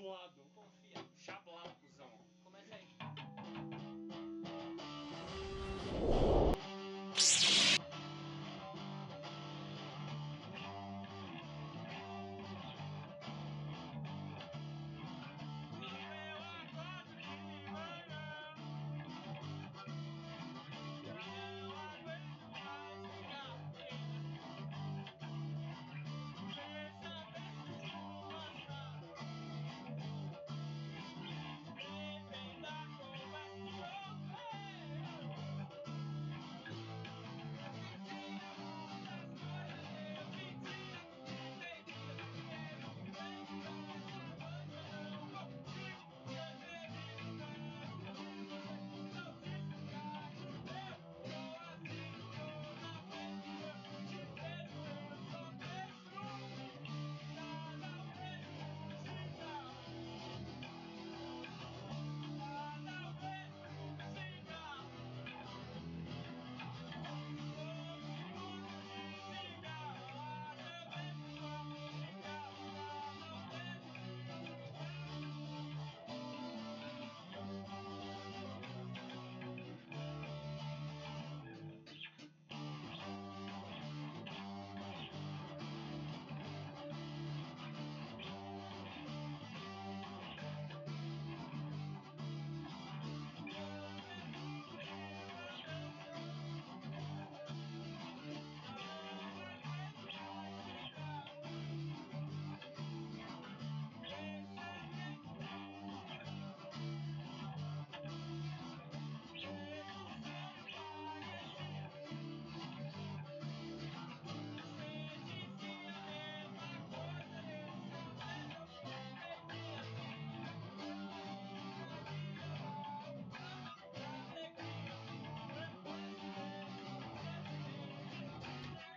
zoado. Confia. Chablado, cuzão. Começa aí.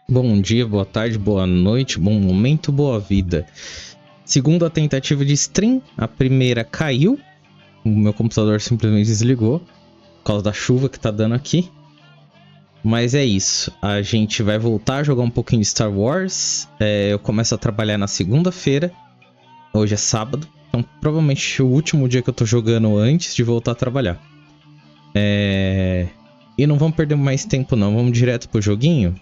Bom dia, boa tarde, boa noite, bom momento, boa vida. Segunda tentativa de stream, a primeira caiu. O meu computador simplesmente desligou por causa da chuva que tá dando aqui. Mas é isso, a gente vai voltar a jogar um pouquinho de Star Wars. Eu começo a trabalhar na segunda-feira. Hoje é sábado, então provavelmente o último dia que eu tô jogando antes de voltar a trabalhar. E não vamos perder mais tempo não, vamos direto pro joguinho.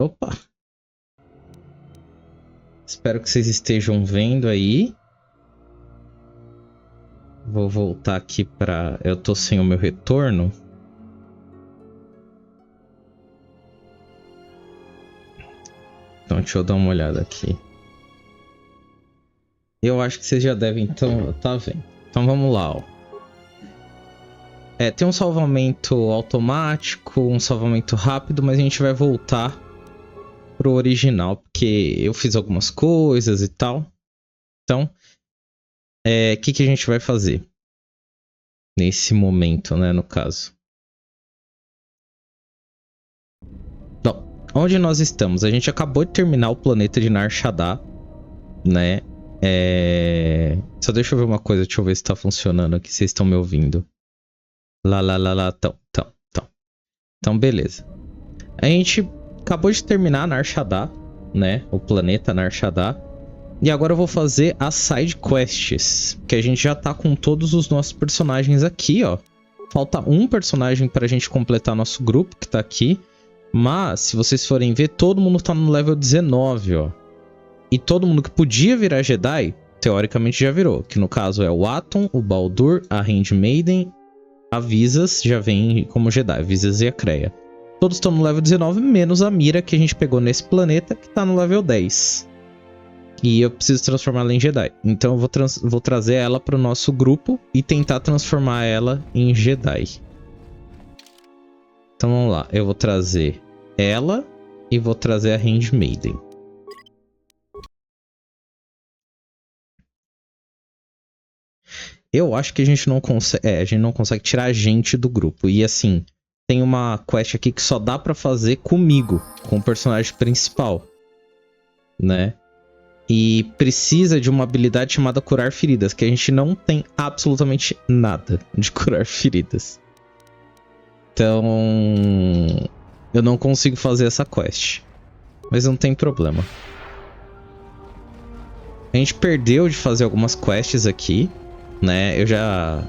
Opa! Espero que vocês estejam vendo aí. Vou voltar aqui pra... Eu tô sem o meu retorno. Então deixa eu dar uma olhada aqui. Eu acho que vocês já devem então... Tá vendo? Então vamos lá, ó. Tem um salvamento automático, um salvamento rápido, mas a gente vai voltar pro original, porque eu fiz algumas coisas e tal. Então, o que a gente vai fazer nesse momento, né, no caso? Bom, onde nós estamos? A gente acabou de terminar o planeta de Nar Shaddaa, né? Só deixa eu ver uma coisa, deixa eu ver se tá funcionando aqui, vocês estão me ouvindo. Lá, então, beleza. A gente acabou de terminar Nar Shaddaa, né? O planeta Nar Shaddaa. E agora eu vou fazer as side quests, que a gente já tá com todos os nossos personagens aqui, ó. Falta um personagem pra gente completar nosso grupo, que tá aqui. Mas, se vocês forem ver, todo mundo tá no level 19, ó. E todo mundo que podia virar Jedi, teoricamente já virou. Que no caso é o Atom, o Baldur, a Handmaiden, a Visas, já vem como Jedi, Visas e a Kreia. Todos estão no level 19, menos a Mira, que a gente pegou nesse planeta, que tá no level 10. E eu preciso transformar ela em Jedi. Então eu vou trazer ela pro nosso grupo e tentar transformar ela em Jedi. Então vamos lá. Eu vou trazer ela e vou trazer a Handmaiden. Eu acho que a gente não consegue... a gente não consegue tirar a gente do grupo. E assim, tem uma quest aqui que só dá pra fazer comigo, com o personagem principal, né? E precisa de uma habilidade chamada curar feridas, que a gente não tem absolutamente nada de curar feridas. Então, eu não consigo fazer essa quest. Mas não tem problema. A gente perdeu de fazer algumas quests aqui, né?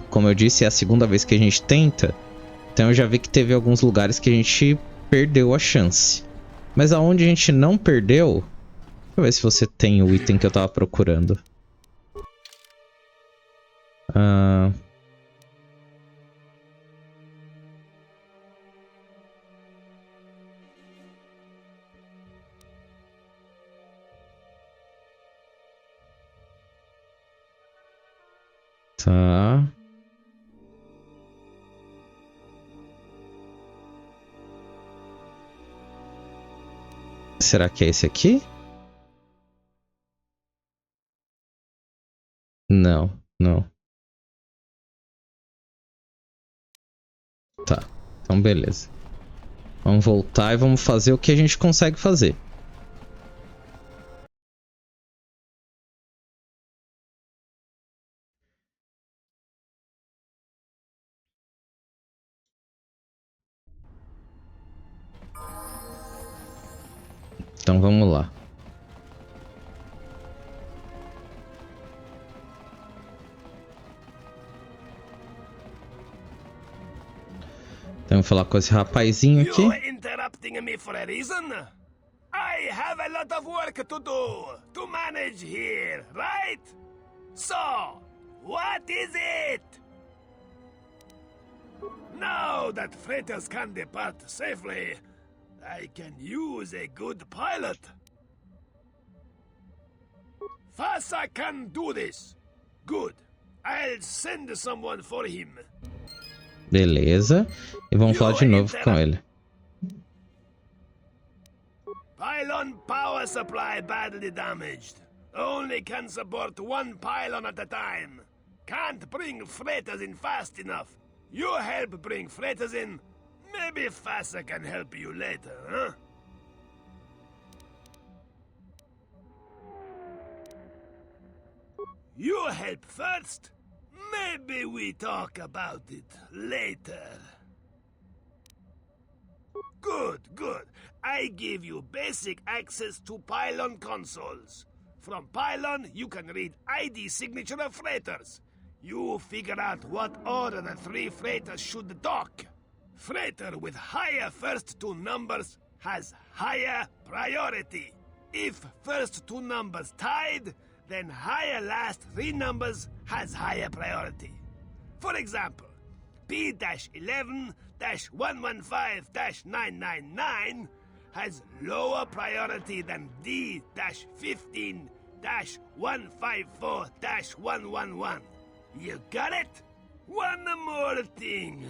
Como eu disse, é a segunda vez que a gente tenta. Então eu já vi que teve alguns lugares que a gente perdeu a chance. Mas aonde a gente não perdeu... Deixa eu ver se você tem o item que eu tava procurando. Tá. Será que é esse aqui? Não, não. Tá, então beleza. Vamos voltar e vamos fazer o que a gente consegue fazer. Então vamos lá. Então, vou falar com esse rapazinho aqui. You interrupting me for a reason? I have a lot of work to do to manage here, right? So, what is it? Now that freighters can depart safely, I can use a good pilot. Fasa can do this. Good. I'll send someone for him. Beleza. E vamos falar de novo com ele. Pylon power supply badly damaged. Only can support one pylon at a time. Can't bring freighters in fast enough. You help bring freighters in. Maybe Fasa can help you later, huh? You help first. Maybe we talk about it later. Good, good. I give you basic access to Pylon consoles. From Pylon, you can read ID signature of freighters. You figure out what order the 3 freighters should dock. Freighter with higher first 2 numbers has higher priority. If first 2 numbers tied, then higher last 3 numbers has higher priority. For example, B-11-115-999 has lower priority than D-15-154-111. You got it? One more thing.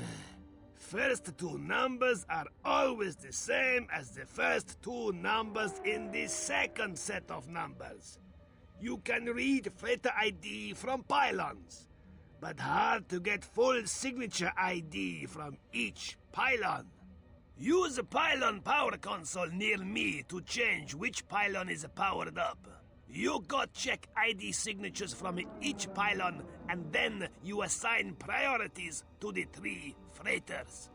First 2 numbers are always the same as the first 2 numbers in the second set of numbers. You can read freighter ID from pylons, but hard to get full signature ID from each pylon. Use a pylon power console near me to change which pylon is powered up. You go check ID signatures from each pylon, and then you assign priorities to the 3 freighters.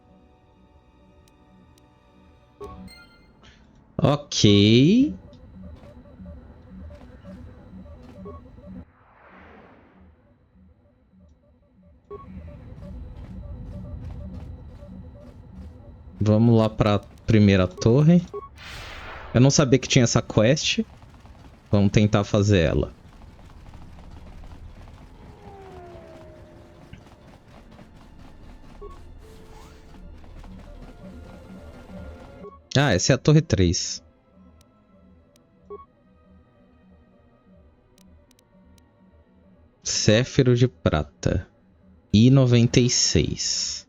Ok. Vamos lá para a primeira torre. Eu não sabia que tinha essa quest. Vamos tentar fazer ela. Ah, essa é a torre 3. Céfiro de prata. I-96.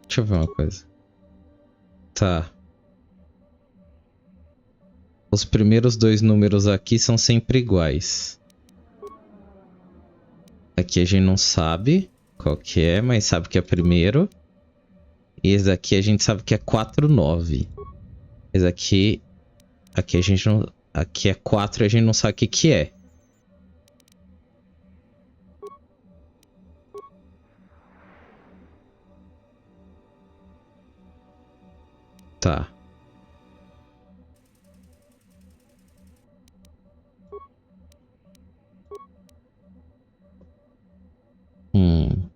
Deixa eu ver uma coisa. Tá. Os primeiros 2 números aqui são sempre iguais. Aqui a gente não sabe qual que é, mas sabe que é primeiro. E esse daqui a gente sabe que é 49. Esse aqui... Aqui a gente não... Aqui é 4 e a gente não sabe o que que é. Tá. Hum.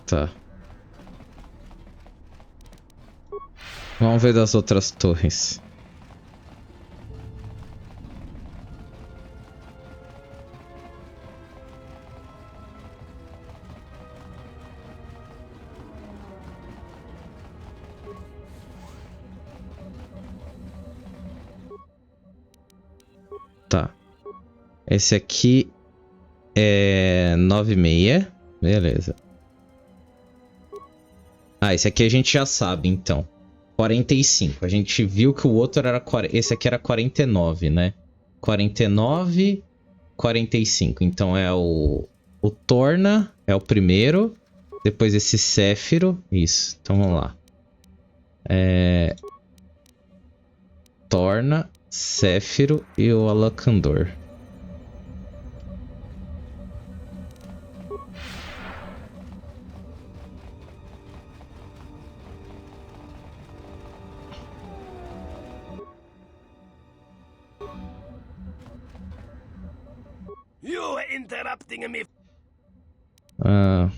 Tá. Vamos ver das outras torres. Tá. Esse aqui é 96. Beleza. Ah, esse aqui a gente já sabe, então. 45. A gente viu que o outro era... Esse aqui era 49, né? 49, 45. Então é o Torna, é o primeiro. Depois esse Céfiro. Isso. Então vamos lá. Torna, Céfiro e o Alakandor. You interrupting me. Ah,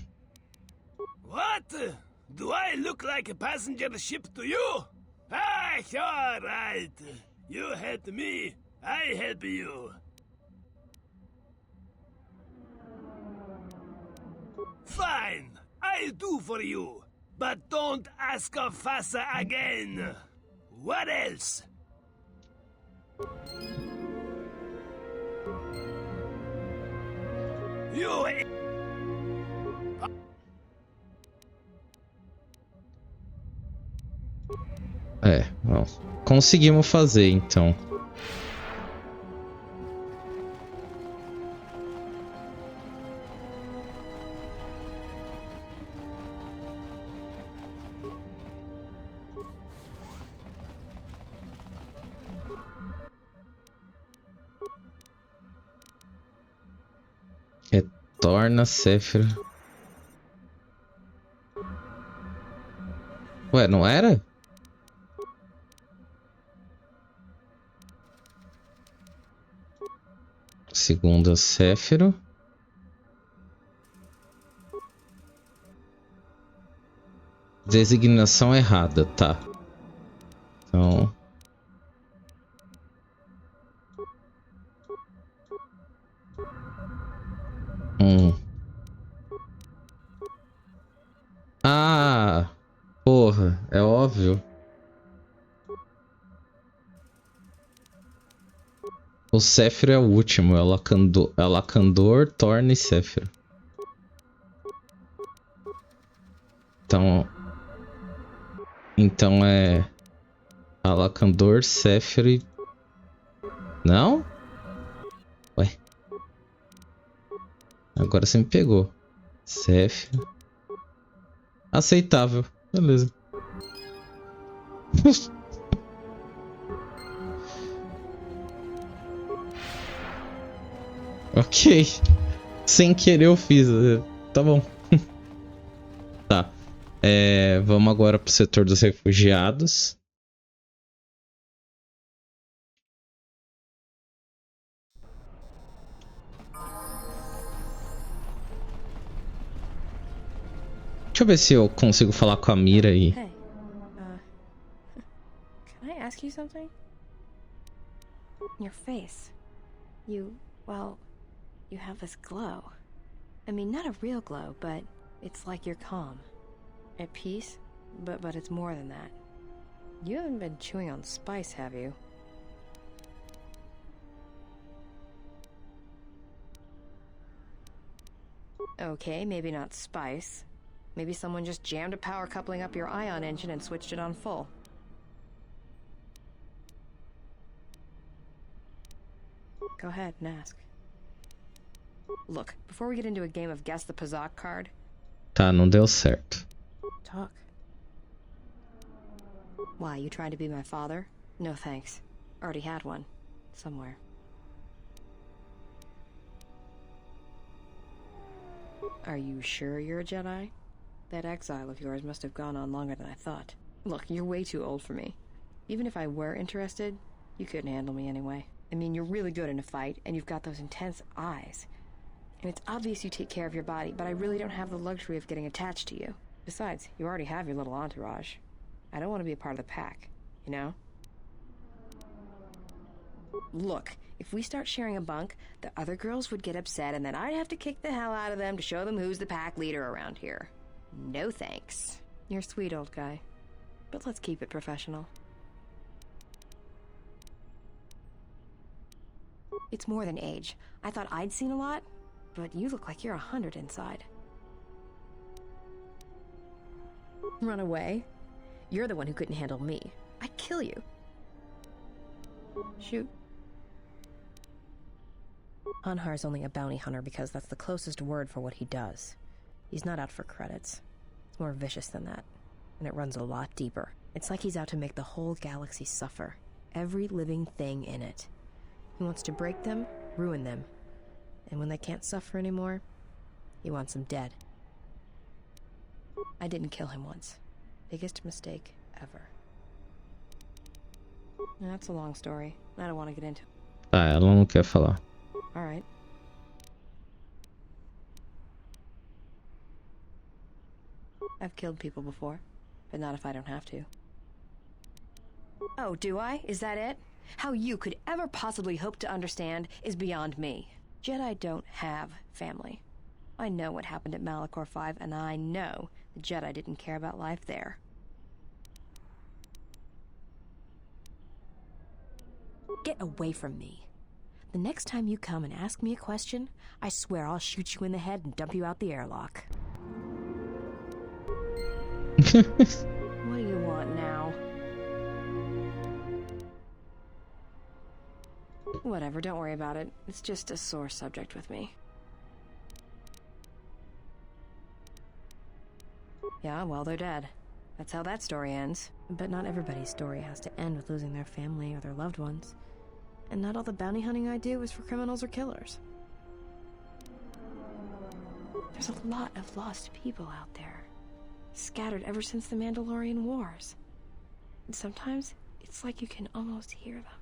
What? Do I look like a passenger ship to you? Ah, all right. You help me, I help you. Fine, I'll do for you. But don't ask of Fassa again. What else? You... bom. Conseguimos fazer, então. Retorna, Céfiro. Ué, não era? Segunda, Céfiro. Designação errada, tá. Então... Ah, porra, é óbvio. O Céfiro é o último, é o Lacandor, Torna e Céfiro. Então é Alakandor, Céfiro e... Não? Ué. Agora você me pegou. Céfiro. Aceitável. Beleza. Ok. Sem querer eu fiz. Tá bom. Tá. Vamos agora pro setor dos refugiados. Deixa eu ver se eu consigo falar com a Mira aí. Hey, can I ask you something? Your face. Well, you have this glow. I mean, not a real glow, but it's like you're calm. At peace, but it's more than that. You haven't been chewing on spice, have you? Okay, maybe not spice. Maybe someone just jammed a power coupling up your ion engine and switched it on full. Go ahead and ask. Look, before we get into a game of guess the Pazak card... Tá, não deu certo. Talk. Why, you trying to be my father? No thanks. Already had one. Somewhere. Are you sure you're a Jedi? That exile of yours must have gone on longer than I thought. Look, you're way too old for me. Even if I were interested, you couldn't handle me anyway. I mean, you're really good in a fight, and you've got those intense eyes. And it's obvious you take care of your body, but I really don't have the luxury of getting attached to you. Besides, you already have your little entourage. I don't want to be a part of the pack, you know? Look, if we start sharing a bunk, the other girls would get upset, and then I'd have to kick the hell out of them to show them who's the pack leader around here. No thanks. You're a sweet old guy, but let's keep it professional. It's more than age. I thought I'd seen a lot, but you look like you're 100 inside. Run away? You're the one who couldn't handle me. I'd kill you. Shoot. Anhar's only a bounty hunter because that's the closest word for what he does. He's not out for credits. It's more vicious than that, and it runs a lot deeper. It's like he's out to make the whole galaxy suffer. Every living thing in it. He wants to break them, ruin them. And when they can't suffer anymore, he wants them dead. I didn't kill him once. Biggest mistake ever. That's a long story. I don't want to get into it. Tá, ela não quer falar. Alright. I've killed people before, but not if I don't have to. Oh, do I? Is that it? How you could ever possibly hope to understand is beyond me. Jedi don't have family. I know what happened at Malachor 5, and I know the Jedi didn't care about life there. Get away from me. The next time you come and ask me a question, I swear I'll shoot you in the head and dump you out the airlock. What do you want now? Whatever, don't worry about it. It's just a sore subject with me. Yeah, well, they're dead. That's how that story ends. But not everybody's story has to end with losing their family or their loved ones. And not all the bounty hunting I do is for criminals or killers. There's a lot of lost people out there, scattered ever since the Mandalorian Wars. And sometimes it's like you can almost hear them.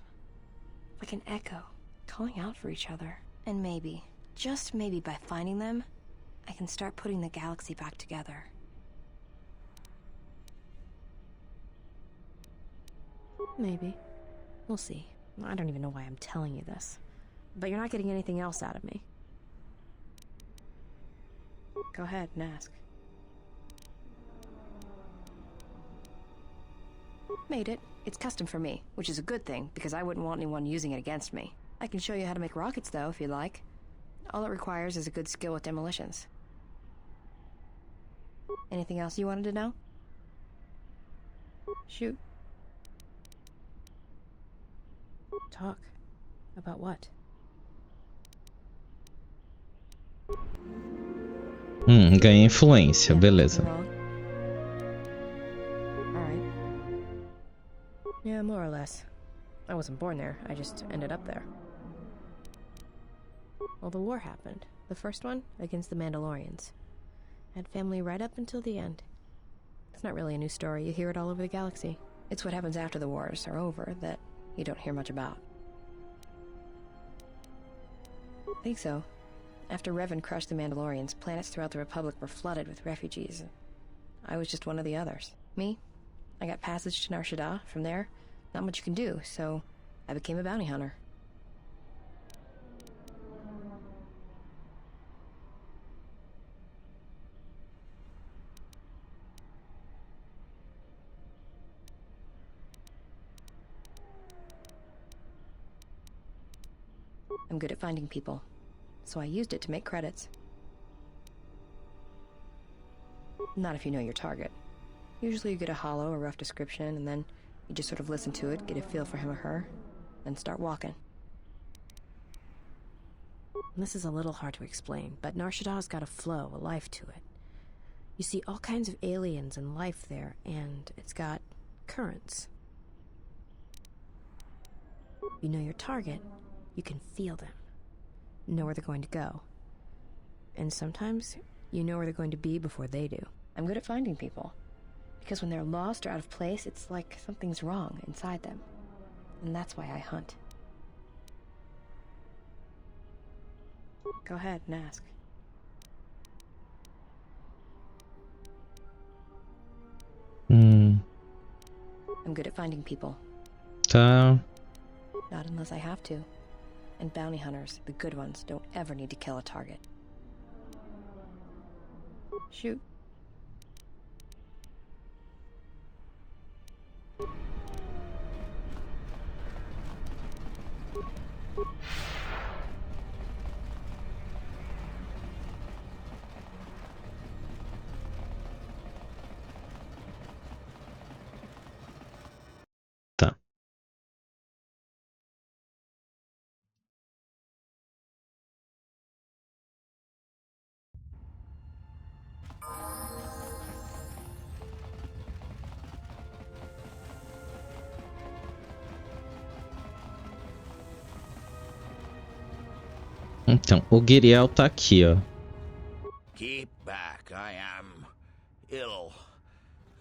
Like an echo, calling out for each other. And maybe, just maybe by finding them, I can start putting the galaxy back together. Maybe. We'll see. I don't even know why I'm telling you this. But you're not getting anything else out of me. Go ahead and ask. Made it. It's custom for me, which is a good thing, because I wouldn't want anyone using it against me. I can show you how to make rockets, though, if you'd like. All it requires is a good skill with demolitions. Anything else you wanted to know? Shoot. Talk. About what? Ganha influência, beleza. Alright. Yeah, more or less. I wasn't born there, I just ended up there. Well, the war happened. The first one, against the Mandalorians. Had family right up until the end. It's not really a new story, you hear it all over the galaxy. It's what happens after the wars are over that you don't hear much about. I think so. After Revan crushed the Mandalorians, planets throughout the Republic were flooded with refugees. I was just one of the others. Me? I got passage to Nar Shaddaa. From there, not much you can do, so I became a bounty hunter. I'm good at finding people, so I used it to make credits. Not if you know your target. Usually you get a hollow or rough description, and then you just sort of listen to it, get a feel for him or her, then start walking. And this is a little hard to explain, but Nar Shaddaa's got a flow, a life to it. You see all kinds of aliens and life there, and it's got currents. You know your target, you can feel them, know where they're going to go. And sometimes You know where they're going to be before they do. I'm good at finding people. Because when they're lost or out of place, it's like something's wrong inside them. And that's why I hunt. Go ahead and ask. I'm good at finding people. Tá. Not unless I have to. And bounty hunters, the good ones, don't ever need to kill a target. Shoot. Tá. Então, o Guiriel tá aqui, ó. Keep back, I am ill.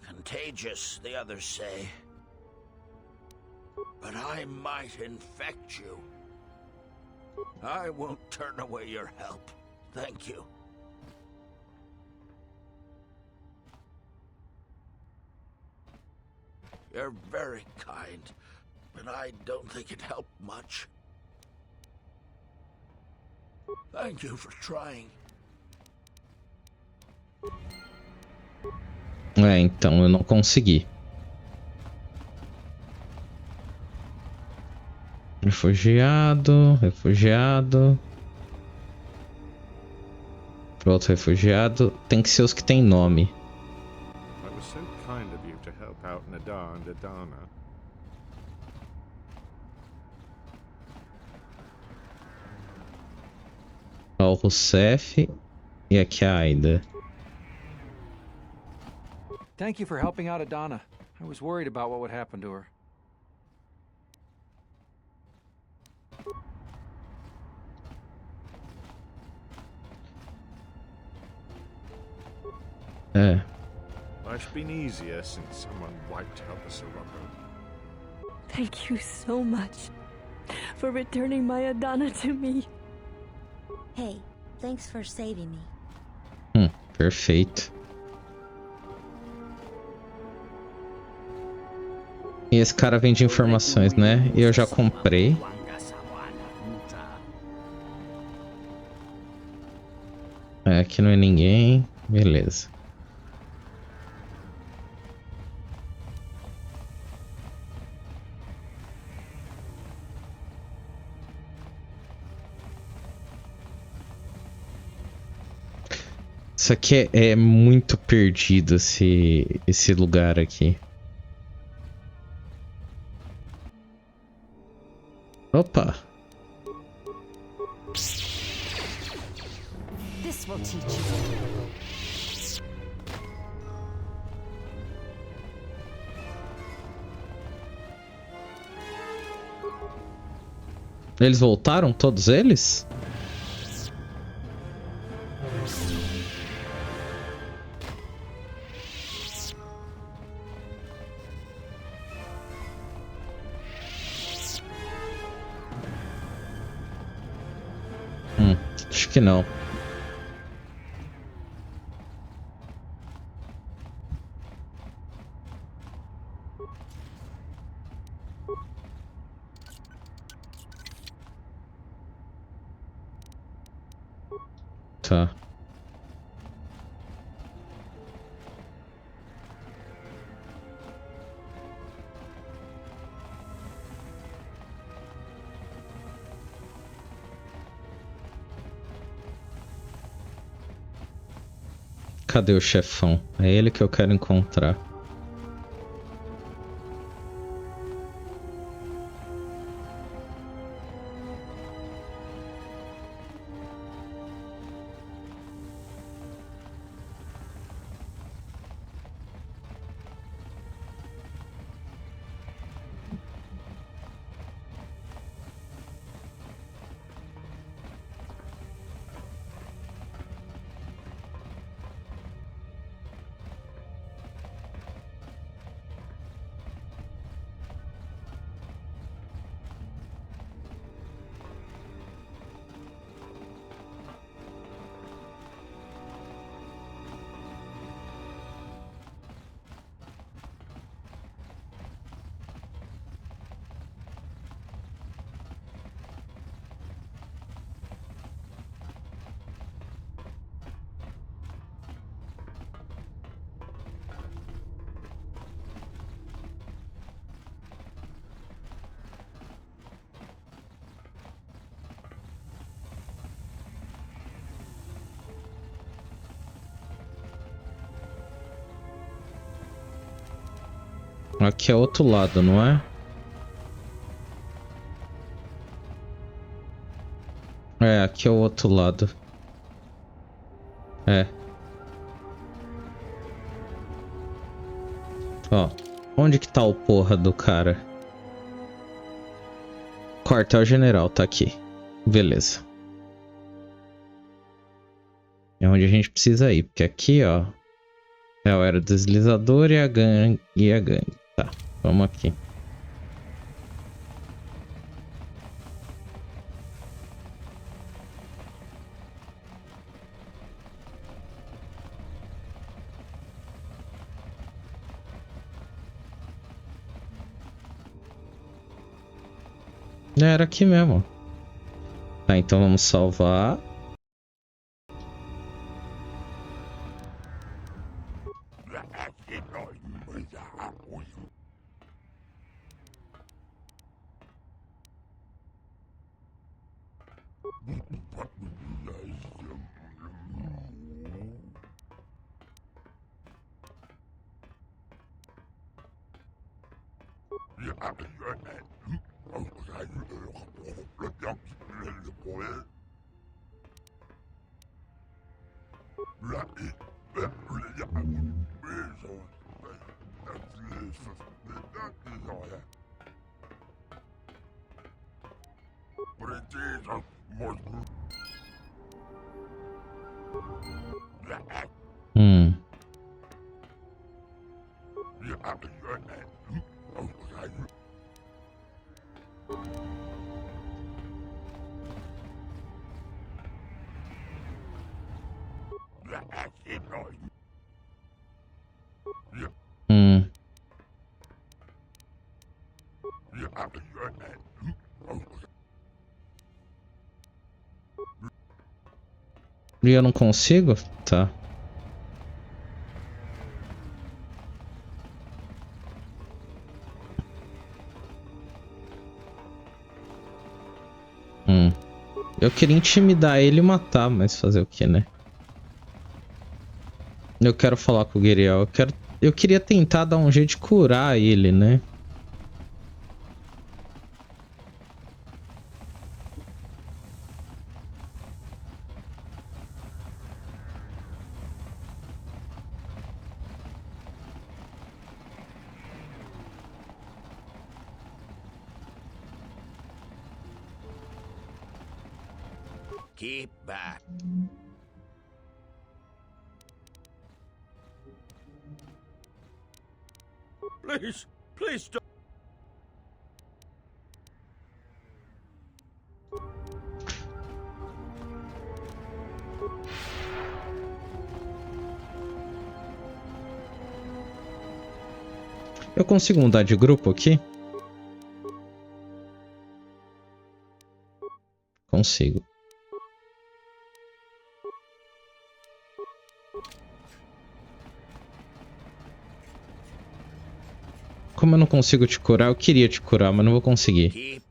Contagious, the others say. But I might infect you. I won't turn away your help. Thank you. You're very kind, but I don't think it helped much. Thank you for trying. É, então eu não consegui. Refugiado, refugiado. Outro refugiado. Tem que ser os que tem nome. It was so kind of you to help out Nadar and Adana. Ó, o Rousseff e aqui a Aida. Thank you for helping out Adana. I was worried about what would happen to her. É. Life's been easier since someone wiped out the Sirocco. Thank you so much for returning my Adana to me. Hey, thanks for saving me. Perfeito. E esse cara vende informações, né? E eu já comprei. É, aqui não é ninguém. Beleza. Isso aqui é muito perdido, esse lugar aqui. Opa! This will teach you. Eles voltaram? Todos eles? Acho que não. Tá. Cadê o chefão? É ele que eu quero encontrar. Aqui é outro lado, não é? É, aqui é o outro lado. É. Ó. Onde que tá o porra do cara? Quartel-general, tá aqui. Beleza. É onde a gente precisa ir. Porque aqui, ó. É o aerodeslizador e a gangue. Tá, vamos aqui. Era aqui mesmo. Tá, então vamos salvar. E eu não consigo? Tá. Eu queria intimidar ele e matar, mas fazer o que, né? Eu quero falar com o Guiriel. Eu queria tentar dar um jeito de curar ele, né? Keep back. Please don't. Eu consigo mudar de grupo aqui? Consigo. Como eu não consigo te curar, eu queria te curar, mas não vou conseguir.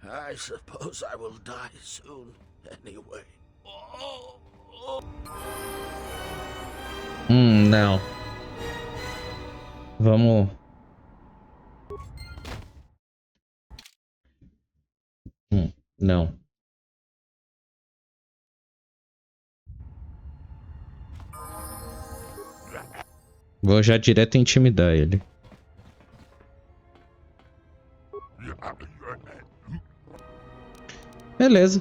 I suppose I will die soon anyway. Não. Vamos. Não. Vou já direto intimidar ele. Beleza.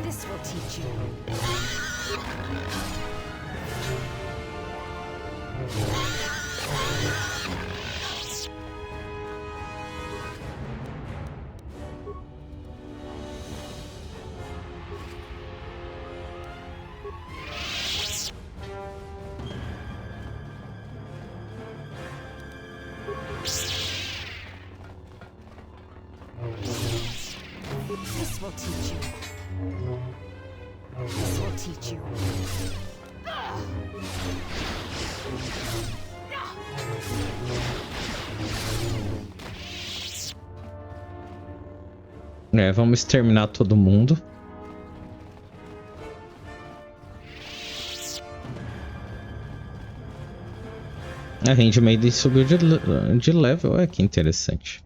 This will teach you. will teach you. This will teach you. É, vamos exterminar todo mundo. A Handmaiden subiu de level. Olha que interessante.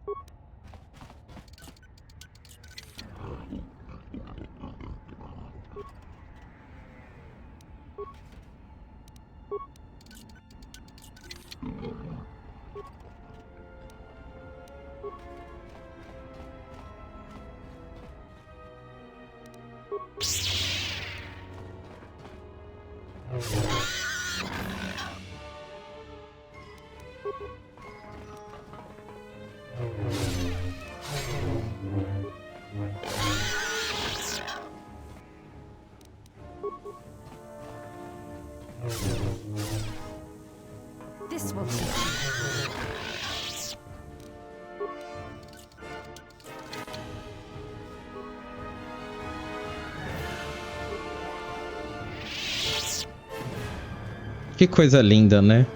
This will teach you. Que coisa linda, né?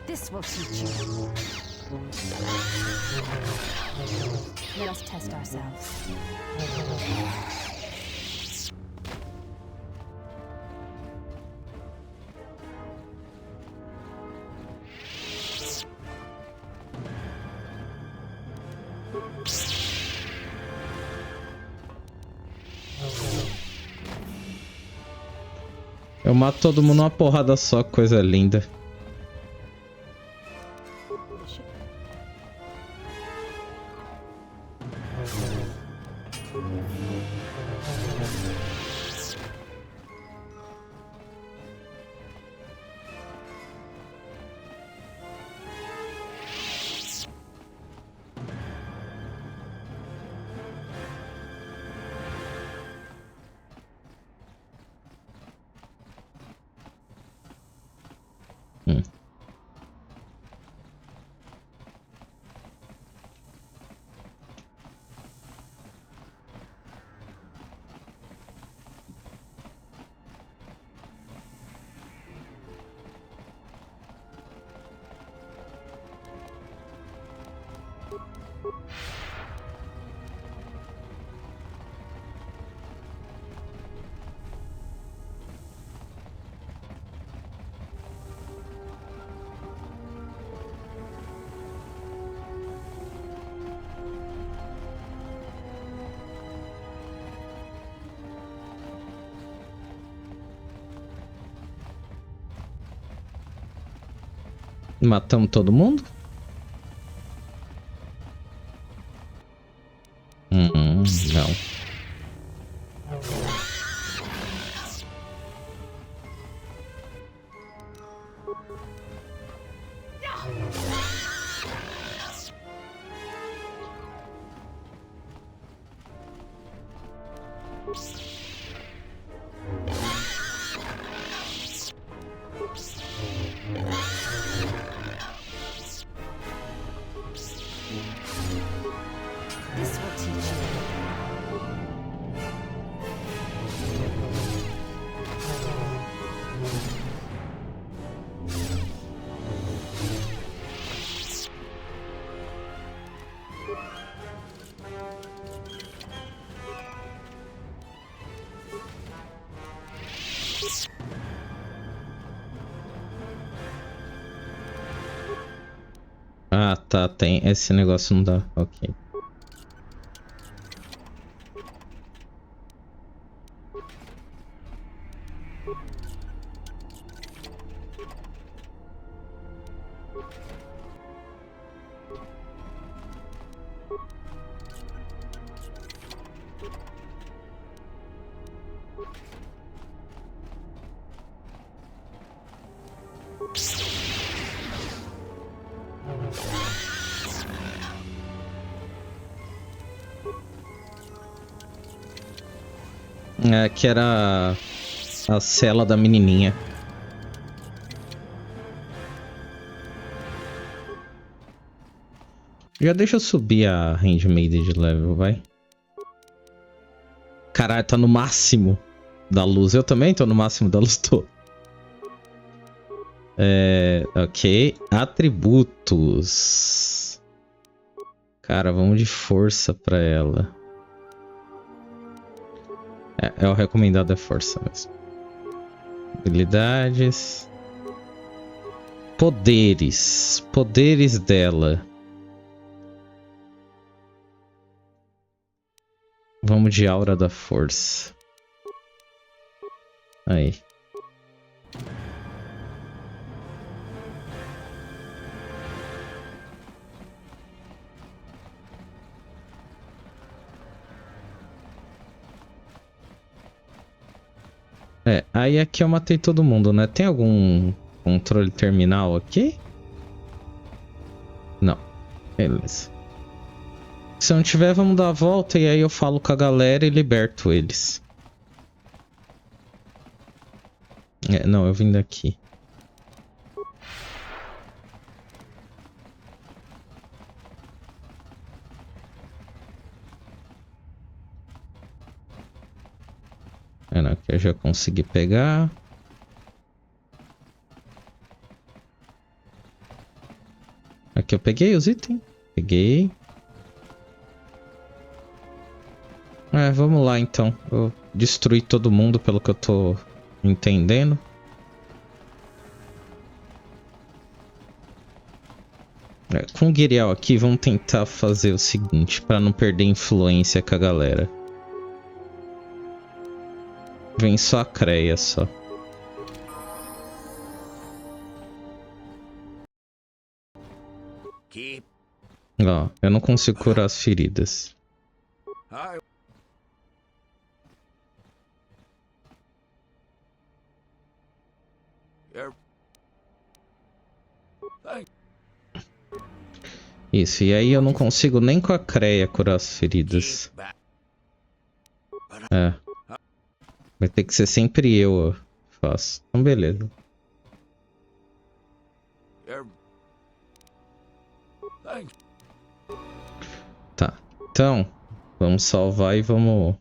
This will teach you. Let us test ourselves. Eu mato todo mundo numa porrada só, coisa linda. Matamos todo mundo? Não. This will teach you. Ah, tá, tem. Esse negócio não dá. Ok. É, que era a cela da menininha. Já deixa eu subir a handmade de level, vai. Caralho, tá no máximo da luz. Eu também tô no máximo da luz, tô. Ok. Atributos. Cara, vamos de força pra ela. O recomendado é força mesmo. Habilidades. Poderes. Poderes dela. Vamos de aura da força. Aí. Aí aqui eu matei todo mundo, né? Tem algum controle terminal aqui? Não. Beleza. Se não tiver, vamos dar a volta e aí eu falo com a galera e liberto eles. Não, eu vim daqui. Não, aqui eu já consegui pegar. Aqui eu peguei os itens. Peguei. Vamos lá então. Eu destruí todo mundo pelo que eu tô entendendo. Com o Guirial aqui, vamos tentar fazer o seguinte, pra não perder influência com a galera. Vem só a Creia, só. Ó, eu não consigo curar as feridas. Isso, e aí eu não consigo nem com a Creia curar as feridas. Vai ter que ser sempre eu faço. Então, beleza. Tá, então, vamos salvar e vamos...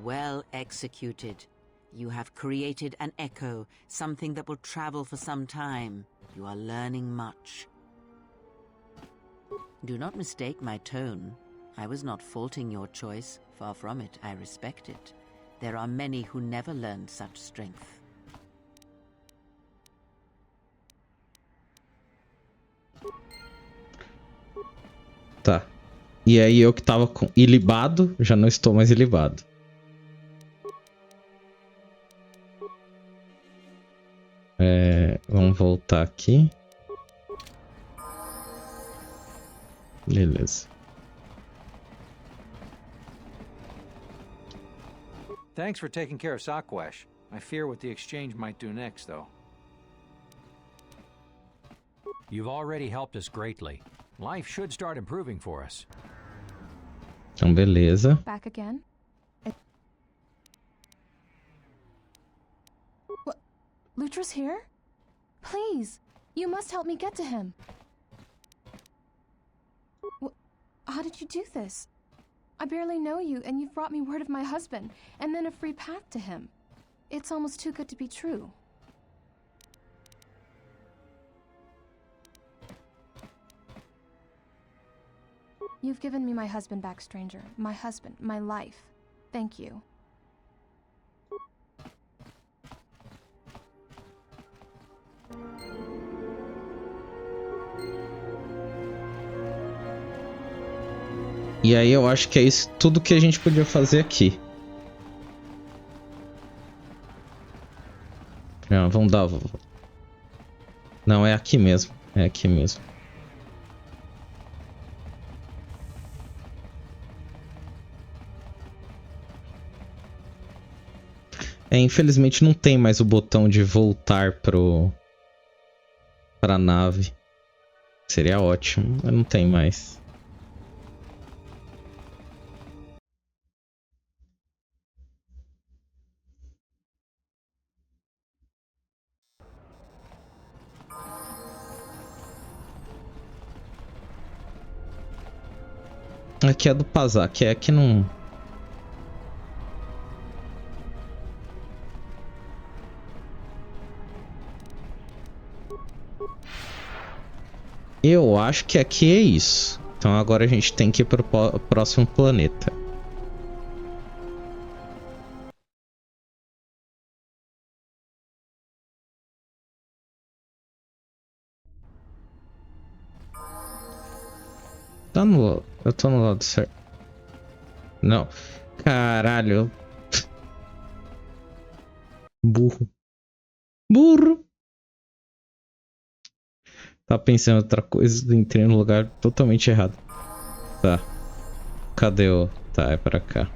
Well executed. You have created an echo, something that will travel for some time. You are learning much. Do not mistake my tone. I was not faulting your choice. Far from it, I respect it. There are many who never learned such strength. Tá. E aí eu que tava ilibado, já não estou mais ilibado. Vamos voltar aqui. Beleza. Thanks for taking care of Sakwesh. I fear what the exchange might do next, though. You've already helped us greatly. Life should start improving for us. Então, beleza. Back again? What? Lutra's here? Please, you must help me get to him. How did you do this? I barely know you, and you've brought me word of my husband, and then a free path to him. It's almost too good to be true. You've given me my husband back, stranger. My husband, my life. Thank you. E aí eu acho que é isso tudo que a gente podia fazer aqui. Vamos dar... Não, é aqui mesmo. É aqui mesmo. Infelizmente não tem mais o botão de voltar pra nave. Seria ótimo, mas não tem mais. Aqui é do Pazak, é que não... Eu acho que aqui é isso. Então agora a gente tem que ir pro próximo planeta. Tá no... Eu tô no lado certo. Não. Caralho. Burro. Burro. Tá pensando em outra coisa, entrei no lugar totalmente errado. Tá. Cadê o... Tá, é pra cá.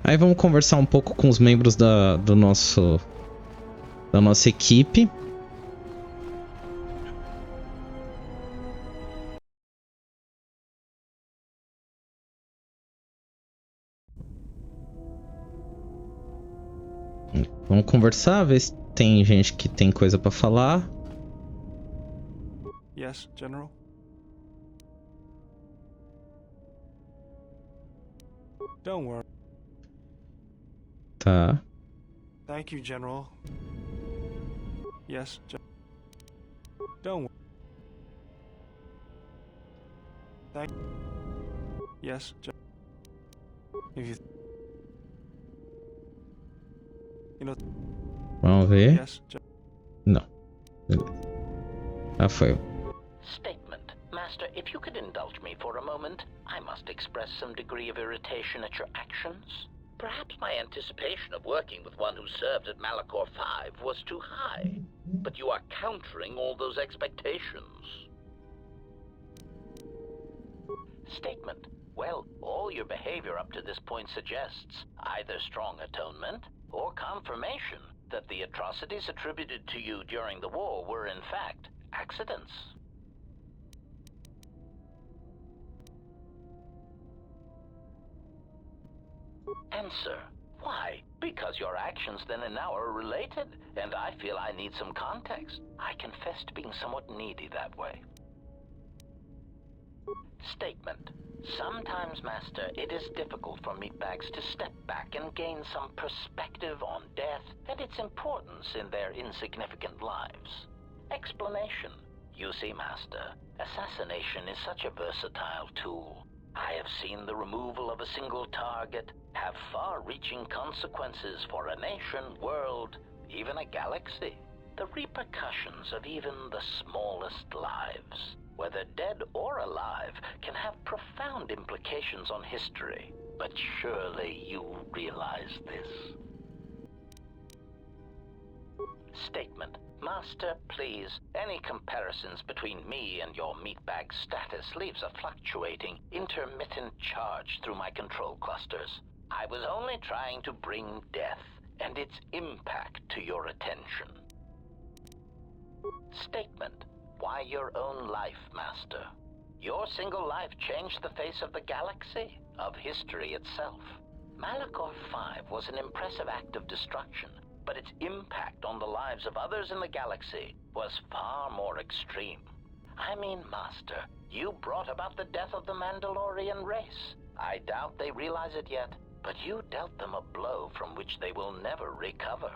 Aí vamos conversar um pouco com os membros da nossa equipe. Vamos conversar, ver se tem gente que tem coisa pra falar. Yes, General? Don't worry. Tá. Thank you, General. Yes, don't worry. Thank Yes, if you know. Vamos ver. Yes, não. Ah, foi. Statement. Master, if you could indulge me for a moment, I must express some degree of irritation at your actions. Perhaps my anticipation of working with one who served at Malachor 5 was too high, but you are countering all those expectations. Statement. Well, all your behavior up to this point suggests either strong atonement or confirmation that the atrocities attributed to you during the war were in fact accidents. Answer. Why? Because your actions then and now are related, and I feel I need some context. I confess to being somewhat needy that way. Statement. Sometimes, Master, it is difficult for meatbags to step back and gain some perspective on death and its importance in their insignificant lives. Explanation. You see, Master, assassination is such a versatile tool. I have seen the removal of a single target have far-reaching consequences for a nation, world, even a galaxy. The repercussions of even the smallest lives, whether dead or alive, can have profound implications on history. But surely you realize this. Statement. Master, please, any comparisons between me and your meatbag status leaves a fluctuating, intermittent charge through my control clusters. I was only trying to bring death and its impact to your attention. Statement. Why your own life, Master? Your single life changed the face of the galaxy, of history itself. Malachor 5 was an impressive act of destruction, but its impact on the lives of others in the galaxy was far more extreme. I mean, Master, you brought about the death of the Mandalorian race. I doubt they realize it yet, but you dealt them a blow from which they will never recover.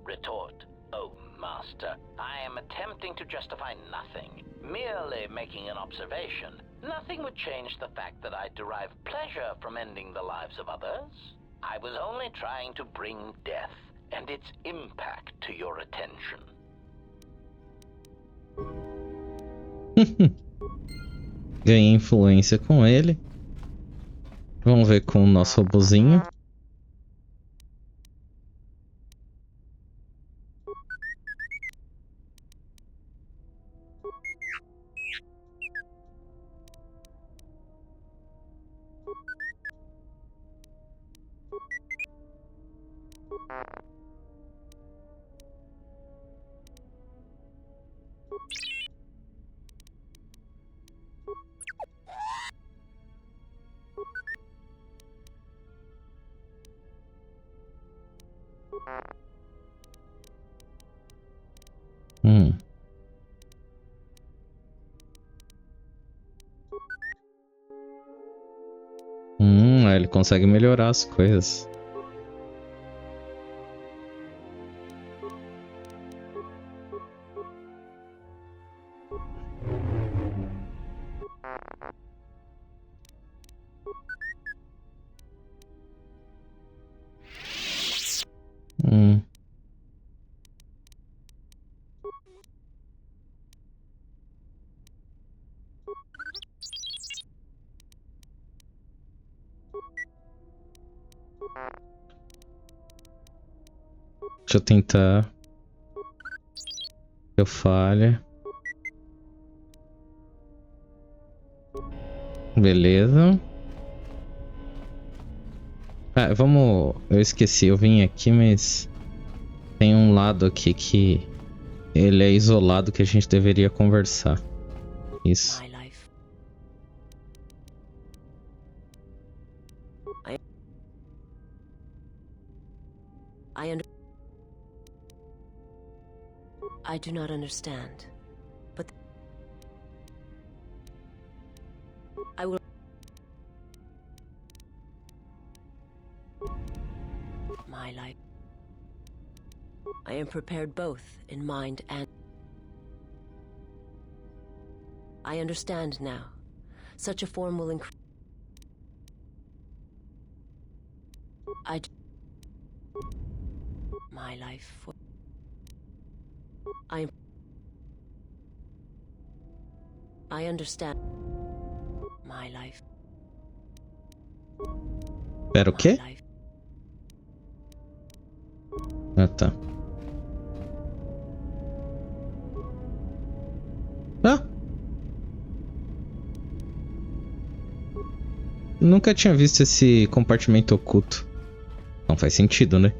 Retort. Oh, Master, I am attempting to justify nothing, merely making an observation. Nothing would change the fact that I derive pleasure from ending the lives of others. I was only trying to bring death and its impact to your attention. Ganhei influência com ele. Vamos ver com o nosso robozinho. Aí ele consegue melhorar as coisas. Deixa eu tentar. Eu falha. Beleza. Ah, vamos. Eu esqueci, eu vim aqui, mas tem um lado aqui que ele é isolado que a gente deveria conversar. Isso. I do not understand, but I will. My life. I am prepared both in mind and. I understand now. Such a form will increase. My life. I understand. My life. Pera, o quê? Ah, tá. Ah! Nunca tinha visto esse compartimento oculto. Não faz sentido, né?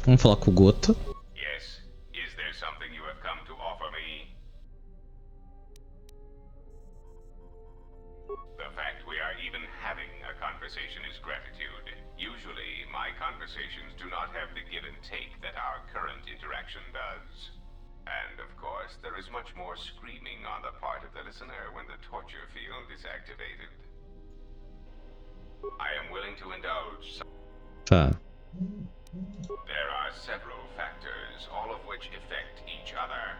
Vamos falar com o Goto. Yes. Is there something you have come to offer me? The fact we are even having a conversation is gratitude. Usually, my conversations do not have the give and take that our current interaction does. And of course, there is much more screaming on the part of the listener when the torture field is activated. I am willing to indulge. Tá. There are several factors, all of which affect each other.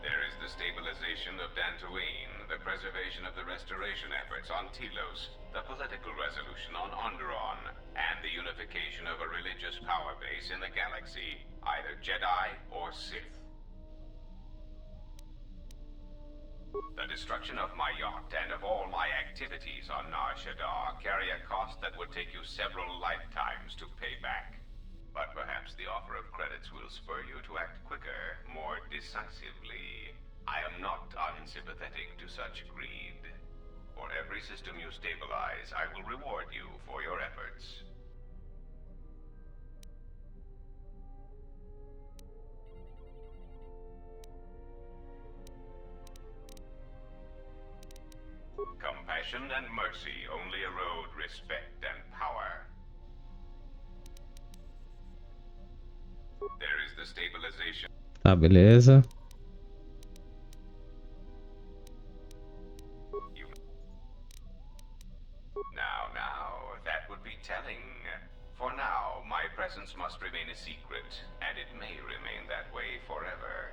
There is the stabilization of Dantooine, the preservation of the restoration efforts on Telos, the political resolution on Onderon, and the unification of a religious power base in the galaxy, either Jedi or Sith. The destruction of my yacht and of all my activities on Nar Shaddaa carry a cost that would take you several lifetimes to pay back. But perhaps the offer of credits will spur you to act quicker, more decisively. I am not unsympathetic to such greed. For every system you stabilize, I will reward you for your efforts. Compassion and mercy only erode respect and power. There is the stabilization. Tá, beleza. Now, that would be telling. For now, my presence must remain a secret, and it may remain that way forever.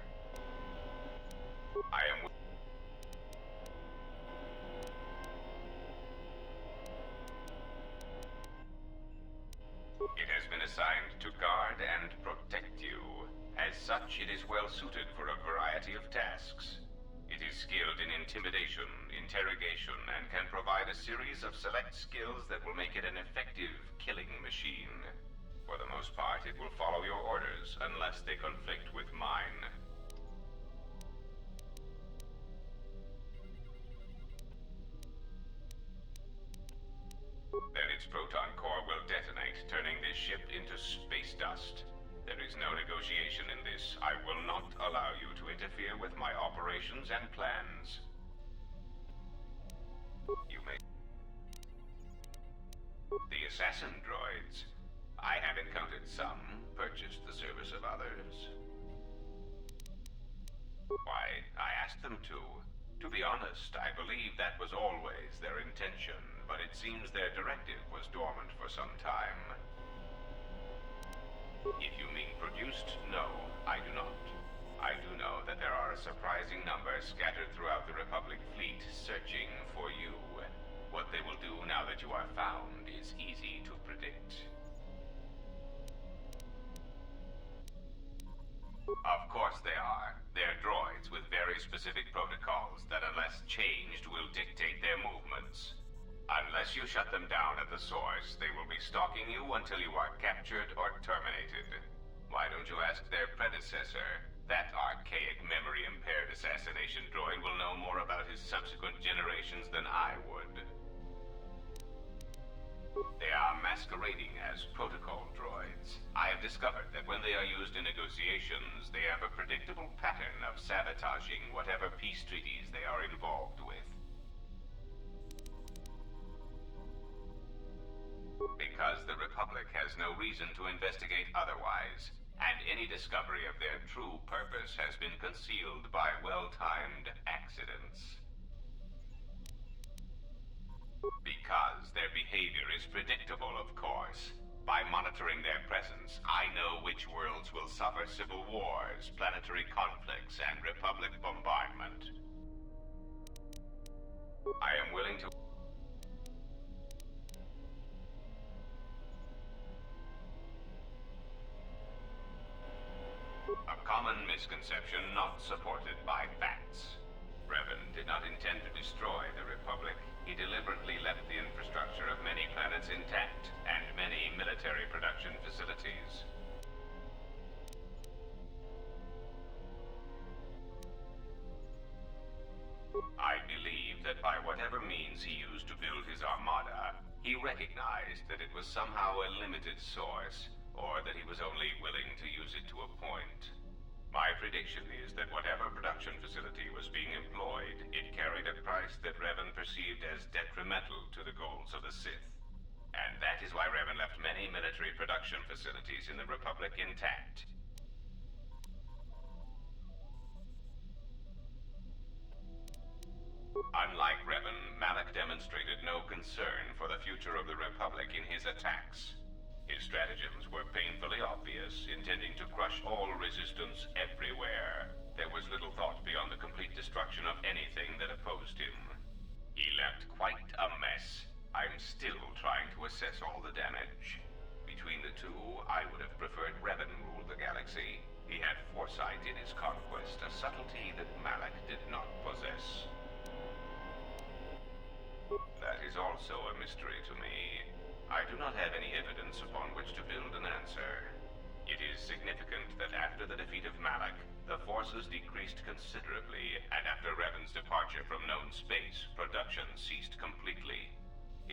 I am... It has been assigned to guard and protect you. As such, it is well suited for a variety of tasks. It is skilled in intimidation, interrogation, and can provide a series of select skills that will make it an effective killing machine. For the most part, it will follow your orders, unless they conflict with mine. Then its proton core will detonate, turning this ship into space dust. There is no negotiation in this. I will not allow you to interfere with my operations and plans. You may... The assassin droids. I have encountered some, purchased the service of others. Why, I asked them to. To be honest, I believe that was always their intention, but it seems their directive was dormant for some time. If you mean produced, no, I do not. I do know that there are a surprising number scattered throughout the Republic fleet searching for you. What they will do now that you are found is easy to predict. Of course they are. They're droids with very specific protocols that, unless changed, will dictate their movements. Unless you shut them down at the source, they will be stalking you until you are captured or terminated. Why don't you ask their predecessor? That archaic, memory-impaired assassination droid will know more about his subsequent generations than I would. They are masquerading as protocol droids. I have discovered that when they are used in negotiations, they have a predictable pattern of sabotaging whatever peace treaties they are involved with. Because the Republic has no reason to investigate otherwise, and any discovery of their true purpose has been concealed by well-timed accidents. Because their behavior is predictable, of course. By monitoring their presence, I know which worlds will suffer civil wars, planetary conflicts, and Republic bombardment. I am willing to... A common misconception not supported by facts. Revan did not intend to destroy the Republic. He deliberately left the infrastructure of many planets intact, and many military production facilities. I believe that by whatever means he used to build his armada, he recognized that it was somehow a limited source, or that he was only willing to use it to a point. My prediction is that whatever production facility was being employed, it carried a price that Revan perceived as detrimental to the goals of the Sith. And that is why Revan left many military production facilities in the Republic intact. Unlike Revan, Malak demonstrated no concern for the future of the Republic in his attacks. His stratagems were painfully obvious, intending to crush all resistance everywhere. There was little thought beyond the complete destruction of anything that opposed him. He left quite a mess. I'm still trying to assess all the damage. Between the two, I would have preferred Revan rule the galaxy. He had foresight in his conquest, a subtlety that Malak did not possess. That is also a mystery to me. I do not have any evidence upon which to build an answer. It is significant that after the defeat of Malak, the forces decreased considerably, and after Revan's departure from known space, production ceased completely.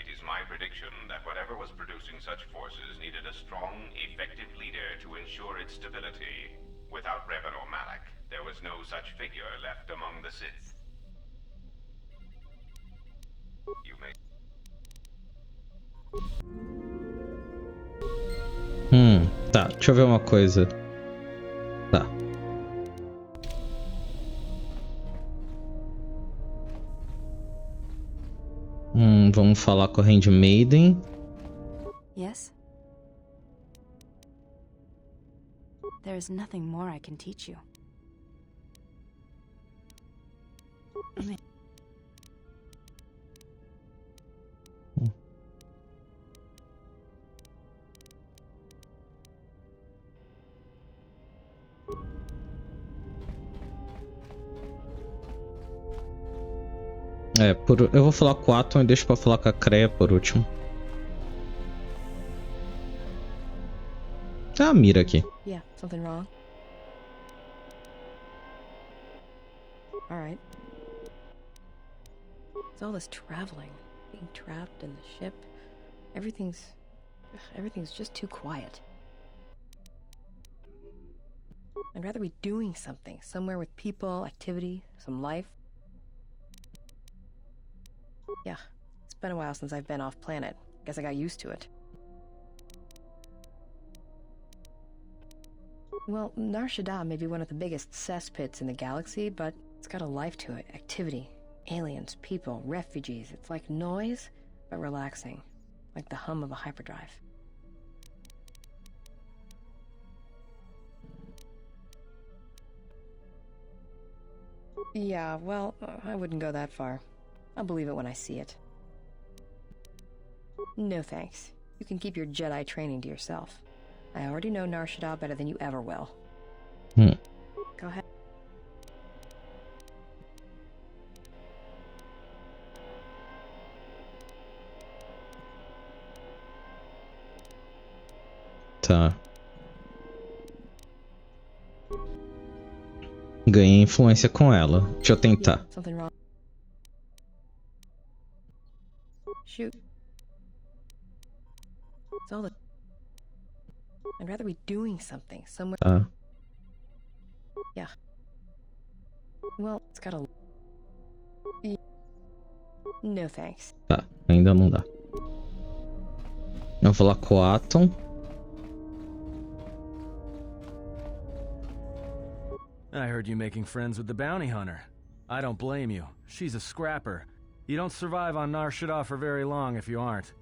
It is my prediction that whatever was producing such forces needed a strong, effective leader to ensure its stability. Without Revan or Malak, there was no such figure left among the Sith. You may... Tá, deixa eu ver uma coisa. Tá. Vamos falar com a Handmaiden. Yes? There is nothing more I can teach you. Eu vou falar com o Atom e deixo pra falar com a Kreia por último. Tá a mira aqui. Yeah, something wrong? Alright. It's all this traveling, being trapped in the ship. Everything's just too quiet. I'd rather be doing something, somewhere with people, activity, some life. Yeah, it's been a while since I've been off planet. Guess I got used to it. Well, Nar Shaddaa may be one of the biggest cesspits in the galaxy, but it's got a life to it. Activity. Aliens, people, refugees. It's like noise, but relaxing. Like the hum of a hyperdrive. Yeah, well, I wouldn't go that far. I'll believe it when I see it. No thanks. You can keep your Jedi training to yourself. I already know Nar Shaddaa better than you ever will. Go ahead. Tá. Ganhei influência com ela. Deixa eu tentar. Yeah, something wrong. Shoot. It's all the... I'd rather be doing something somewhere. Tá. Yeah. Well, it's got a... No thanks. Tá, ainda não dá. Eu vou lá com o Atom. I heard you making friends with the bounty hunter. I don't blame you. She's a scrapper. You don't survive on Nar Shaddaa for very long if you aren't.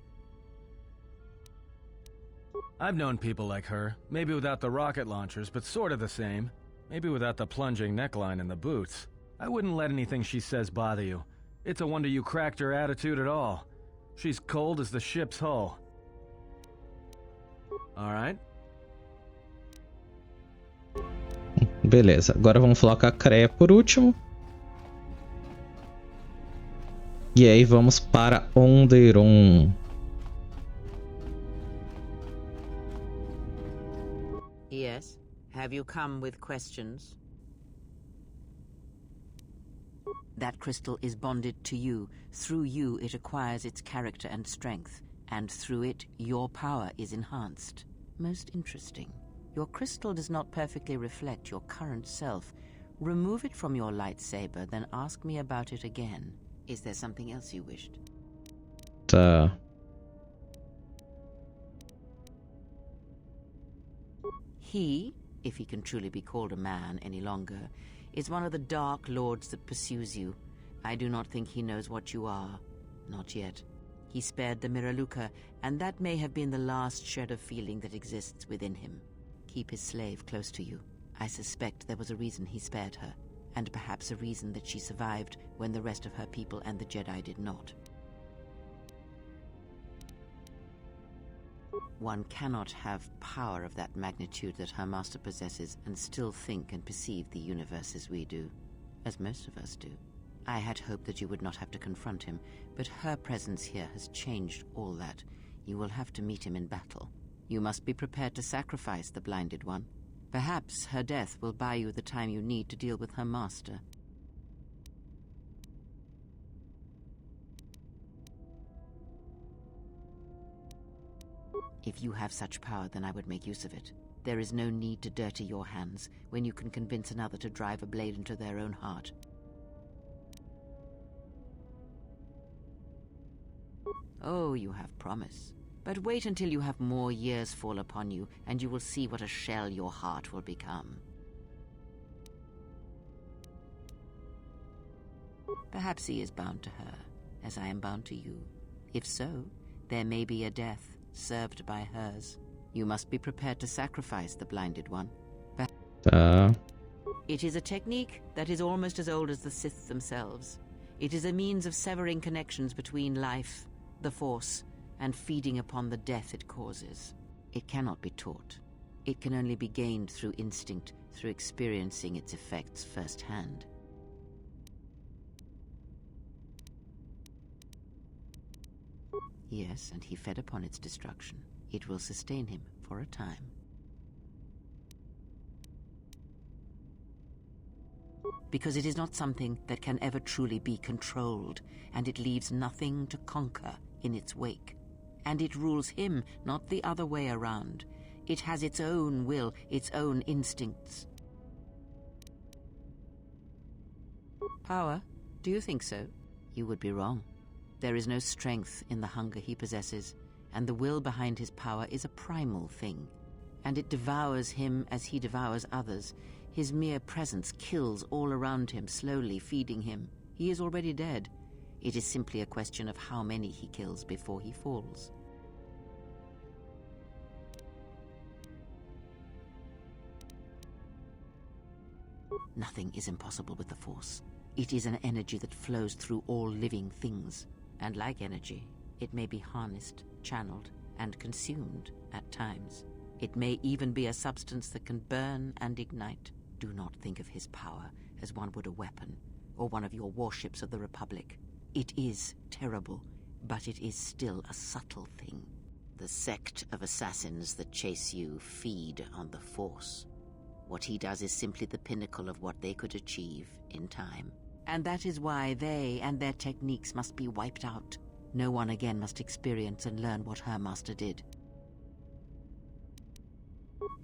I've known people like her, maybe without the rocket launchers, but sort of the same. Maybe without the plunging neckline and the boots. I wouldn't let anything she says bother you. It's a wonder you cracked her attitude at all. She's cold as the ship's hull. Alright? Beleza, agora vamos falar com a Kreia por último. E aí vamos para Onderon. Yes. Have you come with questions? That crystal is bonded to you. Through you, it acquires its character and strength. And through it, your power is enhanced. Most interesting. Your crystal does not perfectly reflect your current self. Remove it from your lightsaber, then ask me about it again. Is there something else you wished? Tá. He, if he can truly be called a man any longer, is one of the Dark Lords that pursues you. I do not think he knows what you are. Not yet. He spared the Miraluka, and that may have been the last shred of feeling that exists within him. Keep his slave close to you. I suspect there was a reason he spared her, and perhaps a reason that she survived when the rest of her people and the Jedi did not. One cannot have power of that magnitude that her master possesses and still think and perceive the universe as we do, as most of us do. I had hoped that you would not have to confront him, but her presence here has changed all that. You will have to meet him in battle. You must be prepared to sacrifice the Blinded One. Perhaps her death will buy you the time you need to deal with her master. If you have such power, then I would make use of it. There is no need to dirty your hands when you can convince another to drive a blade into their own heart. Oh, you have promise. But wait until you have more years fall upon you, and you will see what a shell your heart will become. Perhaps he is bound to her, as I am bound to you. If so, there may be a death served by hers. You must be prepared to sacrifice the Blinded One. It is a technique that is almost as old as the Sith themselves. It is a means of severing connections between life, the Force, and feeding upon the death it causes. It cannot be taught. It can only be gained through instinct, through experiencing its effects firsthand. Yes, and he fed upon its destruction. It will sustain him for a time. Because it is not something that can ever truly be controlled, and it leaves nothing to conquer in its wake. And it rules him, not the other way around. It has its own will, its own instincts. Power? Do you think so? You would be wrong. There is no strength in the hunger he possesses. and the will behind his power is a primal thing, and it devours him as he devours others. His mere presence kills all around him, slowly feeding him. He is already dead. It is simply a question of how many he kills before he falls. Nothing is impossible with the Force. It is an energy that flows through all living things, and like energy, it may be harnessed, channeled, and consumed at times. It may even be a substance that can burn and ignite. Do not think of his power as one would a weapon, or one of your warships of the Republic. It is terrible, but it is still a subtle thing. The sect of assassins that chase you feed on the Force. What he does is simply the pinnacle of what they could achieve in time. And that is why they and their techniques must be wiped out. No one again must experience and learn what her master did.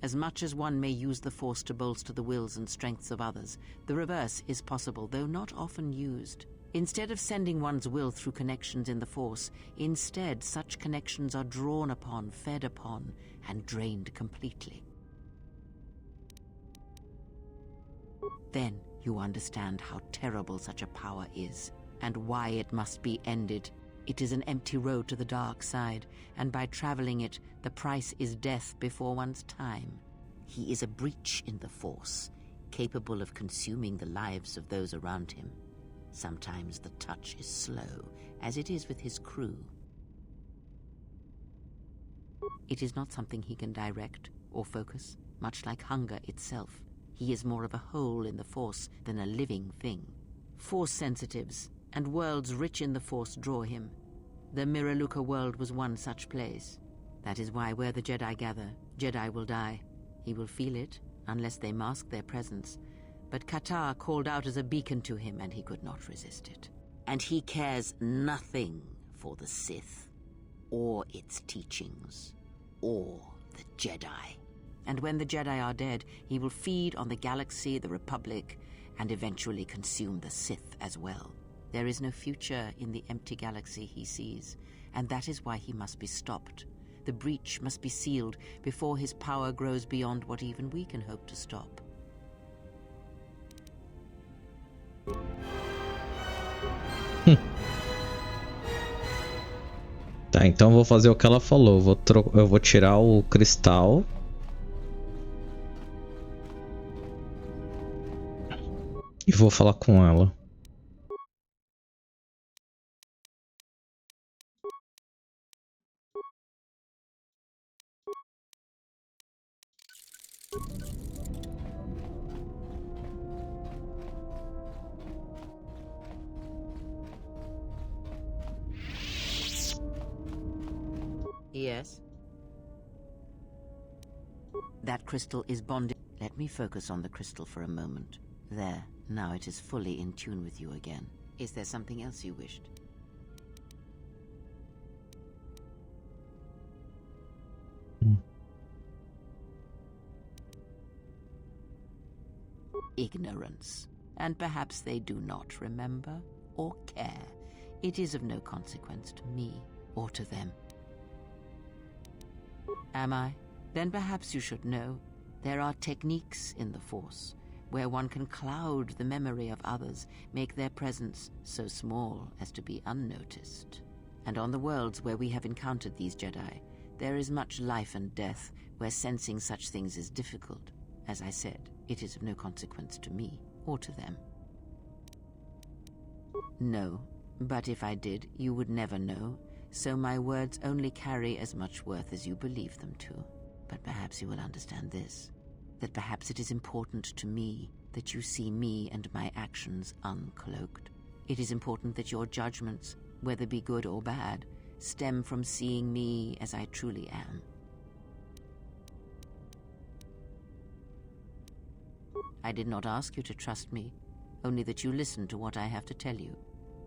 As much as one may use the Force to bolster the wills and strengths of others, the reverse is possible, though not often used. Instead of sending one's will through connections in the Force, instead such connections are drawn upon, fed upon, and drained completely. Then you understand how terrible such a power is, and why it must be ended. It is an empty road to the dark side, and by traveling it, the price is death before one's time. He is a breach in the Force, capable of consuming the lives of those around him. Sometimes the touch is slow, as it is with his crew. It is not something he can direct or focus, much like hunger itself. He is more of a hole in the Force than a living thing. Force sensitives and worlds rich in the Force draw him. The Miraluka world was one such place. That is why where the Jedi gather, Jedi will die. He will feel it, unless they mask their presence. But Katar called out as a beacon to him, and he could not resist it. And he cares nothing for the Sith, or its teachings, or the Jedi. And when the Jedi are dead, he will feed on the galaxy, the Republic, and eventually consume the Sith as well. There is no future in the empty galaxy he sees, and that is why he must be stopped. The breach must be sealed before his power grows beyond what even we can hope to stop. Tá, então eu vou fazer o que ela falou. Eu vou tirar o cristal. E vou falar com ela. Yes? That crystal is bonded. Let me focus on the crystal for a moment. There. Now it is fully in tune with you again. Is there something else you wished? Ignorance. And perhaps they do not remember or care. It is of no consequence to me or to them. Am I? Then perhaps you should know. There are techniques in the Force where one can cloud the memory of others, make their presence so small as to be unnoticed. And on the worlds where we have encountered these Jedi, there is much life and death where sensing such things is difficult. As I said, it is of no consequence to me or to them. No, but if I did, you would never know, so my words only carry as much worth as you believe them to. But perhaps you will understand this. That perhaps it is important to me that you see me and my actions uncloaked. It is important that your judgments, whether be good or bad, stem from seeing me as I truly am. I did not ask you to trust me, only that you listen to what I have to tell you.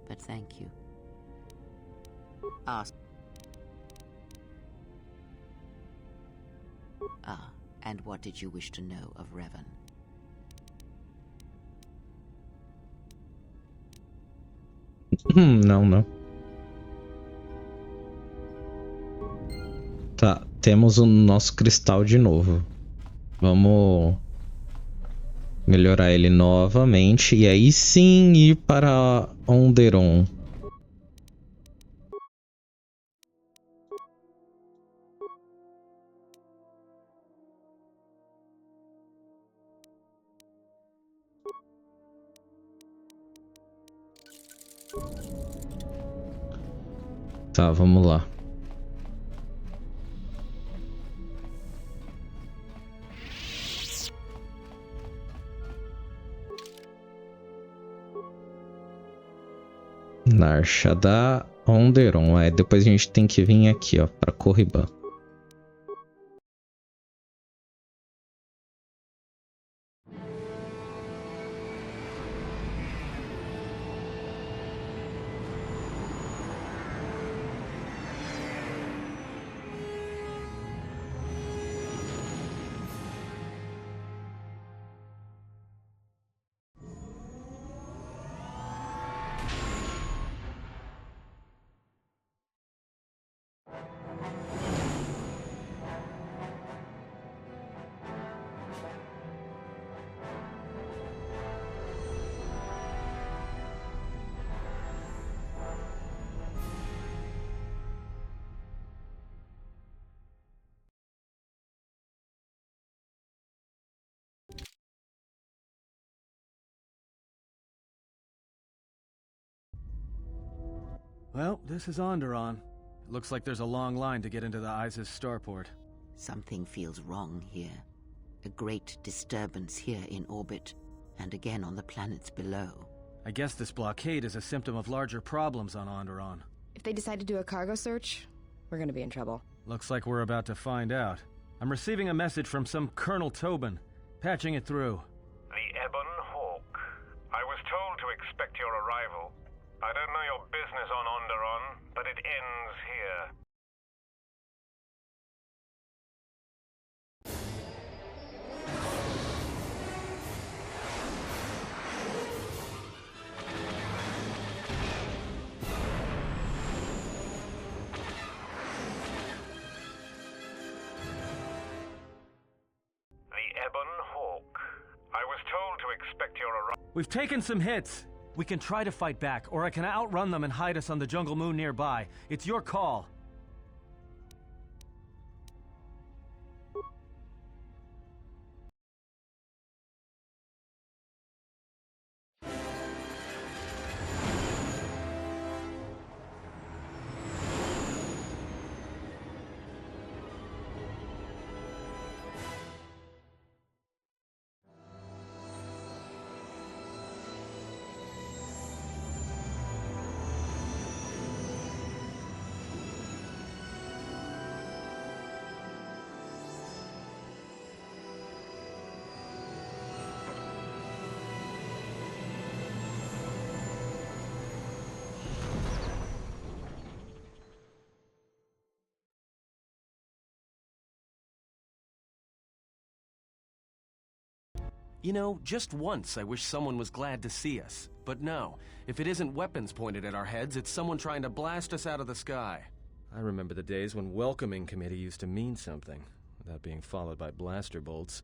But thank you. Ask. Ah. And what did you wish to know of Revan? Não. temos o nosso cristal de novo. Vamos melhorar ele novamente e aí sim ir para Onderon. Tá, vamos lá. Nar Shaddaa Onderon. Aí depois a gente tem que vir aqui, ó, pra Korriban. Well, this is Onderon. It looks like there's a long line to get into the Isis starport. Something feels wrong here. A great disturbance here in orbit, and again on the planets below. I guess this blockade is a symptom of larger problems on Onderon. If they decide to do a cargo search, we're gonna be in trouble. Looks like we're about to find out. I'm receiving a message from some Colonel Tobin. Patching it through. The Ebon Hawk. I was told to expect your arrival. I don't know your business on Onderon, but it ends here. The Ebon Hawk. I was told to expect your arrival. We've taken some hits. We can try to fight back, or I can outrun them and hide us on the jungle moon nearby. It's your call. You know, just once I wish someone was glad to see us. But no, if it isn't weapons pointed at our heads, it's someone trying to blast us out of the sky. I remember the days when welcoming committee used to mean something, without being followed by blaster bolts.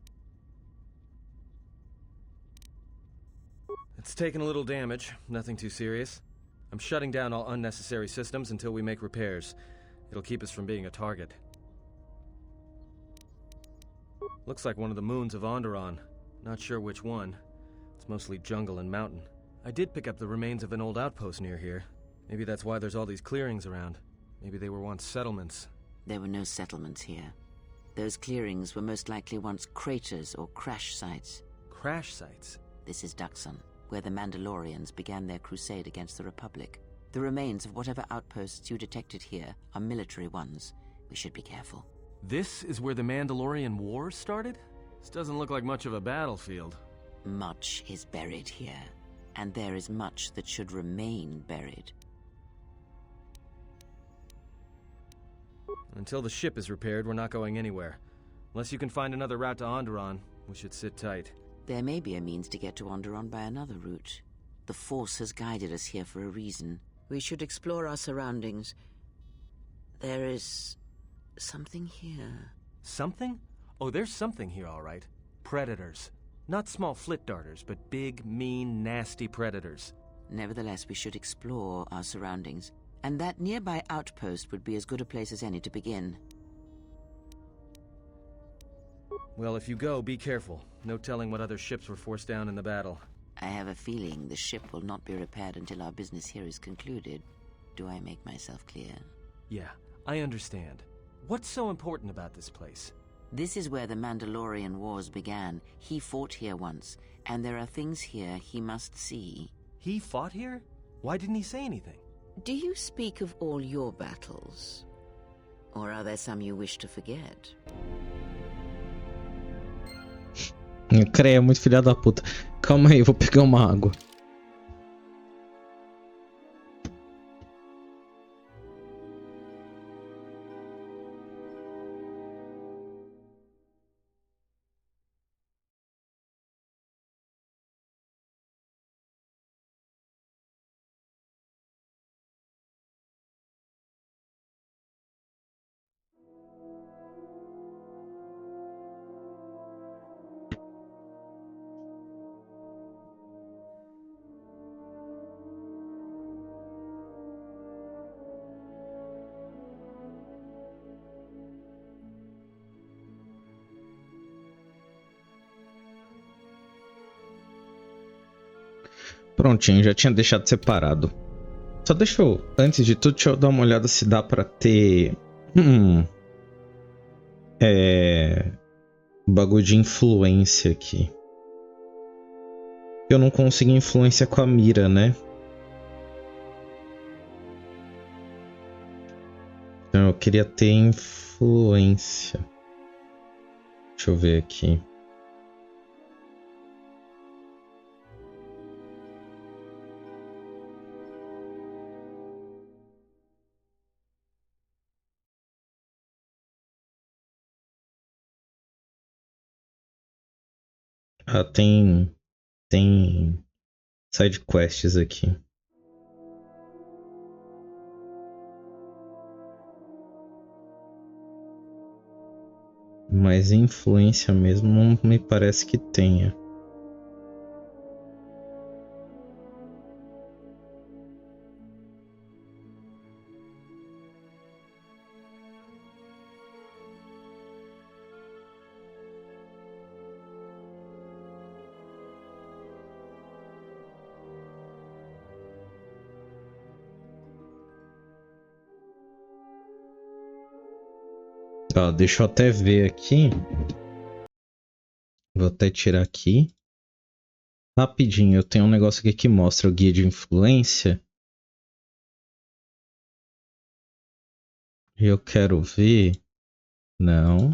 It's taken a little damage, nothing too serious. I'm shutting down all unnecessary systems until we make repairs. It'll keep us from being a target. Looks like one of the moons of Onderon. Not sure which one. It's mostly jungle and mountain. I did pick up the remains of an old outpost near here. Maybe that's why there's all these clearings around. Maybe they were once settlements. There were no settlements here. Those clearings were most likely once craters or crash sites. Crash sites? This is Duxon, where the Mandalorians began their crusade against the Republic. The remains of whatever outposts you detected here are military ones. We should be careful. This is where the Mandalorian Wars started? This doesn't look like much of a battlefield. Much is buried here, and there is much that should remain buried. Until the ship is repaired, we're not going anywhere. Unless you can find another route to Onderon, we should sit tight. There may be a means to get to Onderon by another route. The Force has guided us here for a reason. We should explore our surroundings. There is something here. Something? Oh, there's something here, all right. Predators. Not small flit darters, but big, mean, nasty predators. Nevertheless, we should explore our surroundings, and that nearby outpost would be as good a place as any to begin. Well, if you go, be careful. No telling what other ships were forced down in the battle. I have a feeling the ship will not be repaired until our business here is concluded. Do I make myself clear? Yeah, I understand. What's so important about this place? This is where the Mandalorian Wars began. He fought here once, and there are things here he must see. He fought here? Why didn't he say anything? Do you speak of all your battles? Or are there some you wish to forget? Creia, é muito filha da puta. Calma aí, vou pegar uma água. Prontinho, já tinha deixado separado. Só deixa eu, antes de tudo, deixa eu dar uma olhada se dá pra ter bagulho de influência aqui. Eu não consigo influência com a mira, né? Então eu queria ter influência. Deixa eu ver aqui. Ah, tem side quests aqui. Mas influência mesmo não me parece que tenha. Ó, deixa eu até ver aqui. Vou até tirar aqui. Rapidinho, eu tenho um negócio aqui que mostra o guia de influência. Eu quero ver. Não.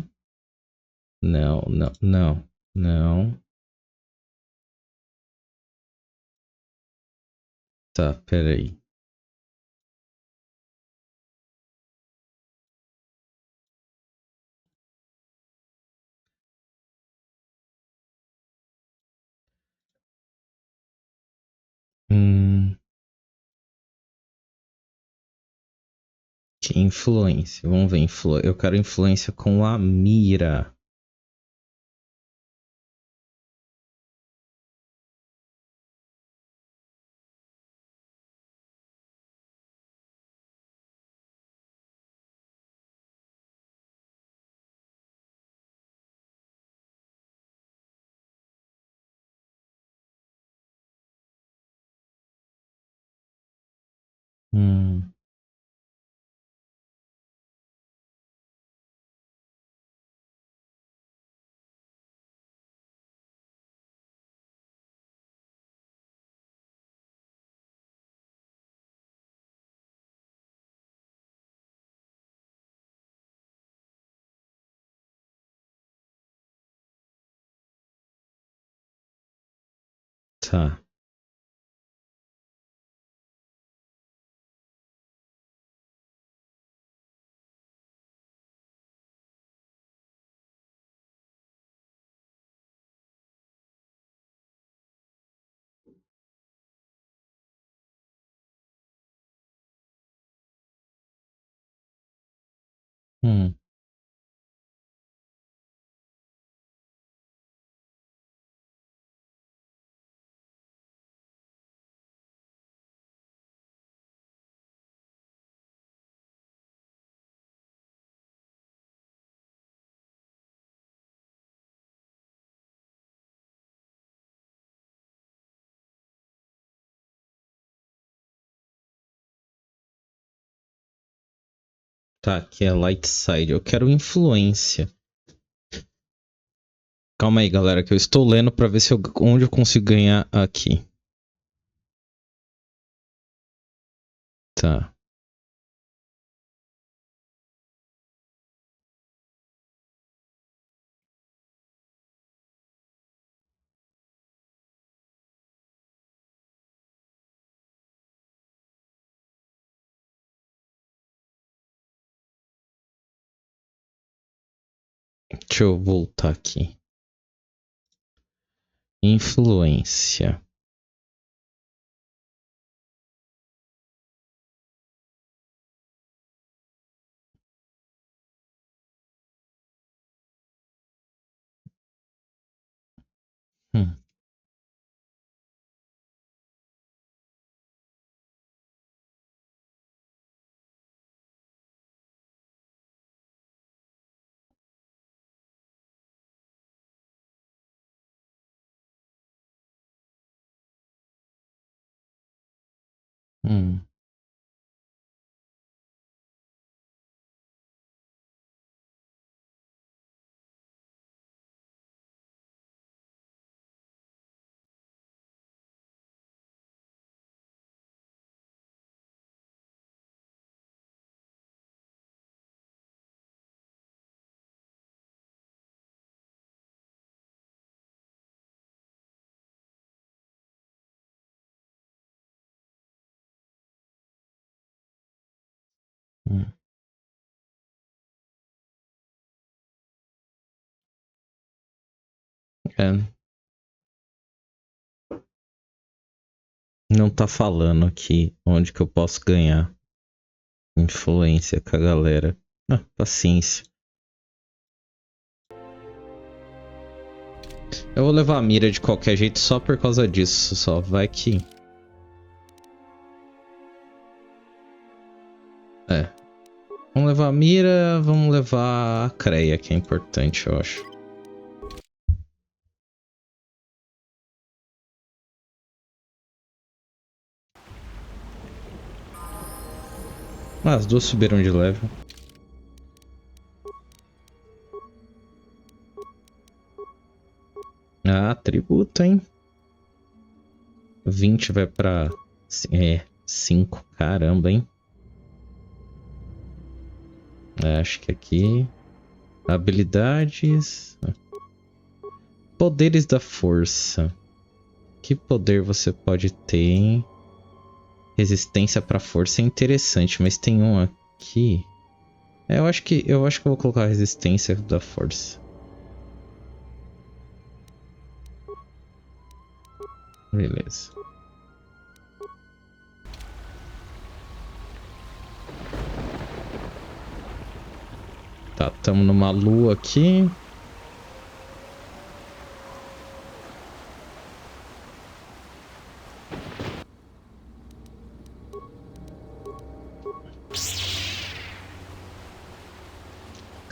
Não, não, não, não. Tá, peraí. Que influência? Vamos ver. Eu quero influência com a mira. Tá. Tá, aqui é light side. Eu quero influência. Calma aí, galera, que eu estou lendo pra ver onde eu consigo ganhar aqui. Tá. Deixa eu voltar aqui. Influência. Hum. Hum. Hum. É. Não tá falando aqui onde que eu posso ganhar influência com a galera. Ah, paciência. Eu vou levar a mira de qualquer jeito só por causa disso, só vai que... É. Vamos levar a mira, vamos levar a creia, que é importante, eu acho. Ah, as duas subiram de level. Ah, tributo, hein? 20 vai pra... 5. Caramba, hein? Acho que aqui... Habilidades... Poderes da força. Que poder você pode ter, hein? Resistência pra força é interessante, mas tem um aqui... eu acho que eu vou colocar a resistência da força. Beleza. Tá, tamo numa lua aqui.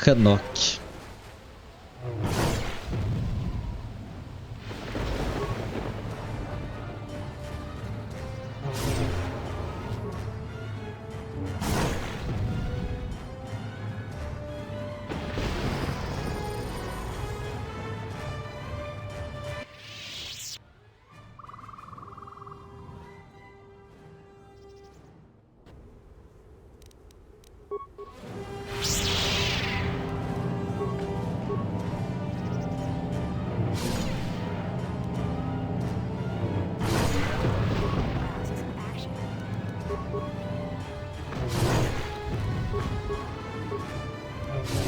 Canoque.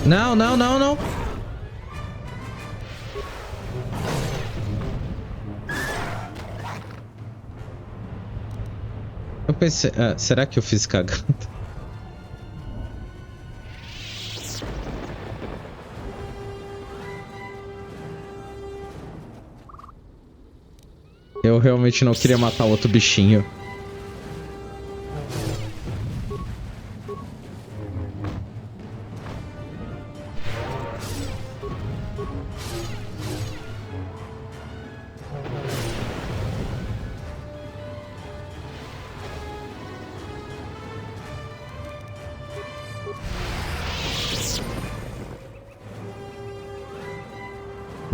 Não, não, não, não. Eu pensei... será que eu fiz cagada? Eu realmente não queria matar outro bichinho.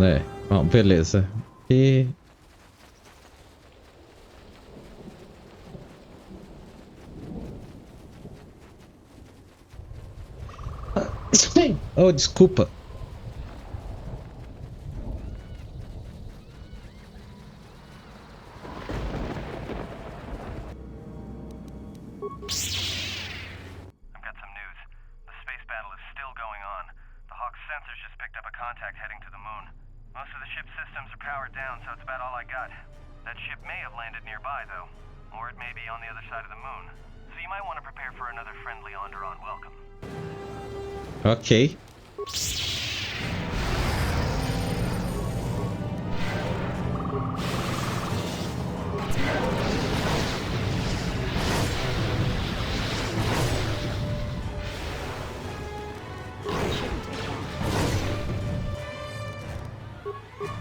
É, bom, beleza. E... Oh, desculpa. Ok.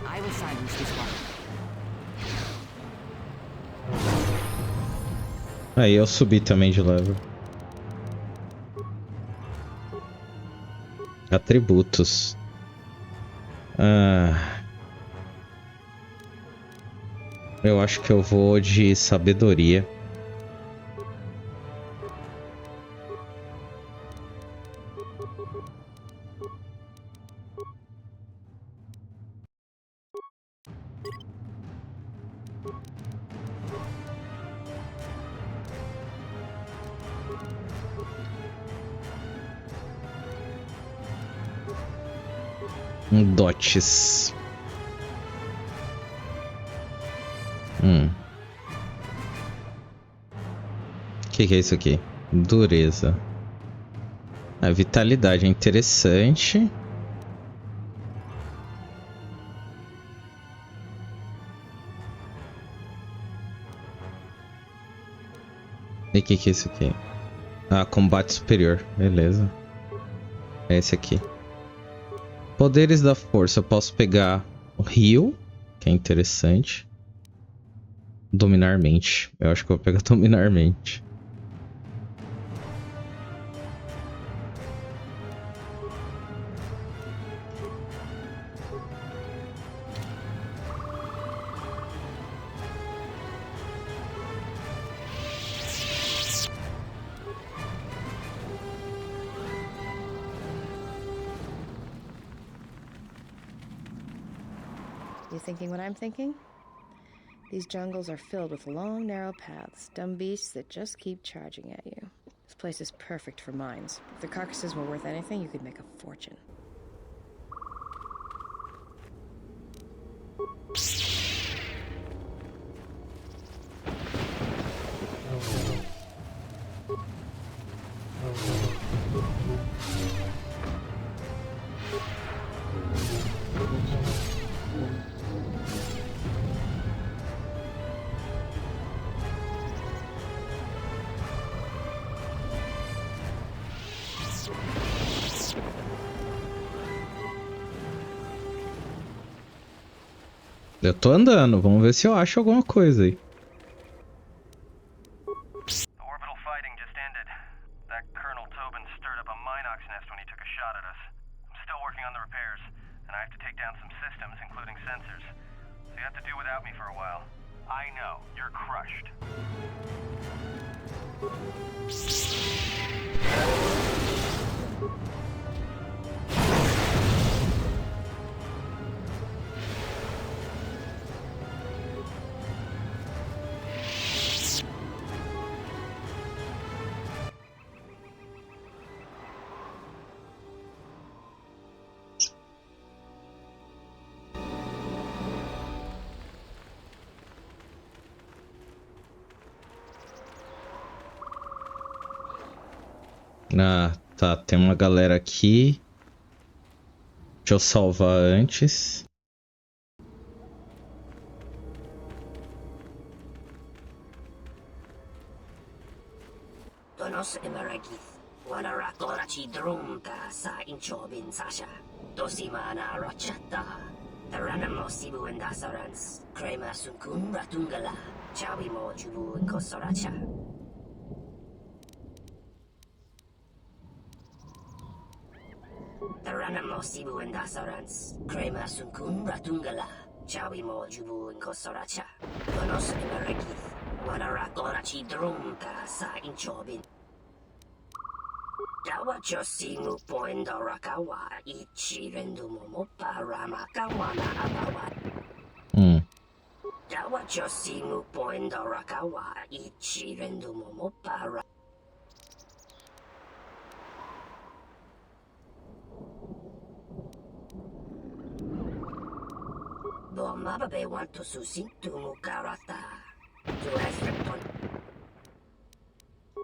I will silence this one. Aí eu subi também de level. Atributos. Eu acho que eu vou de sabedoria. Dotes. Que é isso aqui? Dureza. A vitalidade é interessante. E o que é isso aqui? Ah, combate superior. Beleza. É esse aqui. Poderes da força. Eu posso pegar o Heal, que é interessante. Dominar mente. Eu acho que eu vou pegar dominar mente. You thinking what I'm thinking? These jungles are filled with long, narrow paths, dumb beasts that just keep charging at you. This place is perfect for mines. If the carcasses were worth anything, you could make a fortune. Eu tô andando, vamos ver se eu acho alguma coisa aí. Ah, tá. Tem uma galera aqui. Deixa eu salvar antes. Donos emeragith, wanarakorachi drunka sa inchobin sasha. Dosimana rochata. Taranamo sibu endasarans. Crema sunkun ratungala. Chawi mo jubu kosoracha. Ranamo Sibu and Asarans, Krema Sunkun Ratungala, Chawi Mo Jubu and Kosoracha, Konos Emerekith, Wanarakorachi Drumka Sa Inchobin. Dawacho Simu Poindorakawa, Ichi Rendumo Paramakawana Abawa. Dawacho Simu Poindorakawa, Ichi Rendumo Para. Bomababe want to susintu mukarata. To Esrepon.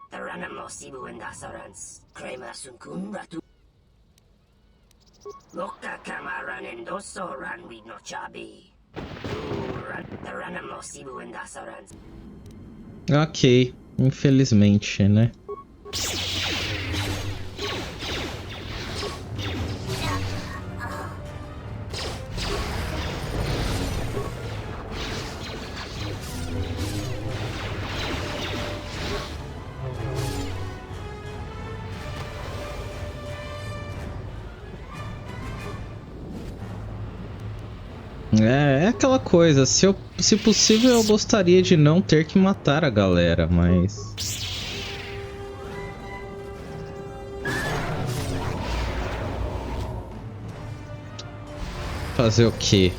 The Ranamo Sibu and Asarans, Krema Sunkun Ratu. Loka Kamaran and Doso ran with no chabi. The Ranamo Sibu and Asarans. Ok, infelizmente, né? É aquela coisa, se possível eu gostaria de não ter que matar a galera, mas... Fazer o quê?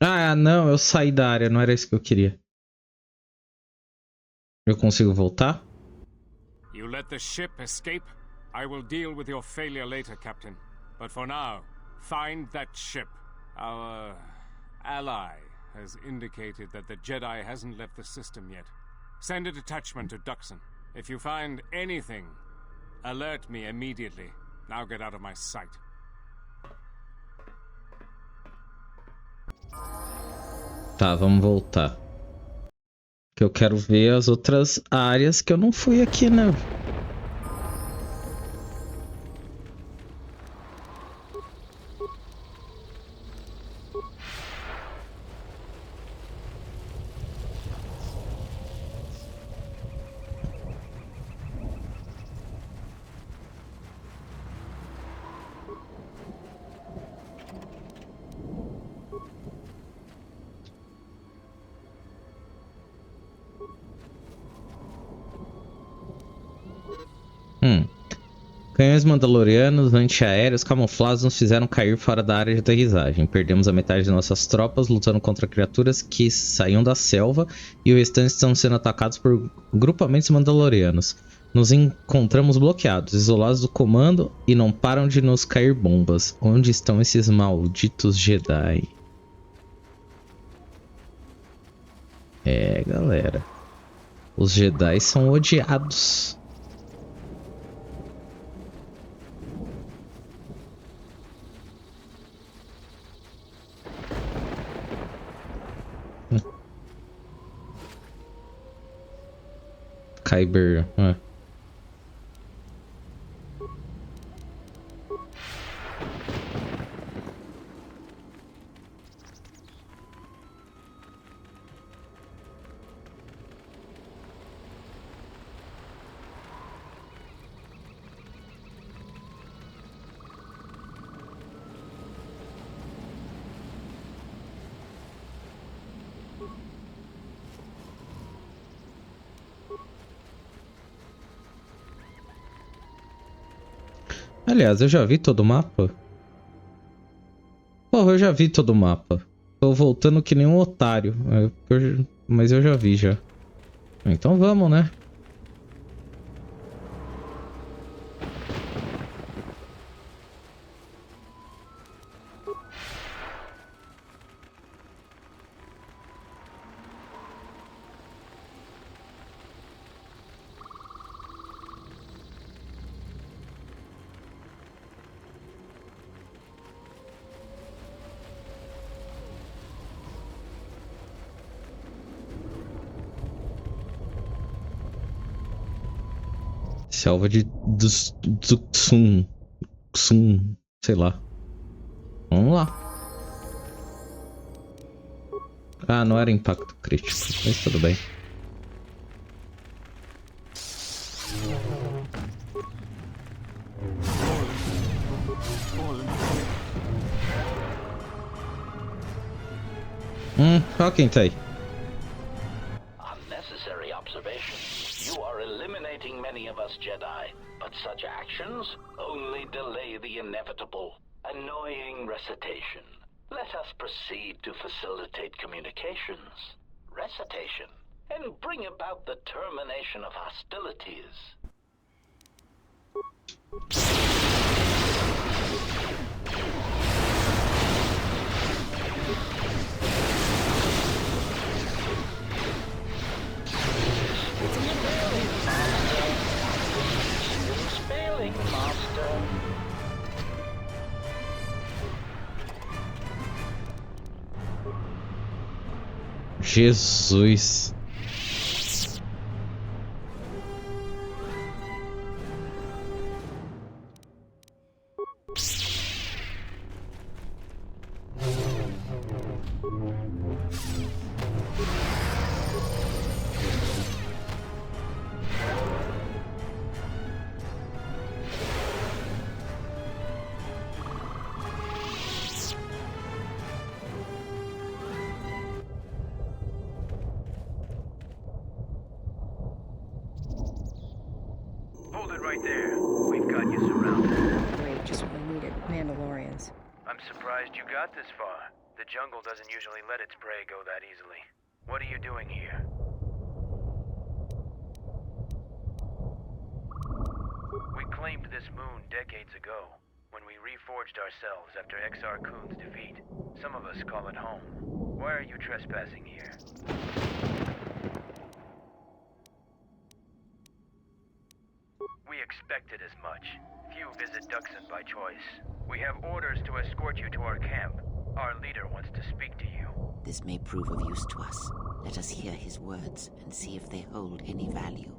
Ah, não, eu saí da área, não era isso que eu queria. Eu consigo voltar? You let the ship escape? I will deal with your failure later, Captain. But for now, find that ship. Our ally has indicated that the Jedi hasn't left the system yet. Send a detachment to Duxon. If you find anything, alert me immediately. Now get out of my sight. Tá, vamos voltar. Que eu quero ver as outras áreas que eu não fui aqui, né? Canhões mandalorianos antiaéreos camuflados nos fizeram cair fora da área de aterrissagem. Perdemos a metade de nossas tropas lutando contra criaturas que saíam da selva e o restante estão sendo atacados por grupamentos mandalorianos. Nos encontramos bloqueados, isolados do comando e não param de nos cair bombas. Onde estão esses malditos Jedi? É, galera. Os Jedi são odiados. Kyber. Aliás, eu já vi todo o mapa? Porra, eu já vi todo o mapa. Tô voltando que nem um otário. Mas eu já vi já. Então vamos, né? Selva de Tsum, sei lá. Vamos lá. Ah, não era impacto crítico, mas tudo bem. Olha quem tá aí. Unnecessary observation. You are eliminating many of us Jedi, but such actions only delay the inevitable. Annoying recitation. Let us proceed to facilitate communications, recitation, and bring about the termination of hostilities. Failing, Master. Jesus. Hold it right there. We've got you surrounded. Great, just what we needed. Mandalorians. I'm surprised you got this far. The jungle doesn't usually let its prey go that easily. What are you doing here? We claimed this moon decades ago, when we reforged ourselves after Exar Kun's defeat. Some of us call it home. Why are you trespassing here? We expected as much. Few visit Duxon by choice. We have orders to escort you to our camp. Our leader wants to speak to you. This may prove of use to us. Let us hear his words and see if they hold any value.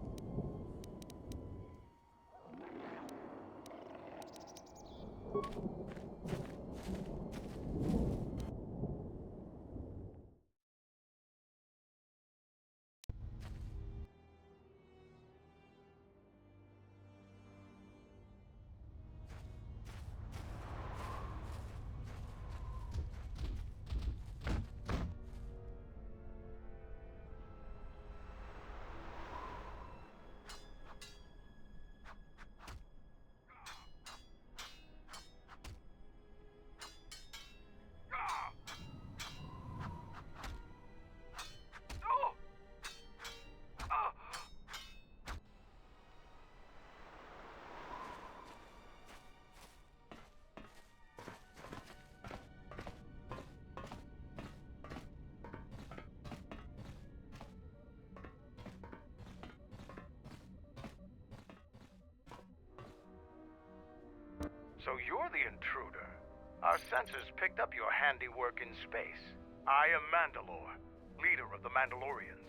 So you're the intruder. Our sensors picked up your handiwork in space. I am Mandalore, leader of the Mandalorians.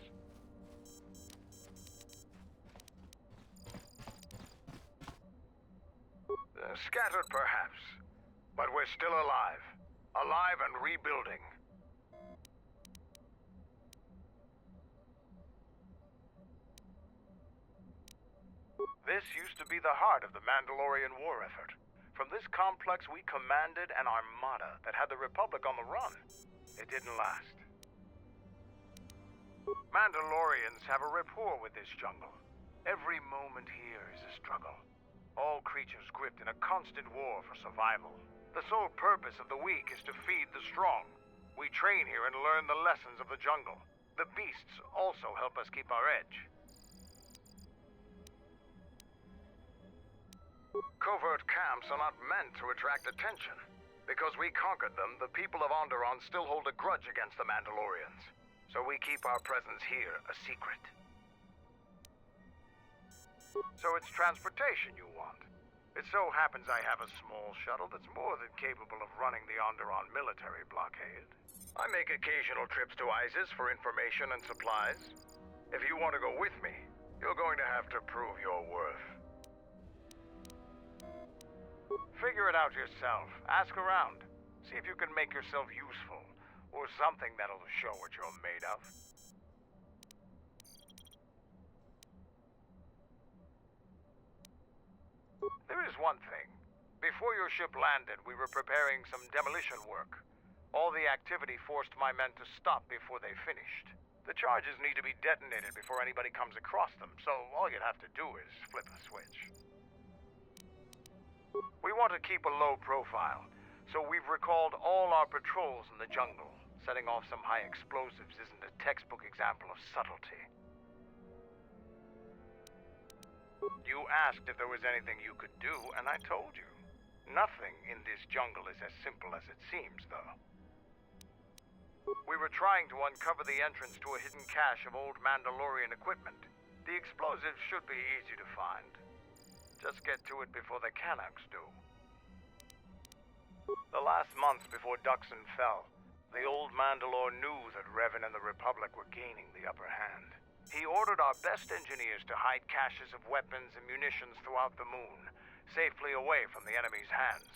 Scattered perhaps, but we're still alive. Alive and rebuilding. This used to be the heart of the Mandalorian war effort. From this complex, we commanded an armada that had the Republic on the run. It didn't last. Mandalorians have a rapport with this jungle. Every moment here is a struggle. All creatures gripped in a constant war for survival. The sole purpose of the weak is to feed the strong. We train here and learn the lessons of the jungle. The beasts also help us keep our edge. Covert camps are not meant to attract attention. Because we conquered them, the people of Onderon still hold a grudge against the Mandalorians. So we keep our presence here a secret. So it's transportation you want. It so happens I have a small shuttle that's more than capable of running the Onderon military blockade. I make occasional trips to Isis for information and supplies. If you want to go with me, you're going to have to prove your worth. Figure it out yourself. Ask around. See if you can make yourself useful. Or something that'll show what you're made of. There is one thing. Before your ship landed, we were preparing some demolition work. All the activity forced my men to stop before they finished. The charges need to be detonated before anybody comes across them, so all you'd have to do is flip a switch. We want to keep a low profile, so we've recalled all our patrols in the jungle. Setting off some high explosives isn't a textbook example of subtlety. You asked if there was anything you could do, and I told you. Nothing in this jungle is as simple as it seems, though. We were trying to uncover the entrance to a hidden cache of old Mandalorian equipment. The explosives should be easy to find. Just get to it before the Canucks do. The last month before Duxon fell, the old Mandalore knew that Revan and the Republic were gaining the upper hand. He ordered our best engineers to hide caches of weapons and munitions throughout the moon, safely away from the enemy's hands.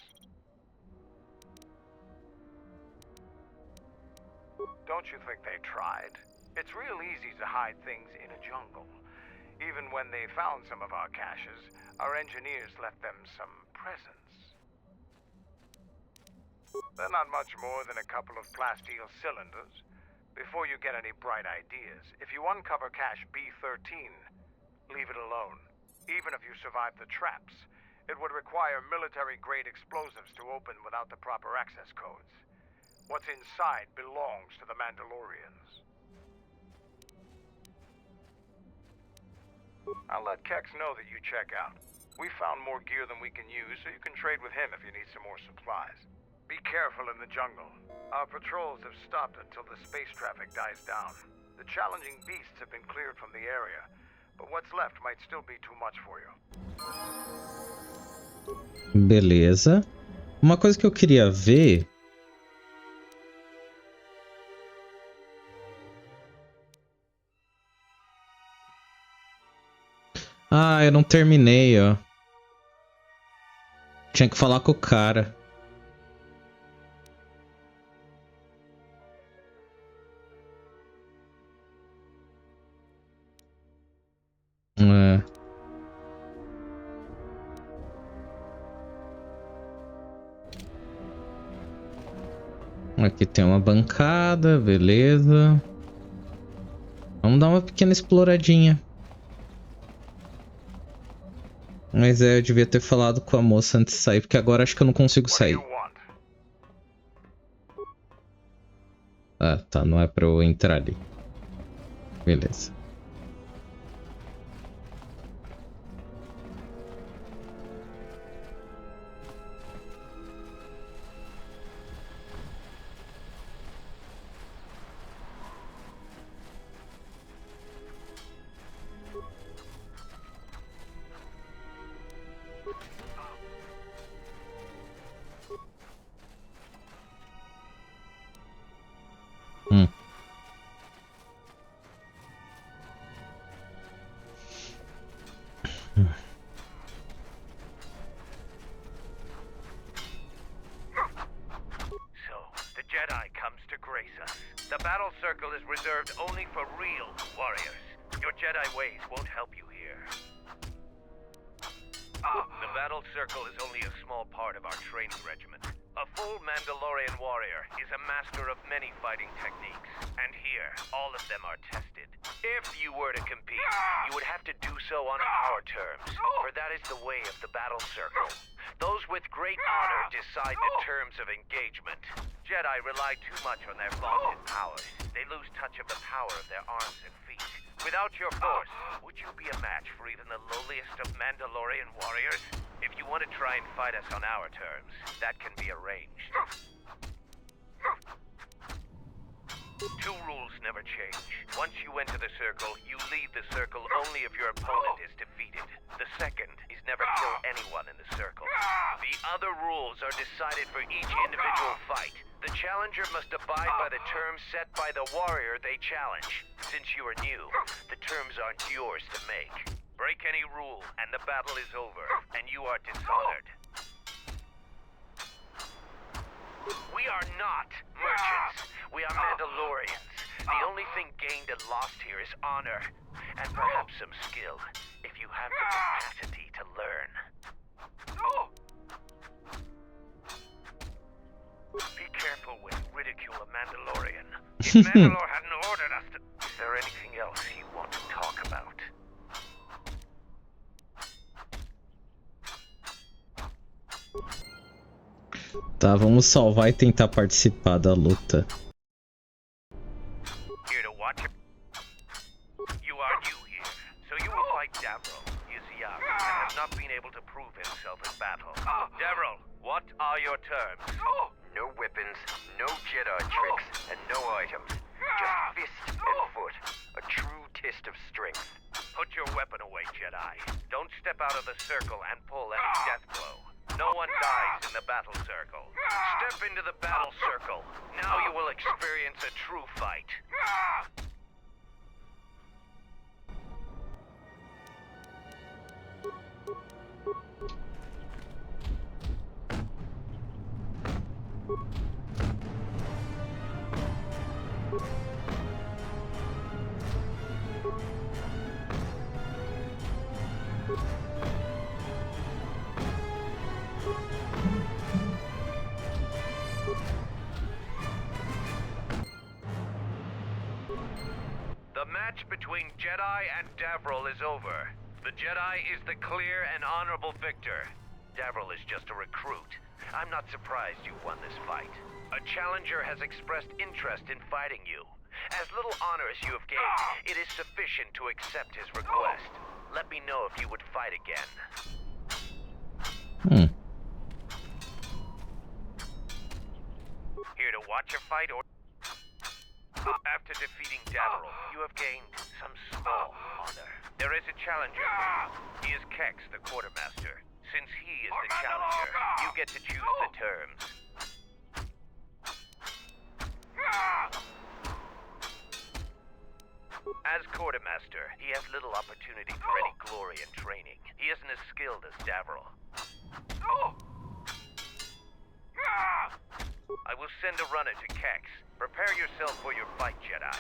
Don't you think they tried? It's real easy to hide things in a jungle. Even when they found some of our caches, our engineers left them some presents. They're not much more than a couple of plasteel cylinders. Before you get any bright ideas, if you uncover cache B13, leave it alone. Even if you survive the traps, it would require military-grade explosives to open without the proper access codes. What's inside belongs to the Mandalorians. I'll let Kex know that you check out. We found more gear than we can use, so you can trade with him if you need some more supplies. Be careful in the jungle. Our patrols have stopped until the space traffic dies down. The challenging beasts have been cleared from the area, but what's left might still be too much for you. Beleza. Uma coisa que eu queria ver... Ah, eu não terminei, ó. Tinha que falar com o cara. Aqui tem uma bancada, beleza. Vamos dar uma pequena exploradinha. Mas eu devia ter falado com a moça antes de sair, porque agora acho que eu não consigo sair. Ah, tá, não é pra eu entrar ali. Beleza. The battle circle is reserved only for real warriors. Your Jedi ways won't help you here. The battle circle is only a small part of our training regimen. A full Mandalorian warrior is a master of many fighting techniques, and here, all of them are tested. If you were to compete, you would have to do so on our terms, for that is the way of the battle circle. Those with great honor decide the terms of engagement. Jedi rely too much on their vaunted powers. They lose touch of the power of their arms and feet. Without your force, would you be a match for even the lowliest of Mandalorian warriors? If you want to try and fight us on our terms, that can be arranged. Two rules never change. Once you enter the circle, you leave the circle only if your opponent is defeated. The second is never kill anyone in the circle. The other rules are decided for each individual fight. The challenger must abide by the terms set by the warrior they challenge. Since you are new, the terms aren't yours to make. Break any rule, and the battle is over, and you are dishonored. are not merchants. We are Mandalorians. The only thing gained and lost here is honor, and perhaps some skill, if you have the capacity to learn. Be careful when you ridicule a Mandalorian. If Mandalore hadn't ordered us to... Is there anything else you want to talk about? Tá, vamos salvar e tentar participar da luta. Here to watch it. You are new here, so you will fight Davro. He is young and has not been able to prove himself in battle. Davro, what are your terms? No weapons, no Jedi tricks, and no items. Just fist and foot. A true test of strength. Put your weapon away, Jedi. Don't step out of the circle and pull any death blow. No one dies in the battle circle. Step into the battle circle. Now you will experience a true fight. The match between Jedi and Davril is over. The Jedi is the clear and honorable victor. Davril is just a recruit. I'm not surprised you won this fight. A challenger has expressed interest in fighting you. As little honor as you have gained, it is sufficient to accept his request. Let me know if you would fight again. Here to watch a fight or... After defeating Davril, you have gained some small honor. There is a challenger. He is Kex, the quartermaster. Since he is the challenger, you get to choose the terms. As quartermaster, he has little opportunity for any glory in training. He isn't as skilled as Davril. I will send a runner to Kex. Prepare yourself for your fight, Jedi.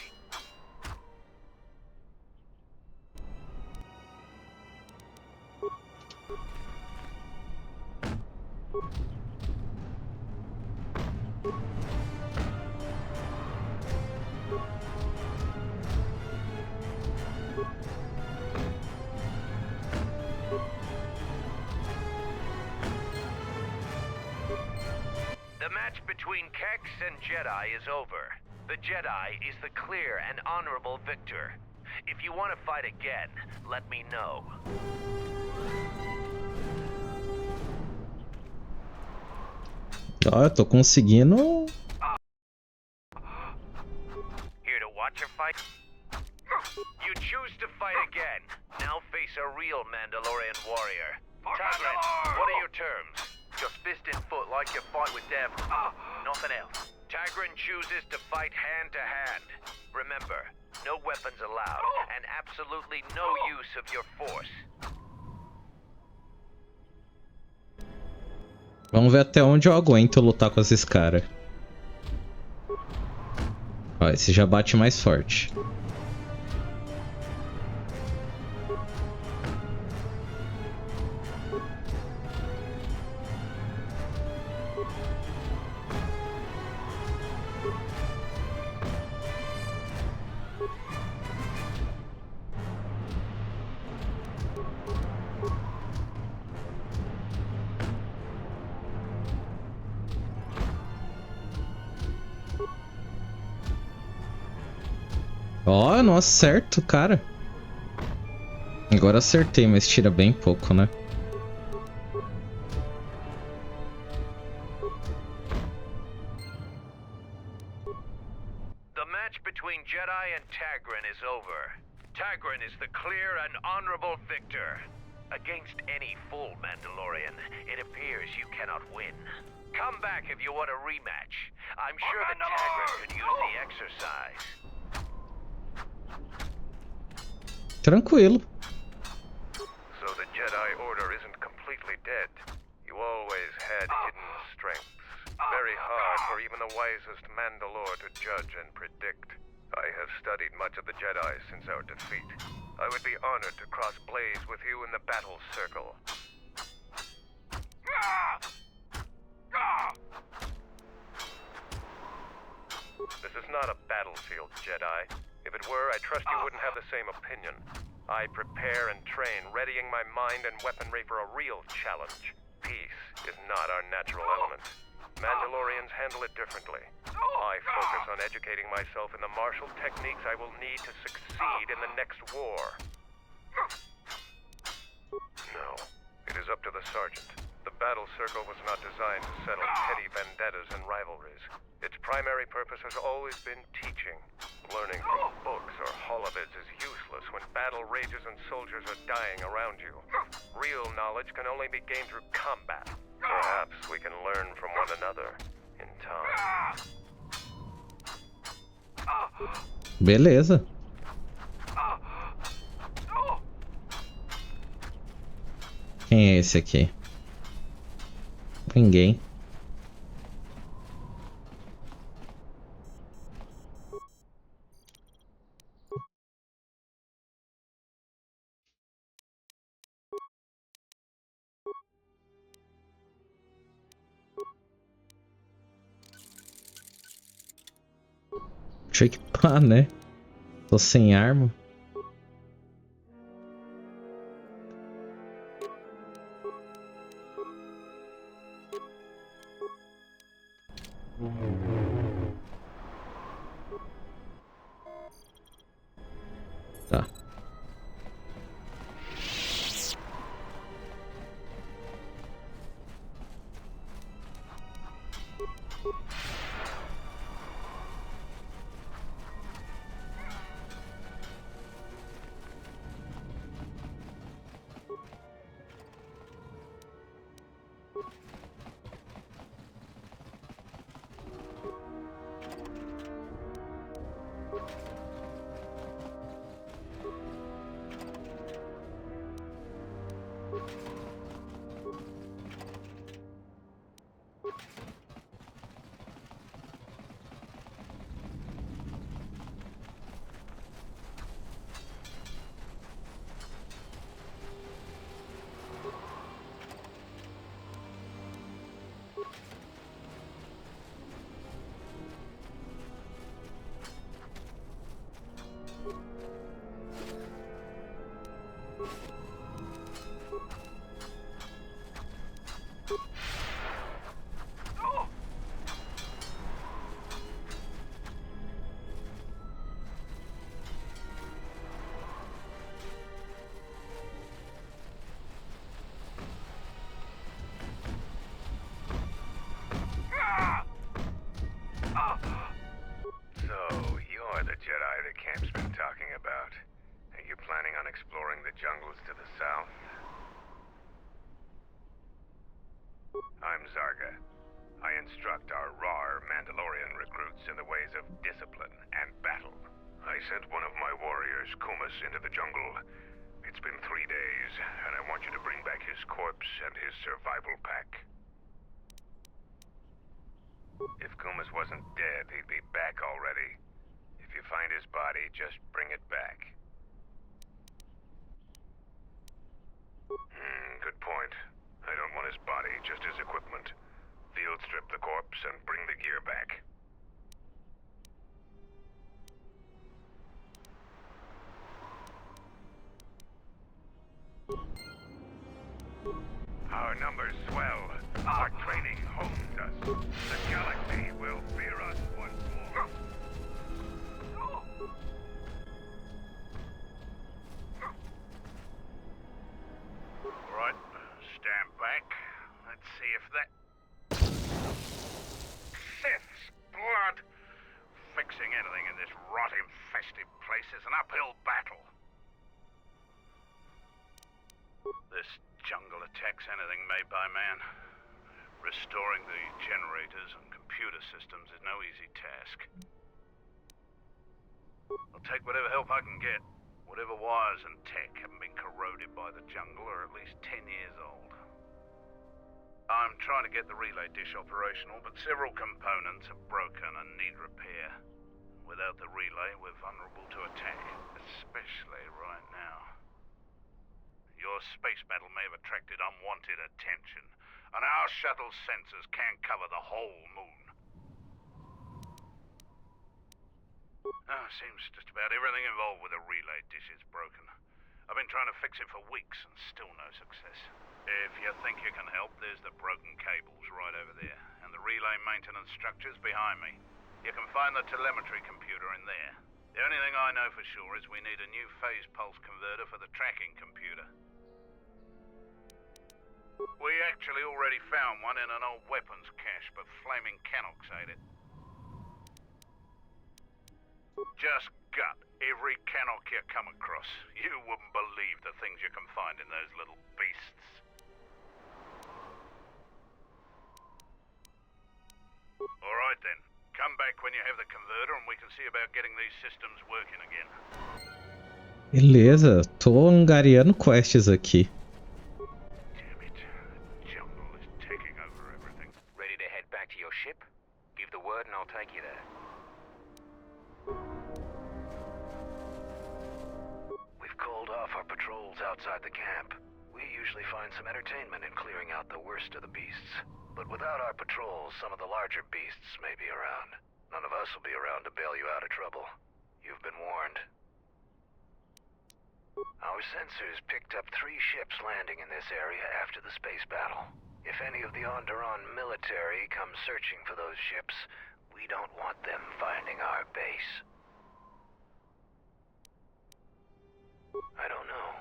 The match between Kex and Jedi is over. The Jedi is the clear and honorable victor. If you want to fight again, let me know. Ó, eu tô conseguindo. Here to watch a fight? You choose to fight again. Now face a real Mandalorian warrior. Tagrin, what are your terms? Just fist and foot like you fight with Davril. Nothing else. Tagrin chooses to fight hand to hand. Remember, no weapons allowed, and absolutely no use of your force. Vamos ver até onde eu aguento lutar com esses caras. Ó, esse já bate mais forte. Ó, não acerto, cara. Agora acertei, mas tira bem pouco, né? The match between Jedi and Tagrin is over. Tagrin is the clear and honorable victor. Against any full Mandalorian, it appears you cannot win. Come back if you want a rematch. I'm sure that Tagrin could use the exercise. Tranquilo. So the Jedi Order isn't completely dead. You always had hidden strengths. very hard for even the wisest Mandalore to judge and predict. I have studied much of the Jedi since our defeat. I would be honored to cross blades with you in the battle circle. This is not a battlefield, Jedi. If it were, I trust you wouldn't have the same opinion. I prepare and train, readying my mind and weaponry for a real challenge. Peace is not our natural element. Mandalorians handle it differently. I focus on educating myself in the martial techniques I will need to succeed in the next war. No, it is up to the sergeant. The battle circle was not designed to settle petty vendettas and rivalries. Its primary purpose has always been teaching. Learning from books or holovids is useless when battle rages and soldiers are dying around you. Real knowledge can only be gained through combat. Perhaps we can learn from one another in time. Beleza. Quem é esse aqui? Ninguém. Deixa eu equipar, né? Tô sem arma. Tá. Into the jungle. It's been 3 days, and I want you to bring back his corpse and his survival pack. If Kumas wasn't dead, he'd be back already. If you find his body, just bring it back. Good point. I don't want his body, just his equipment. Field strip the corpse and bring the gear back. Our numbers swell. Our training hones us. The galaxy will fear us once more. Right, stand back. Let's see if that... Sith's blood! Fixing anything in this rot-infested place is an uphill battle. This jungle attacks anything made by man. Restoring the generators and computer systems is no easy task. I'll take whatever help I can get. Whatever wires and tech haven't been corroded by the jungle are at least 10 years old. I'm trying to get the relay dish operational, but several components are broken and need repair. Without the relay, we're vulnerable to attack, especially right now. Your space battle may have attracted unwanted attention, and our shuttle's sensors can't cover the whole moon. Seems just about everything involved with the relay dish is broken. I've been trying to fix it for weeks and still no success. If you think you can help, there's the broken cables right over there, and the relay maintenance structure's behind me. You can find the telemetry computer in there. The only thing I know for sure is we need a new phase pulse converter for the tracking computer. We actually already found one in an old weapons cache, but flaming Canox ate it. Just gut every Canox you come across. You wouldn't believe the things you can find in those little beasts. Alright then. Come back when you have the converter and we can see about getting these systems working again. Beleza, tô angariando quests aqui. Damn it. The jungle is taking over everything. Ready to head back to your ship? Give the word and I'll take you there. We've called off our patrols outside the camp. We usually find some entertainment in clearing out the worst of the beasts. But without our patrols, some of the larger beasts may be around. None of us will be around to bail you out of trouble. You've been warned. Our sensors picked up 3 ships landing in this area after the space battle. If any of the Onderon military come searching for those ships, we don't want them finding our base. I don't know.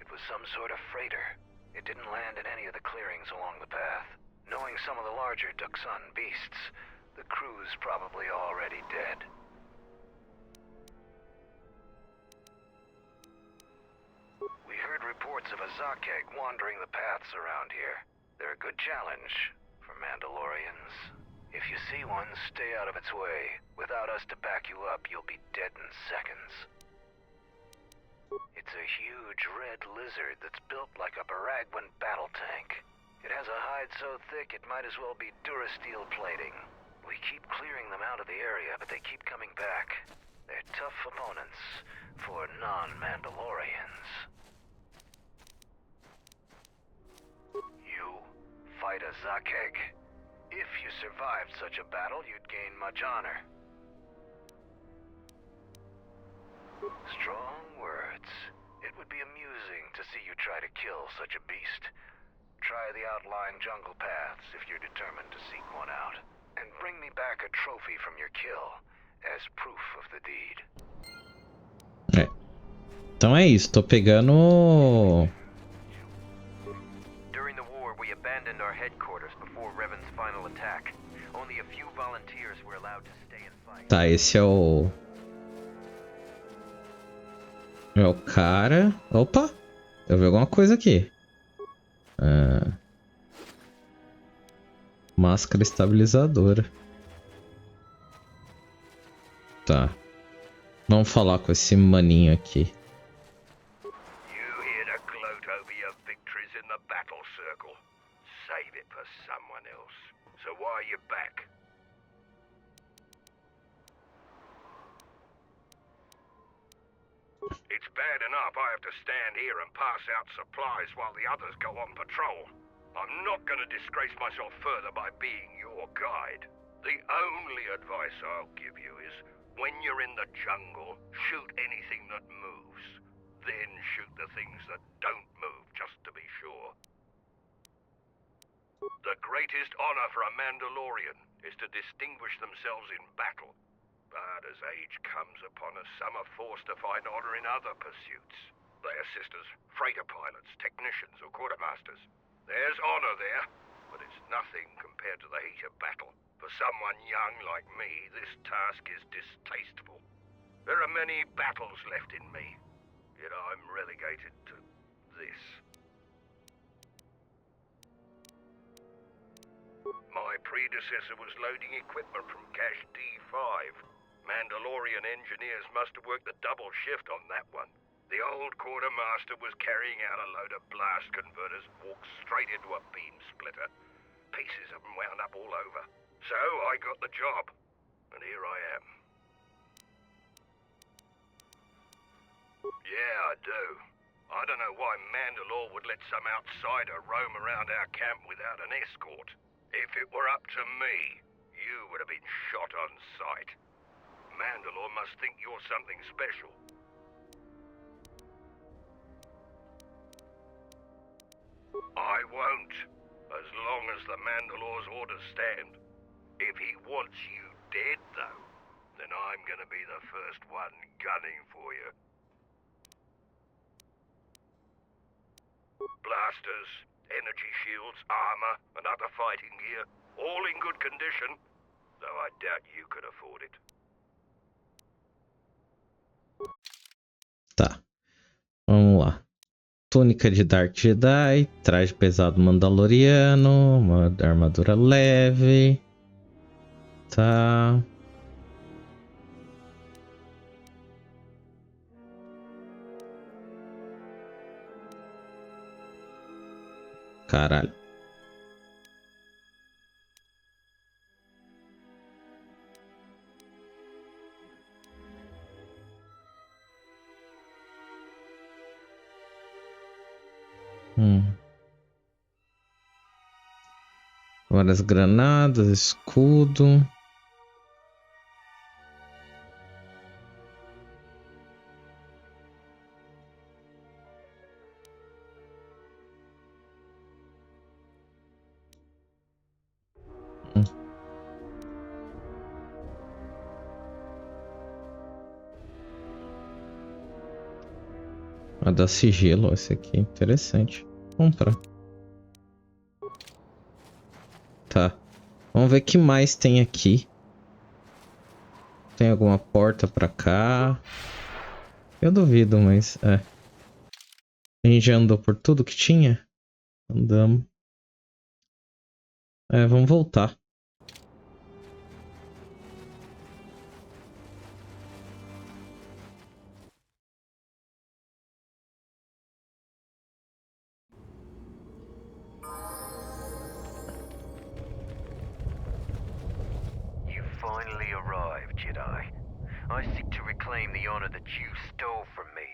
It was some sort of freighter. It didn't land in any of the clearings along the path. Knowing some of the larger Duxan beasts, the crew's probably already dead. We heard reports of a Zakeg wandering the paths around here. They're a good challenge for Mandalorians. If you see one, stay out of its way. Without us to back you up, you'll be dead in seconds. It's a huge red lizard that's built like a Baragwan battle tank. It has a hide so thick it might as well be Durasteel plating. We keep clearing them out of the area, but they keep coming back. They're tough opponents for non-Mandalorians. You fight a Zakeg. If you survived such a battle, you'd gain much honor. Strong words. It would be amusing to see you try to kill such a beast. Try the outlying jungle paths if you're determined to seek one out. And bring me back a trophy from your kill as proof of the deed. Então é isso, tô pegando... During the war, we abandoned our headquarters before Revan's final attack. Only a few volunteers were allowed to stay and fight. Tá, esse é o... É o cara... Opa! Eu vi alguma coisa aqui. Máscara estabilizadora. Tá. Vamos falar com esse maninho aqui. You here to gloat over your victories in the battle circle. Save it for someone else. So why are you back? It's bad enough I have to stand here and pass out supplies while the others go on patrol. I'm not going to disgrace myself further by being your guide. The only advice I'll give you is, when you're in the jungle, shoot anything that moves. Then shoot the things that don't move, just to be sure. The greatest honor for a Mandalorian is to distinguish themselves in battle. But as age comes upon us, some are forced to find honor in other pursuits. They assist as freighter pilots, technicians, or quartermasters. There's honor there, but it's nothing compared to the heat of battle. For someone young like me, this task is distasteful. There are many battles left in me, yet I'm relegated to this. My predecessor was loading equipment from Cache D5. Mandalorian engineers must have worked a double shift on that one. The old quartermaster was carrying out a load of blast converters and walked straight into a beam splitter. Pieces of them wound up all over. So I got the job. And here I am. Yeah, I do. I don't know why Mandalore would let some outsider roam around our camp without an escort. If it were up to me, you would have been shot on sight. Mandalore must think you're something special. I won't, as long as the Mandalore's orders stand. If he wants you dead, though, then I'm gonna be the first one gunning for you. Blasters, energy shields, armor, and other fighting gear, all in good condition, though I doubt you could afford it. Tá, vamos lá. Túnica de Dark Jedi, traje pesado mandaloriano, uma armadura leve. Tá. Caralho. Várias granadas, escudo. A da sigilo, esse aqui, interessante. Vou comprar. Tá. Vamos ver o que mais tem aqui. Tem alguma porta pra cá? Eu duvido, mas é. A gente já andou por tudo que tinha? Andamos. É, vamos voltar. Finally arrived, Jedi. I seek to reclaim the honor that you stole from me.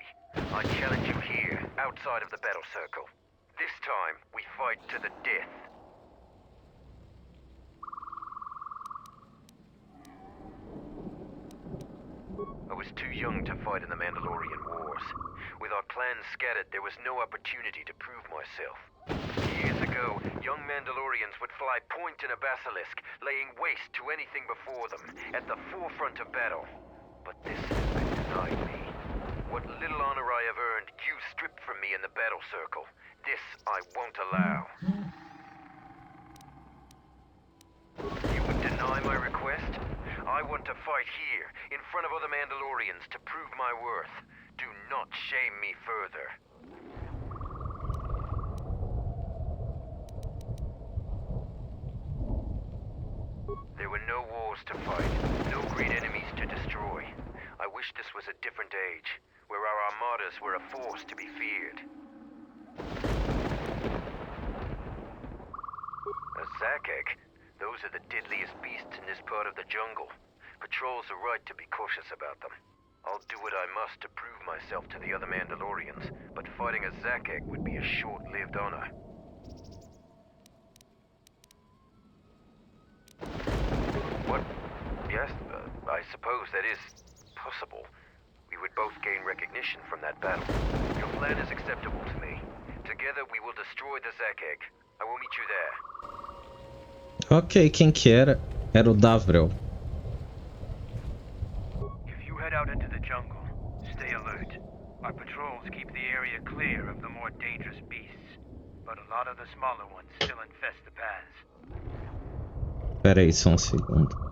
I challenge you here, outside of the battle circle. This time, we fight to the death. I was too young to fight in the Mandalorian Wars. With our plans scattered, there was no opportunity to prove myself. Years ago, young Mandalorians would fly point in a basilisk, laying waste to anything before them, at the forefront of battle. But this has been denied me. What little honor I have earned, you stripped from me in the battle circle. This I won't allow. You would deny my request? I want to fight here, in front of other Mandalorians, to prove my worth. Do not shame me further. There were no wars to fight, no great enemies to destroy. I wish this was a different age, where our armadas were a force to be feared. A Zakek? Those are the deadliest beasts in this part of the jungle. Patrols are right to be cautious about them. I'll do what I must to prove myself to the other Mandalorians, but fighting a Zakek would be a short-lived honor. What? Yes, I suppose that is possible. We would both gain recognition from that battle. Your plan is acceptable to me. Together we will destroy the Zakek. I will meet you there. Ok, quem que era? Era o Davrel. If you head out into the jungle, stay alert. Our patrols keep the area clear of the more dangerous beasts, but a lot of the smaller ones still infest the paths. Pera aí, só um segundo.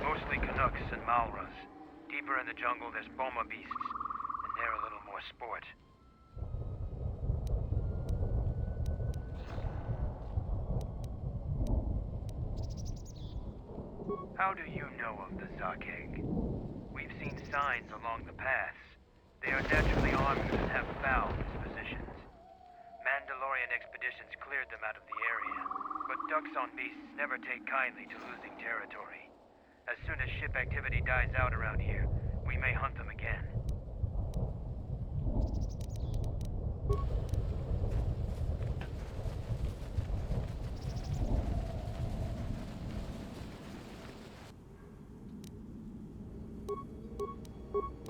Mostly Malras. Deeper in the jungle, there's Boma beasts, and they're a little more sport. How do you know of the Zakeg? We've seen signs along the paths. They are naturally armed and have foul dispositions. Mandalorian expeditions cleared them out of the area, but ducks on beasts never take kindly to losing territory. As soon as ship activity dies out around here, we may hunt them again.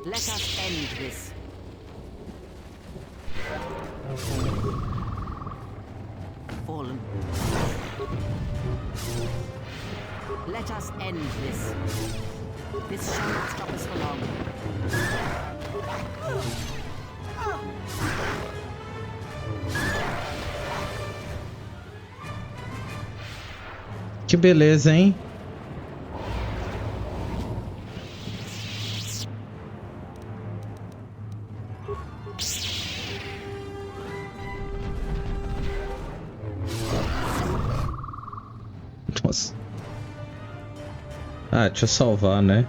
Let us end this. Fallen. Let us end this. This shall not stop us for long. Que beleza, hein? Nossa. Ah, deixa eu salvar, né?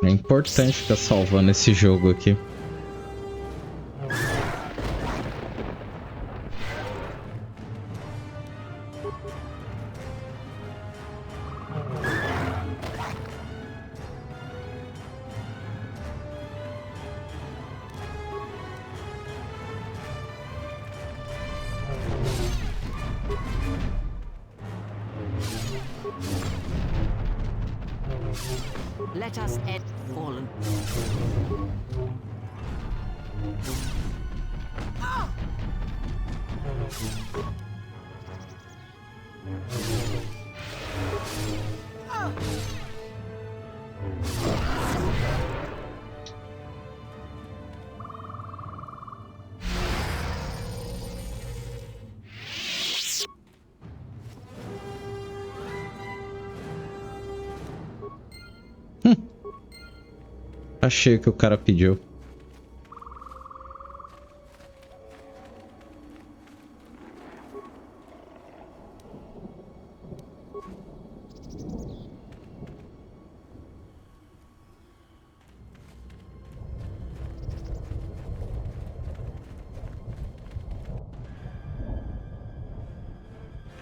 É importante ficar salvando esse jogo aqui. Let us end fallen. Achei o que o cara pediu.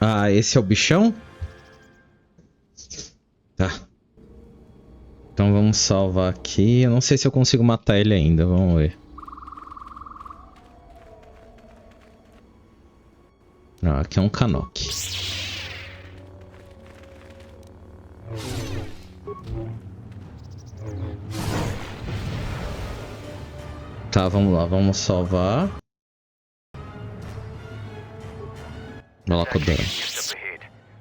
Ah, esse é o bichão? Tá. Então vamos salvar aqui. Eu não sei se eu consigo matar ele ainda. Vamos ver. Ah, aqui é um Kanok. Tá, vamos lá. Vamos salvar. Vai lá com o dano.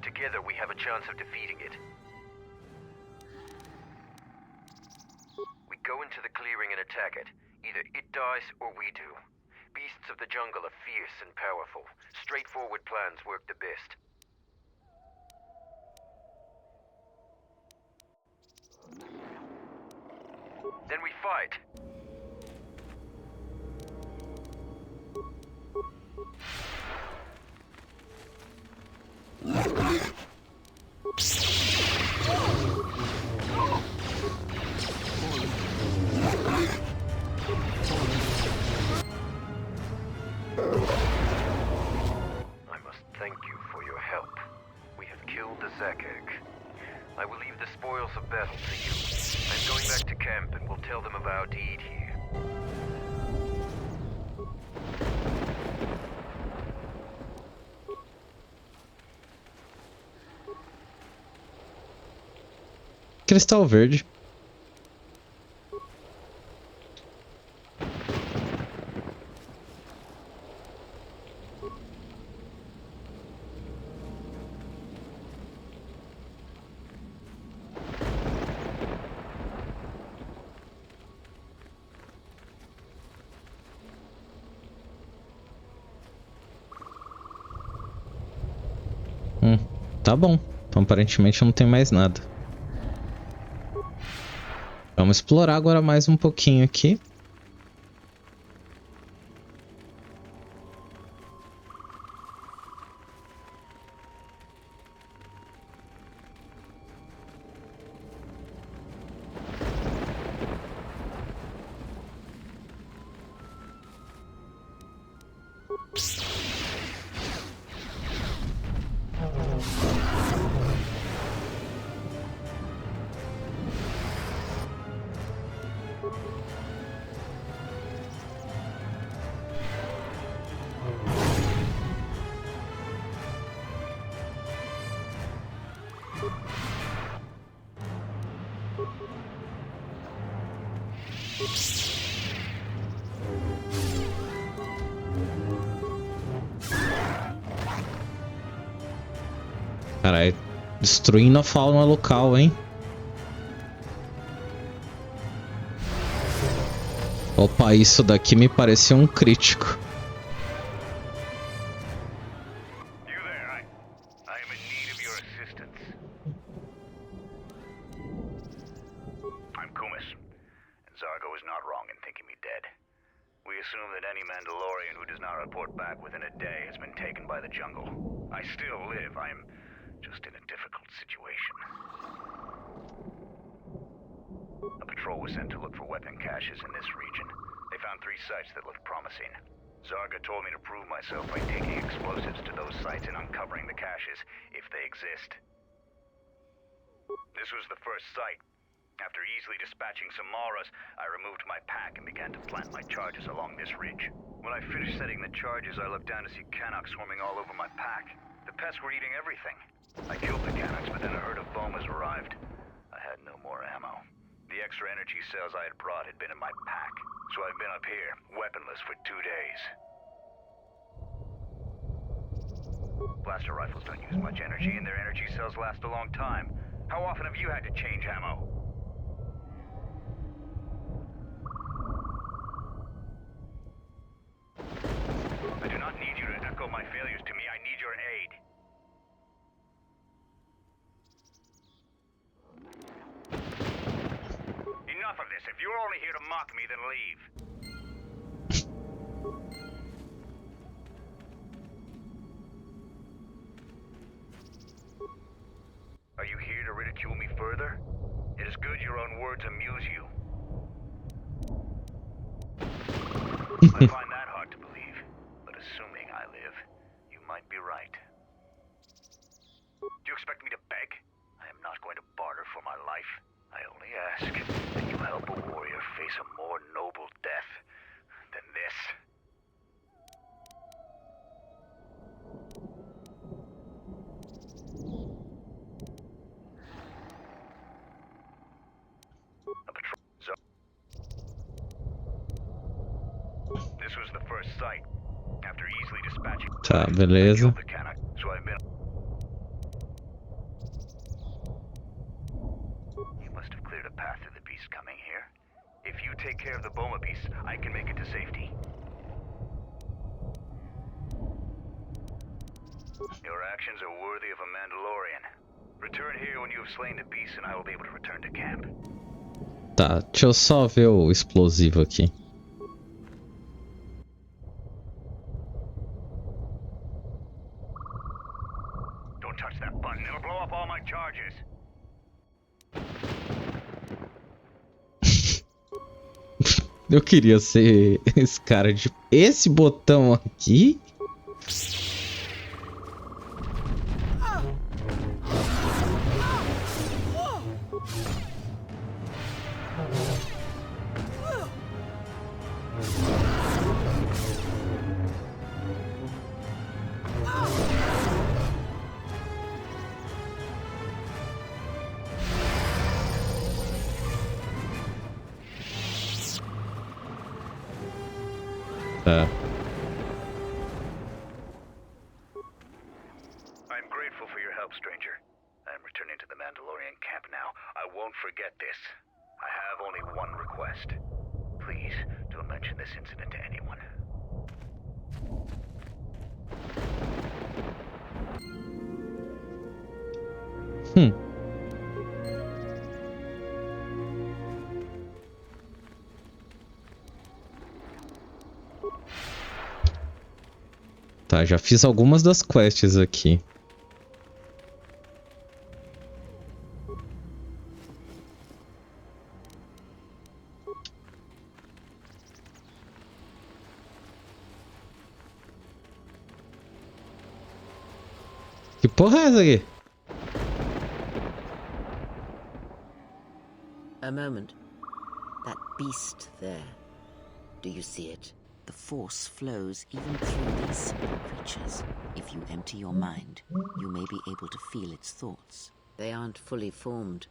Together we have a chance of defeating it. We go into the clearing and attack it. Either it dies or we do. Beasts of the jungle are fierce and powerful. Straightforward plans work the best. Then we fight. I must thank you for your help. We have killed the Zakeg. I will leave the spoils of battle to you. I'm going back to camp and will tell them of our deed here. Cristal verde. Tá bom. Então aparentemente não tem mais nada. Vamos explorar agora mais um pouquinho aqui. Caralho, destruindo a fauna local, hein? Opa, isso daqui me pareceu um crítico. assume that any Mandalorian who does not report back within a day has been taken by the jungle. I still live. I am just in a difficult situation. A patrol was sent to look for weapon caches in this region. They found 3 sites that looked promising. Zarga told me to prove myself by taking explosives to those sites and uncovering the caches, if they exist. This was the first site. After easily dispatching some Maras, I removed my pack and began to plant my charges along this ridge. When I finished setting the charges, I looked down to see Canucks swarming all over my pack. The pests were eating everything. I killed the Canucks, but then a herd of Bomas arrived. I had no more ammo. The extra energy cells I had brought had been in my pack, so I've been up here, weaponless for 2 days. Blaster rifles don't use much energy, and their energy cells last a long time. How often have you had to change ammo? I do not need you to echo my failures to me. I need your aid. Enough of this. If you're only here to mock me, then leave. Are you here to ridicule me further? It is good your own words amuse you. I find that hard to believe, but assuming I live, you might be right. Do you expect me to beg? I am not going to barter for my life. I only ask that you help a warrior face a more noble death than this. This was the first site. After easily dispatching, Tá, beleza. so I've been. You must have cleared a path to the beast coming here. If you take care of the Boma beast, I can make it to safety. Your actions are worthy of a Mandalorian. Return here when you have slain the beast, and I will be able to return to camp. Tá, deixa eu só ver o explosivo aqui. Don't touch that button. It'll blow up all my charges. Eu queria ser esse cara de... Esse botão aqui? Tá. I'm grateful for your help, stranger. I'm returning to the Mandalorian camp now. I won't forget this. I have only one request. Please, don't mention this incident to anyone. Tá, já fiz algumas das quests aqui. Que porra é essa aqui? A moment. That beast there. Do you see it? The force flows even through these simple creatures. If you empty your mind, you may be able to feel its thoughts. They aren't fully formed.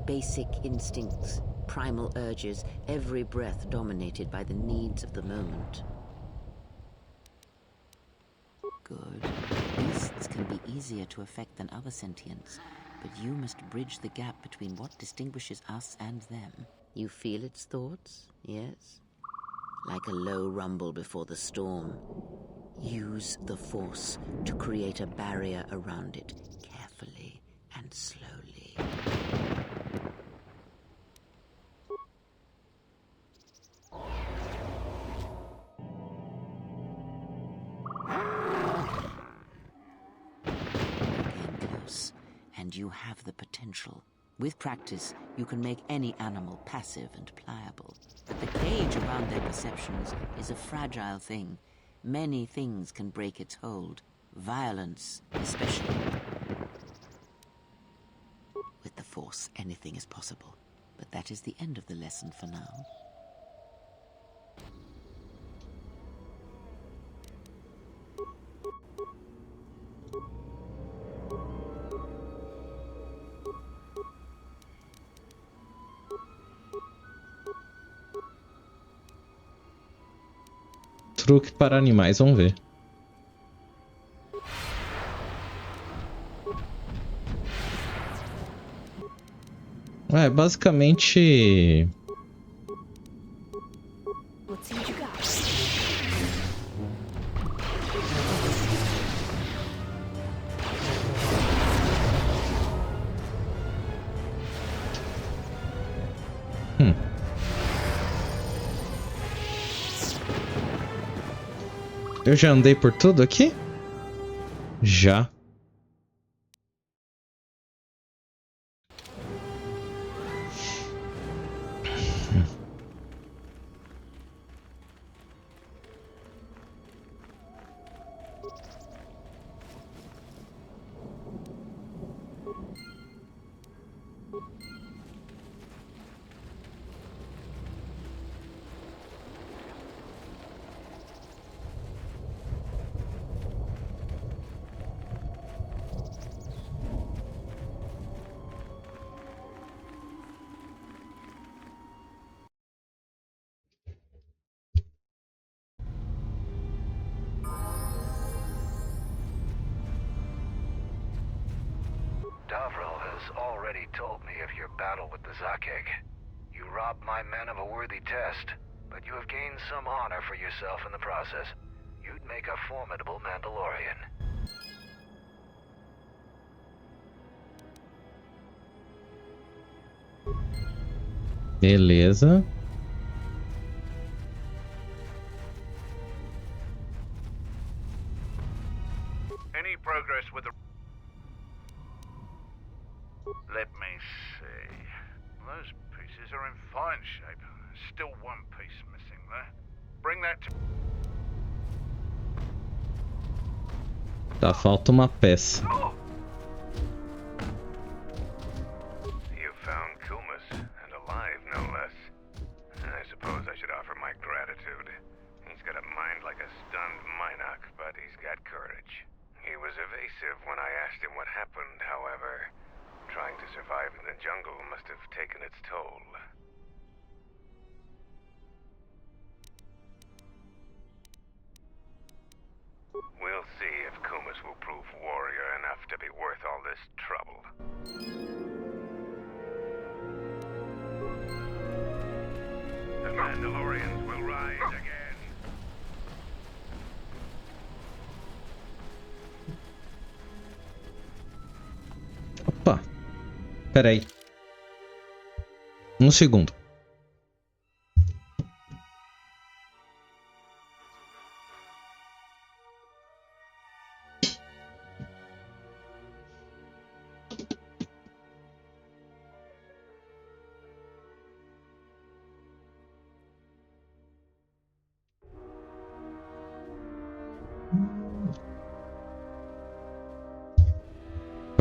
Basic instincts, primal urges, every breath dominated by the needs of the moment. Good. Beasts can be easier to affect than other sentients, but you must bridge the gap between what distinguishes us and them. You feel its thoughts, yes? Like a low rumble before the storm. Use the force to create a barrier around it, carefully and slowly. Again close, and you have the potential. With practice, you can make any animal passive and pliable. But the cage around their perceptions is a fragile thing. Many things can break its hold. Violence, especially. With the Force, anything is possible. But that is the end of the lesson for now. Truque para animais, vamos ver. É, basicamente... Eu já andei por tudo aqui? Já. Davril has already told me of your battle with the Zakeg. You robbed my men of a worthy test, but you have gained some honor for yourself in the process. You'd make a formidable Mandalorian. Beleza. Any progress with the... Let me see. Those pieces are in fine shape. Still one piece missing there. Bring that to... Tá, falta uma peça. You found Kumas, and alive, no less. I suppose I should offer my gratitude. He's got a mind like a stunned Minoc, but he's got courage. He was evasive when I asked him what happened, however. Trying to survive in the jungle must have taken its toll. We'll see if Kumas will prove warrior enough to be worth all this trouble. The Mandalorians will rise again. Opa. Pera aí. Um segundo.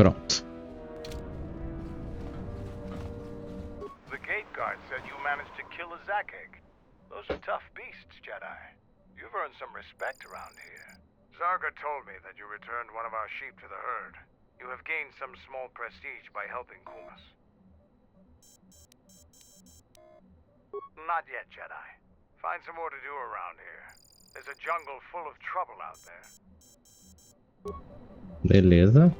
Pronto. The gate guard said you managed to kill a Zakek. Those are tough beasts, Jedi. You've earned some respect around here. Zarga told me that you returned one of our sheep to the herd. You have gained some small prestige by helping Kumas. Not yet, Jedi. Find some more to do around here. There's a jungle full of trouble out there. Beleza.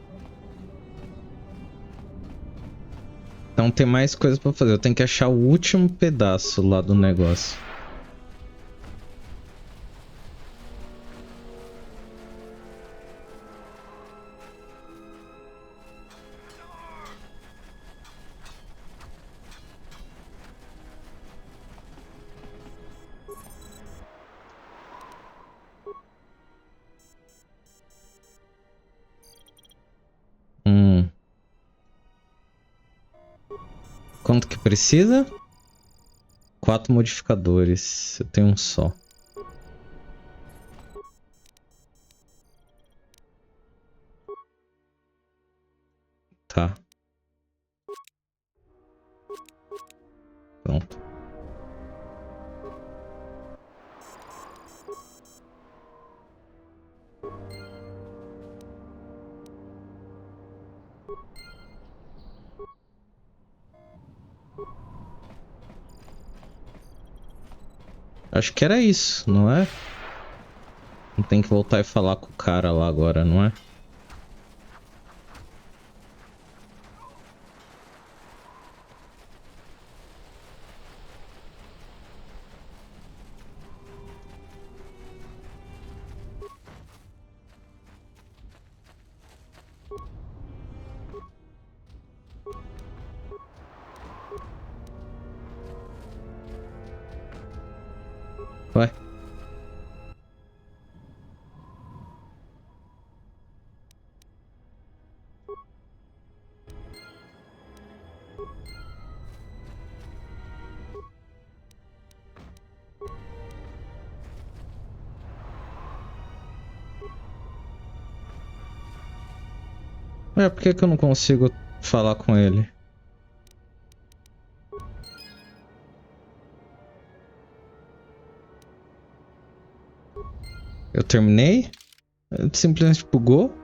Então tem mais coisas pra fazer. Eu tenho que achar o último pedaço lá do negócio. Quanto que precisa? 4 modificadores. Eu tenho um só. Tá. Pronto. Acho que era isso, não é? Não tem que voltar e falar com o cara lá agora, não é? Ué? Ué, por que que eu não consigo falar com ele? Eu terminei? Ele simplesmente bugou?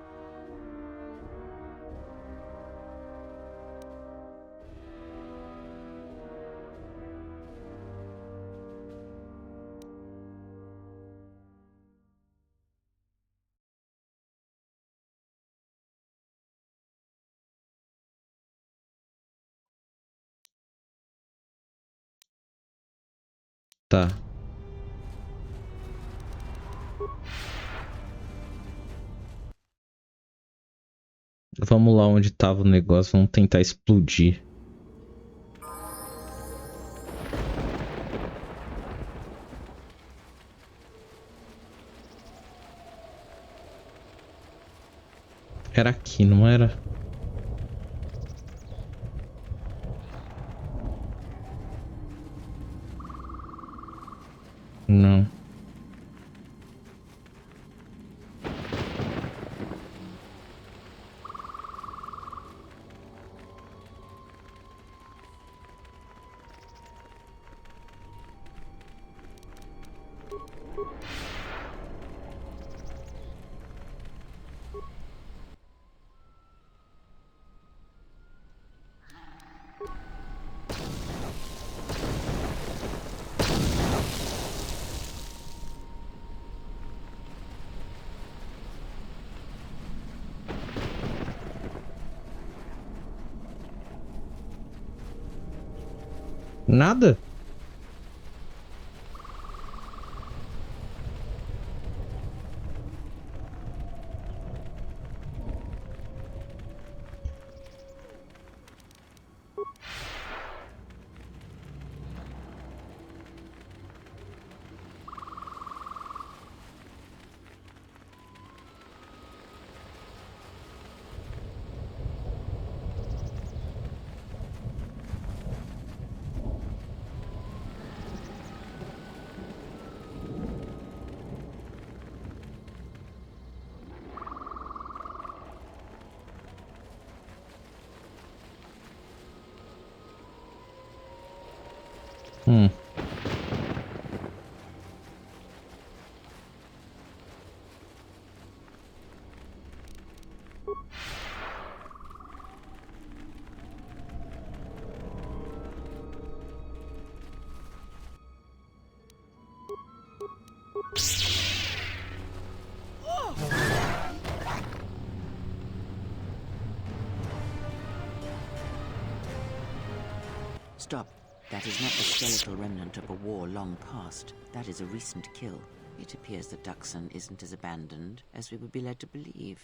Tá. Vamos lá onde tava o negócio, vamos tentar explodir. Era aqui, não era? Não. Nada? Stop. That is not the skeletal remnant of a war long past. That is a recent kill. It appears that Duxon isn't as abandoned as we would be led to believe.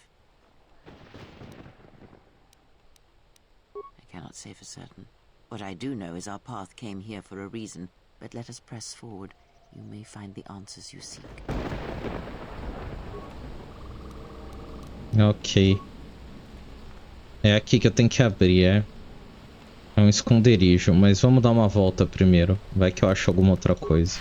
I cannot say for certain. What I do know is our path came here for a reason, but let us press forward. You may find the answers you seek. Ok. É aqui que eu tenho que abrir, é? É um esconderijo, mas vamos dar uma volta primeiro. Vai que eu acho alguma outra coisa.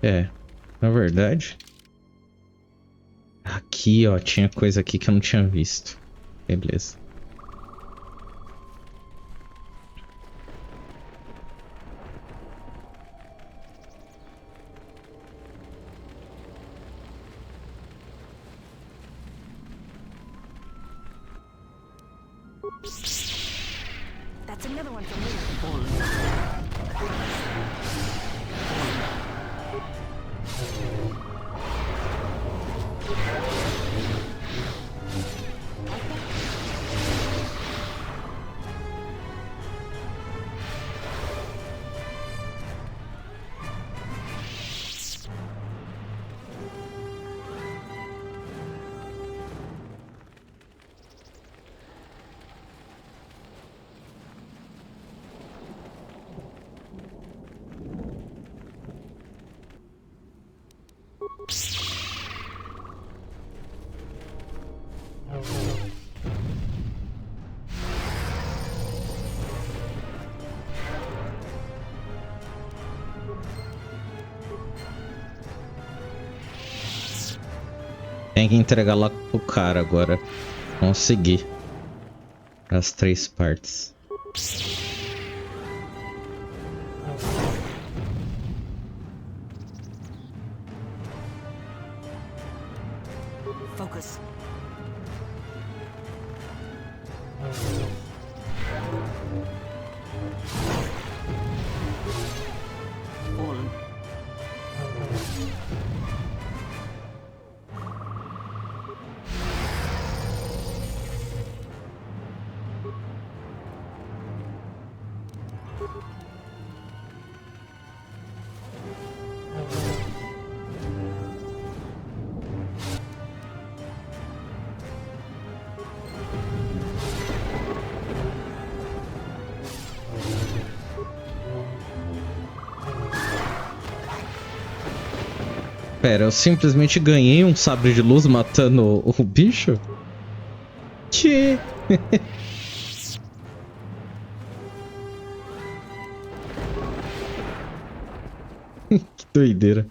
É, na verdade... Aqui, ó, tinha coisa aqui que eu não tinha visto. Beleza. That's another one for me. Tem que entregar lá pro cara agora. Consegui. As 3 partes. Focus. Fallen. Pera, eu simplesmente ganhei um sabre de luz matando o bicho? Que? Que doideira.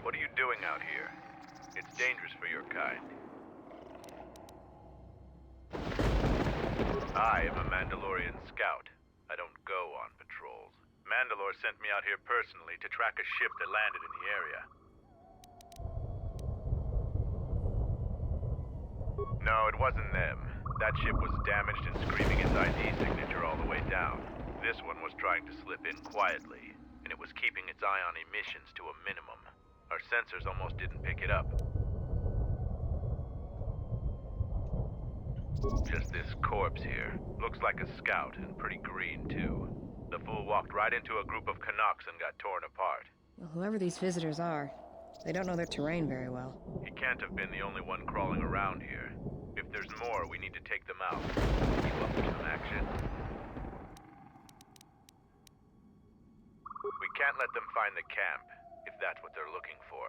What are you doing out here? It's dangerous for your kind. I am a Mandalorian scout. I don't go on patrols. Mandalore sent me out here personally to track a ship that landed in the area. No, it wasn't them. That ship was damaged and screaming its ID signature all the way down. This one was trying to slip in quietly, and it was keeping its eye on emissions to a minimum. Our sensors almost didn't pick it up. Just this corpse here. Looks like a scout, and pretty green, too. The fool walked right into a group of Canucks and got torn apart. Well, whoever these visitors are, they don't know their terrain very well. He can't have been the only one crawling around here. If there's more, we need to take them out. You up for some action? Can't let them find the camp, if that's what they're looking for.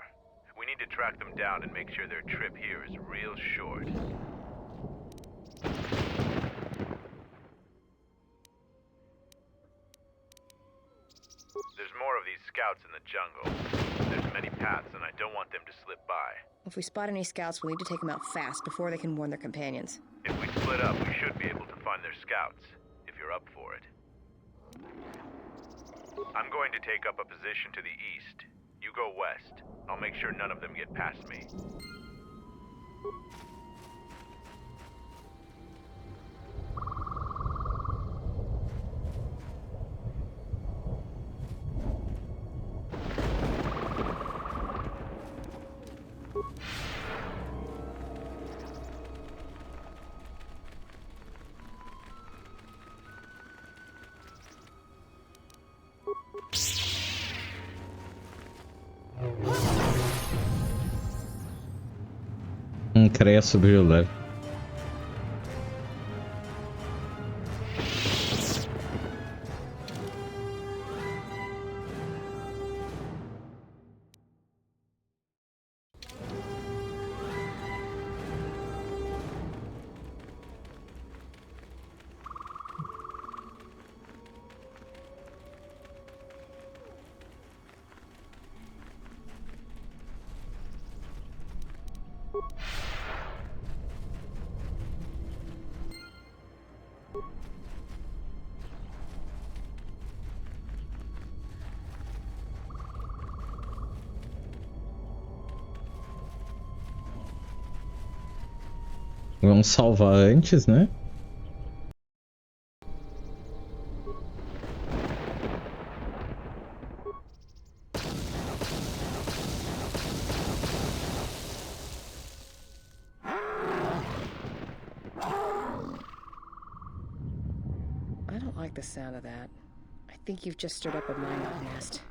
We need to track them down and make sure their trip here is real short. There's more of these scouts in the jungle. There's many paths, and I don't want them to slip by. If we spot any scouts, we'll need to take them out fast before they can warn their companions. If we split up, we should be able to find their scouts, if you're up for it. I'm going to take up a position to the east. You go west. I'll make sure none of them get past me. Queria subir o leve. Vamos salvar antes, né? I don't like the sound of that. I think you've just stirred up a minot nest.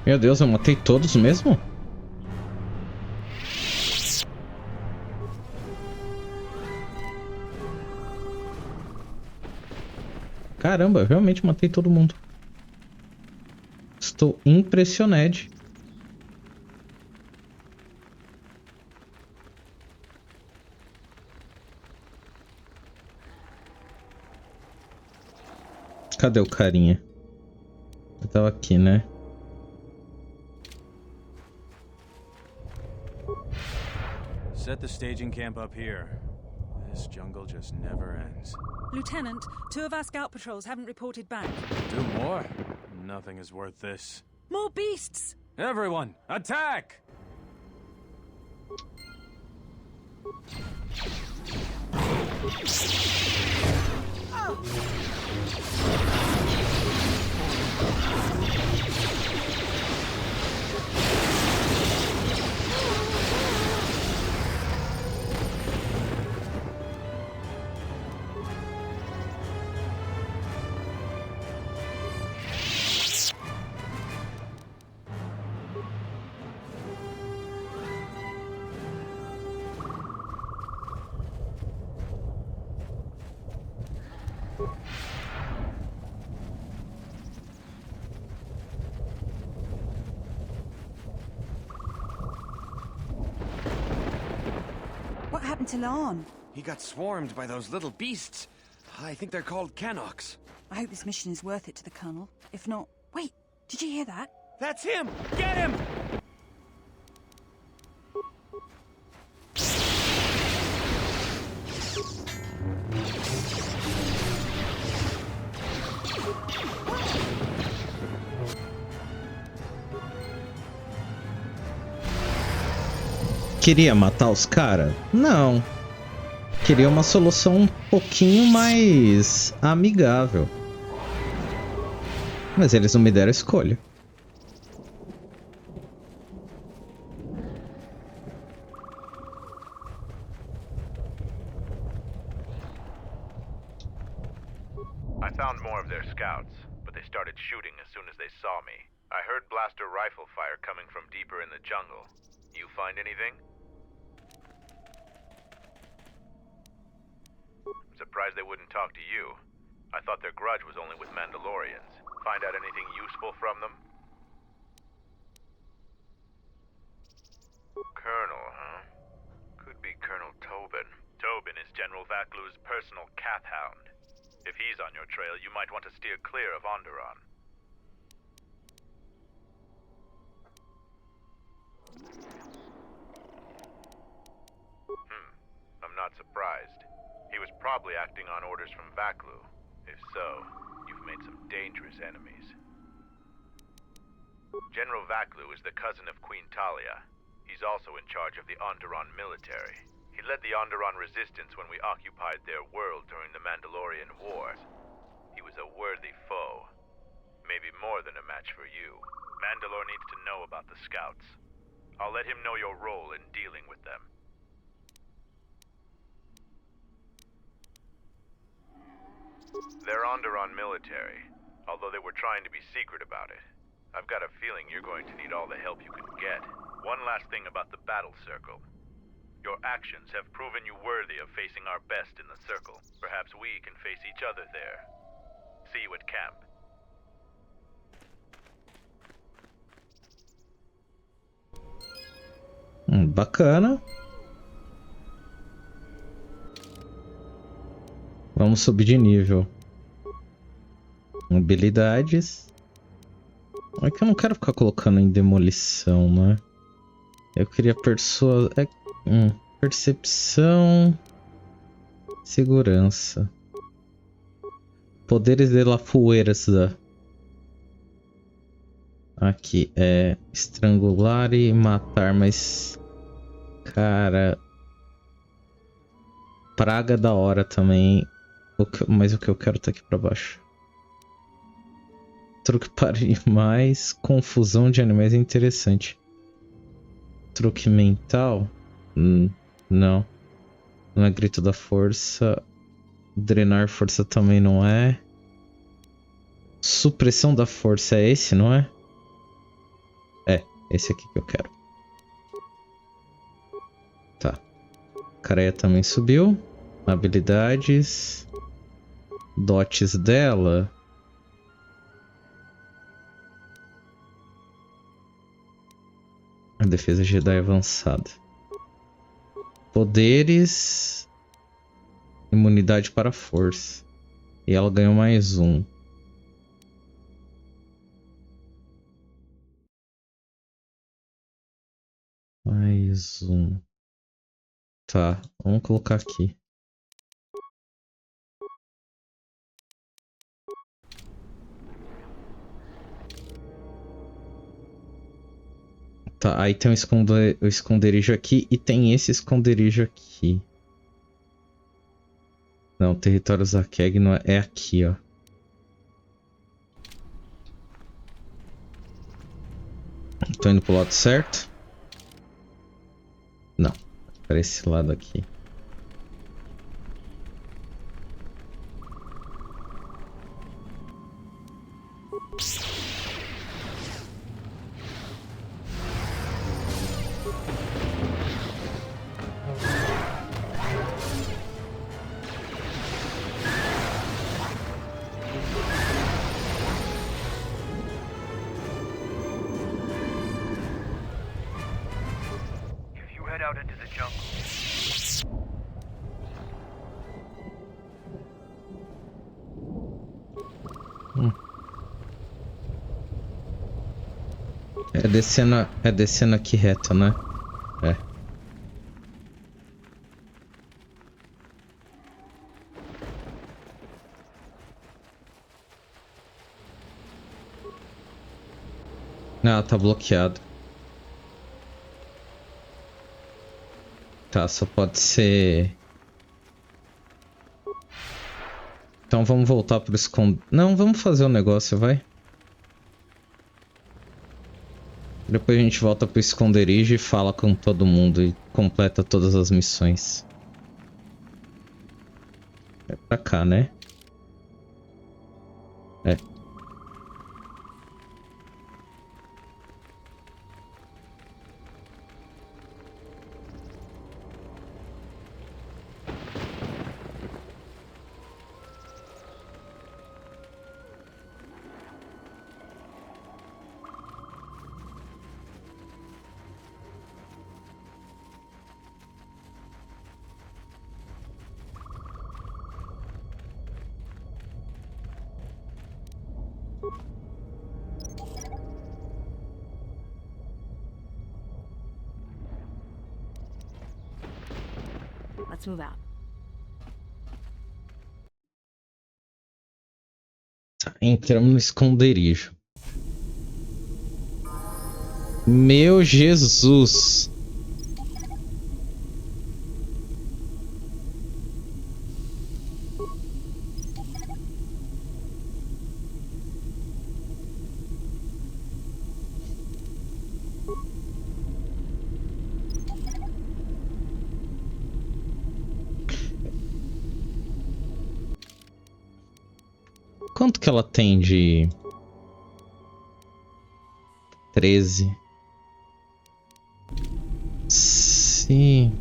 Meu Deus, eu matei todos mesmo? Caramba, eu realmente matei todo mundo. Estou impressionado. Cadê o carinha? Eu tava aqui, né? Set the staging camp up here. This jungle just never ends. Lieutenant, 2 of our scout patrols haven't reported back. 2 more? Nothing is worth this. More beasts! Everyone, attack! What happened to Lon? He got swarmed by those little beasts. I think they're called Canox. I hope this mission is worth it to the Colonel. If not... Wait, did you hear that? That's him! Get him! Queria matar os caras? Não. Queria uma solução um pouquinho mais amigável. Mas eles não me deram escolha. found more of their scouts, but they started shooting as soon as they saw me. I heard blaster rifle fire coming from deeper in the jungle. You find anything? I'm surprised they wouldn't talk to you. I thought their grudge was only with Mandalorians. Find out anything useful from them? Colonel, huh? Could be Colonel Tobin. Tobin is General Vaklu's personal cat hound. If he's on your trail, you might want to steer clear of Onderon. I'm not surprised. He was probably acting on orders from Vaklu. If so, you've made some dangerous enemies. General Vaklu is the cousin of Queen Talia. He's also in charge of the Onderon military. He led the Onderon resistance when we occupied their world during the Mandalorian Wars. He was a worthy foe. Maybe more than a match for you. Mandalore needs to know about the scouts. I'll let him know your role in dealing with them. They're Onderon military, although they were trying to be secret about it. I've got a feeling you're going to need all the help you can get. One last thing about the battle circle. Your actions have proven you worthy of facing our best in the circle. Perhaps we can face each other there. See you at camp. Bacana. Vamos subir de nível. Habilidades. É que eu não quero ficar colocando em demolição, né? Eu queria percepção. Segurança. Poderes de la fuerza. Aqui é estrangular e matar, mas cara, praga da hora também. Mas o que eu quero tá aqui pra baixo. Truque para mais confusão de animais é interessante. Truque mental? Não. Não é grito da força. Drenar força também não é. Supressão da força é esse, não é? É, esse aqui que eu quero. Tá. Careia também subiu. Habilidades. Dotes dela. A defesa Jedi avançada. Poderes. Imunidade para força. E ela ganhou mais um. Mais um. Tá, vamos colocar aqui. Tá, aí tem o esconderijo aqui e tem esse esconderijo aqui. Não, território Zakeg não é aqui, ó. Tô indo pro lado certo? Não, para esse lado aqui. É descendo aqui reto, né? É. Ah, tá bloqueado. Tá, só pode ser... Então vamos voltar pro esconderijo. Não, vamos fazer o negócio, vai. Depois a gente volta pro esconderijo e fala com todo mundo e completa todas as missões. É pra cá, né? Let's move out. Tá, entramos no esconderijo. Meu Jesus! Quanto que ela tem de 13? Sim.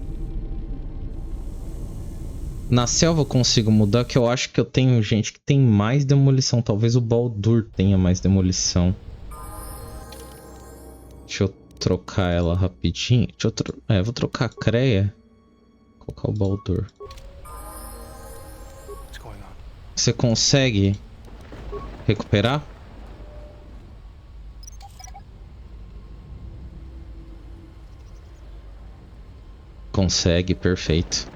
Na selva eu consigo mudar, que eu acho que eu tenho gente que tem mais demolição. Talvez o Baldur tenha mais demolição. Deixa eu trocar ela rapidinho. Vou trocar a Creia. Vou colocar o Baldur. Você consegue recuperar? Consegue, perfeito.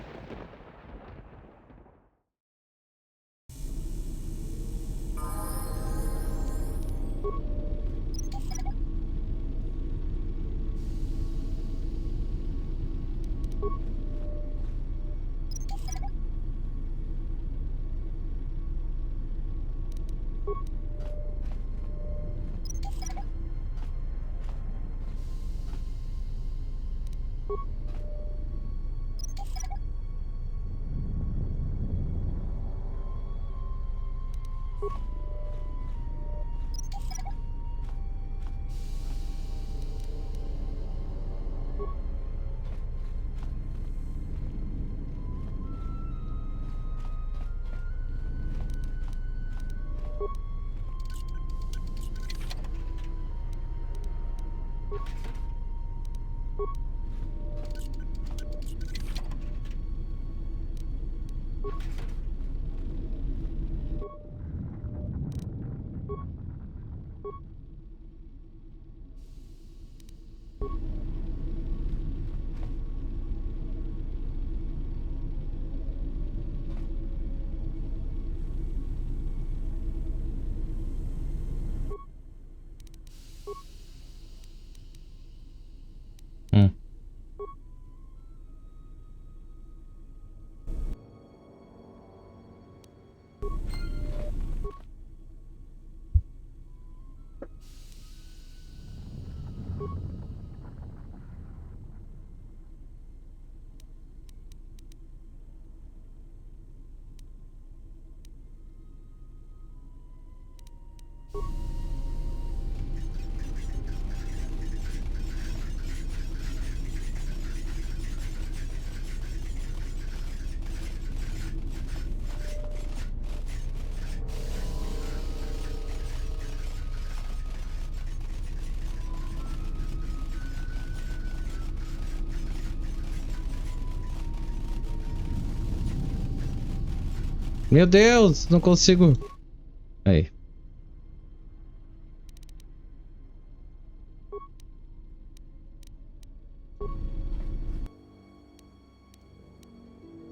Meu Deus, não consigo. Aí.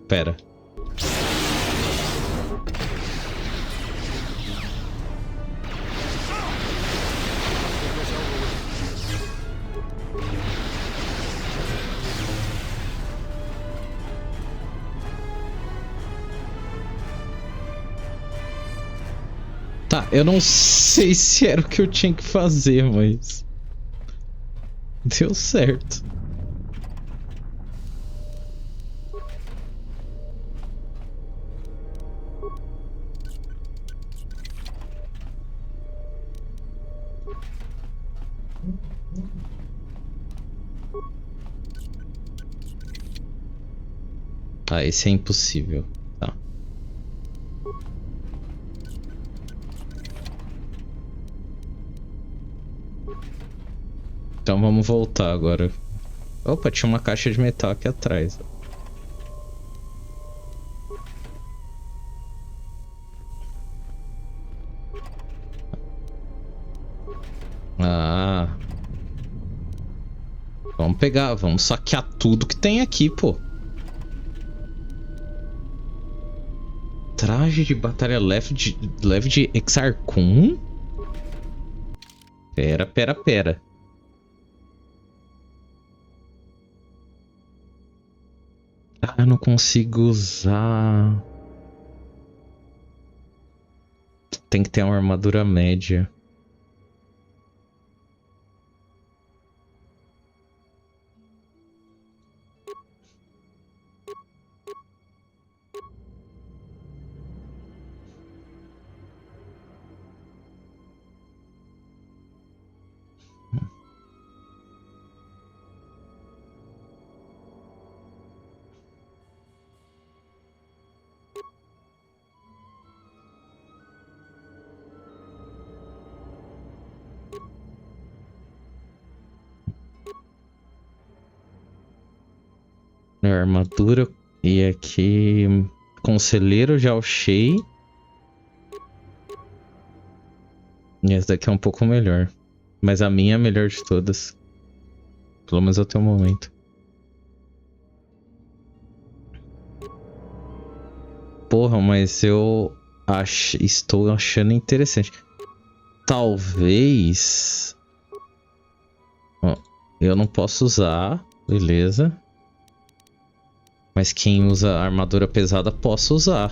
Pera. Tá, eu não sei se era o que eu tinha que fazer, mas deu certo. Ah, esse é impossível. Tá. Então vamos voltar agora. Opa, tinha uma caixa de metal aqui atrás. Ah. Vamos pegar, vamos saquear tudo que tem aqui, pô. Traje de batalha leve de Exarchum? Pera. Ah, eu não consigo usar. Tem que ter uma armadura média. Armadura. E aqui. Conselheiro, já achei. E essa daqui é um pouco melhor. Mas a minha é a melhor de todas. Pelo menos até o momento. Porra, mas eu estou achando interessante. Talvez. Ó, eu não posso usar. Beleza. Mas quem usa armadura pesada posso usar.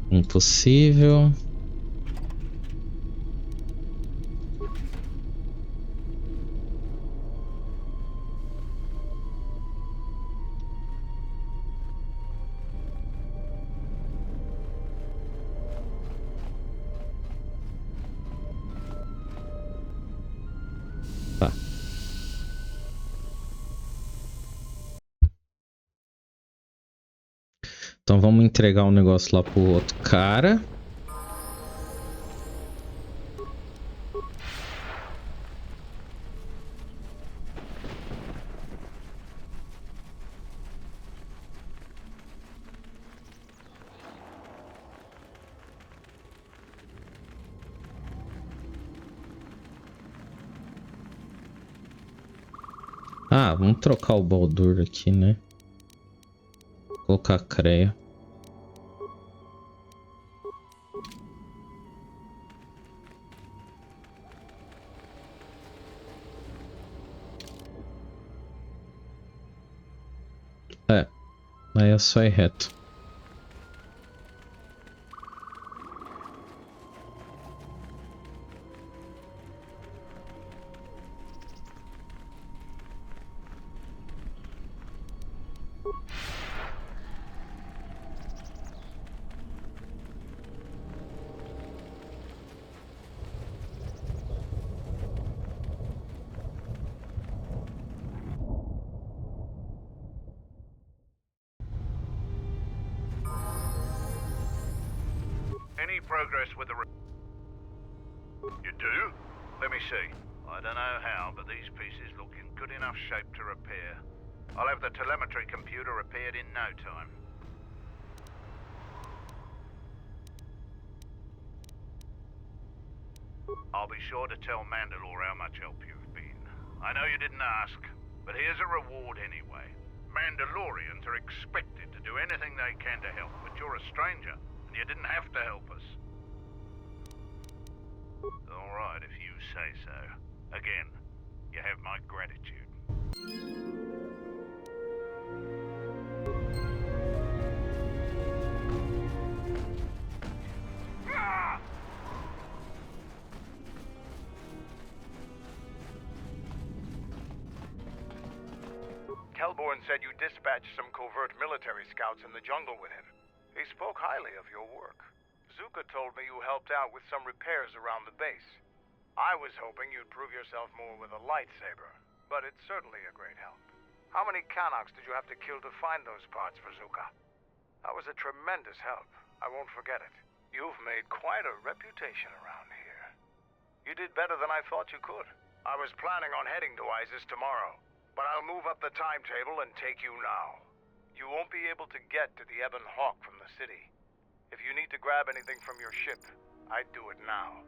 Impossível. Tá. Então vamos entregar um negócio lá pro outro cara. Ah, vamos trocar o Baldur aqui, né? Vou colocar a Creia. É, aí é só ir reto. Any progress with the... You do? Let me see. I don't know how, but these pieces look in good enough shape to repair. I'll have the telemetry computer repaired in no time. I'll be sure to tell Mandalore how much help you've been. I know you didn't ask, but here's a reward anyway. Mandalorians are expected to do anything they can to help, but you're a stranger, and you didn't have to help us. All right, if you say so. Again, you have my gratitude. Kelborn said you dispatched some covert military scouts in the jungle with him. He spoke highly of your work. Zuka told me you helped out with some repairs around the base. I was hoping you'd prove yourself more with a lightsaber, but it's certainly a great help. How many Kanaks did you have to kill to find those parts for Zuka? That was a tremendous help. I won't forget it. You've made quite a reputation around here. You did better than I thought you could. I was planning on heading to Isis tomorrow, but I'll move up the timetable and take you now. You won't be able to get to the Ebon Hawk from the city. If you need to grab anything from your ship, I'd do it now.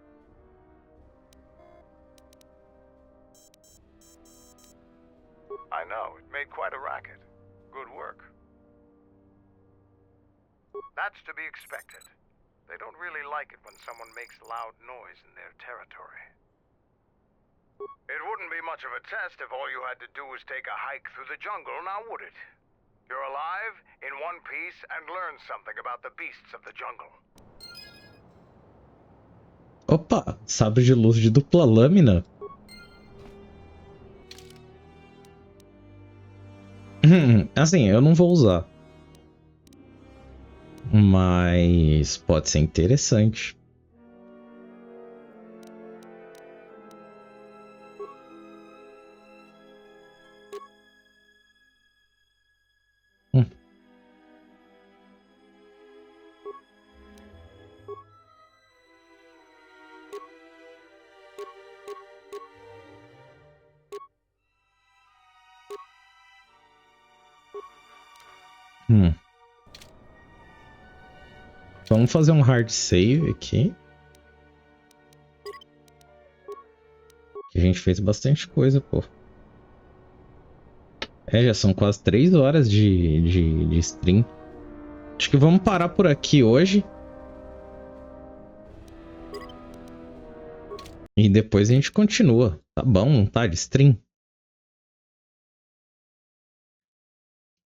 I know, it made quite a racket. Good work. That's to be expected. They don't really like it when someone makes loud noise in their territory. It wouldn't be much of a test if all you had to do was take a hike through the jungle, now would it? You're alive, in one piece, and learn something about the beasts of the jungle. Opa, sabre de luz de dupla lâmina. Assim, eu não vou usar. Mas pode ser interessante. Vamos fazer um hard save aqui. A gente fez bastante coisa, pô. Já são quase 3 horas de stream. Acho que vamos parar por aqui hoje. E depois a gente continua. Tá bom, não tá de stream?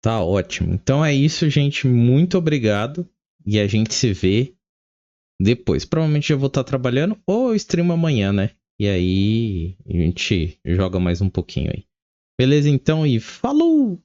Tá ótimo. Então é isso, gente. Muito obrigado. E a gente se vê depois. Provavelmente eu vou estar trabalhando ou eu streamo amanhã, né? E aí a gente joga mais um pouquinho aí. Beleza, então, e falou!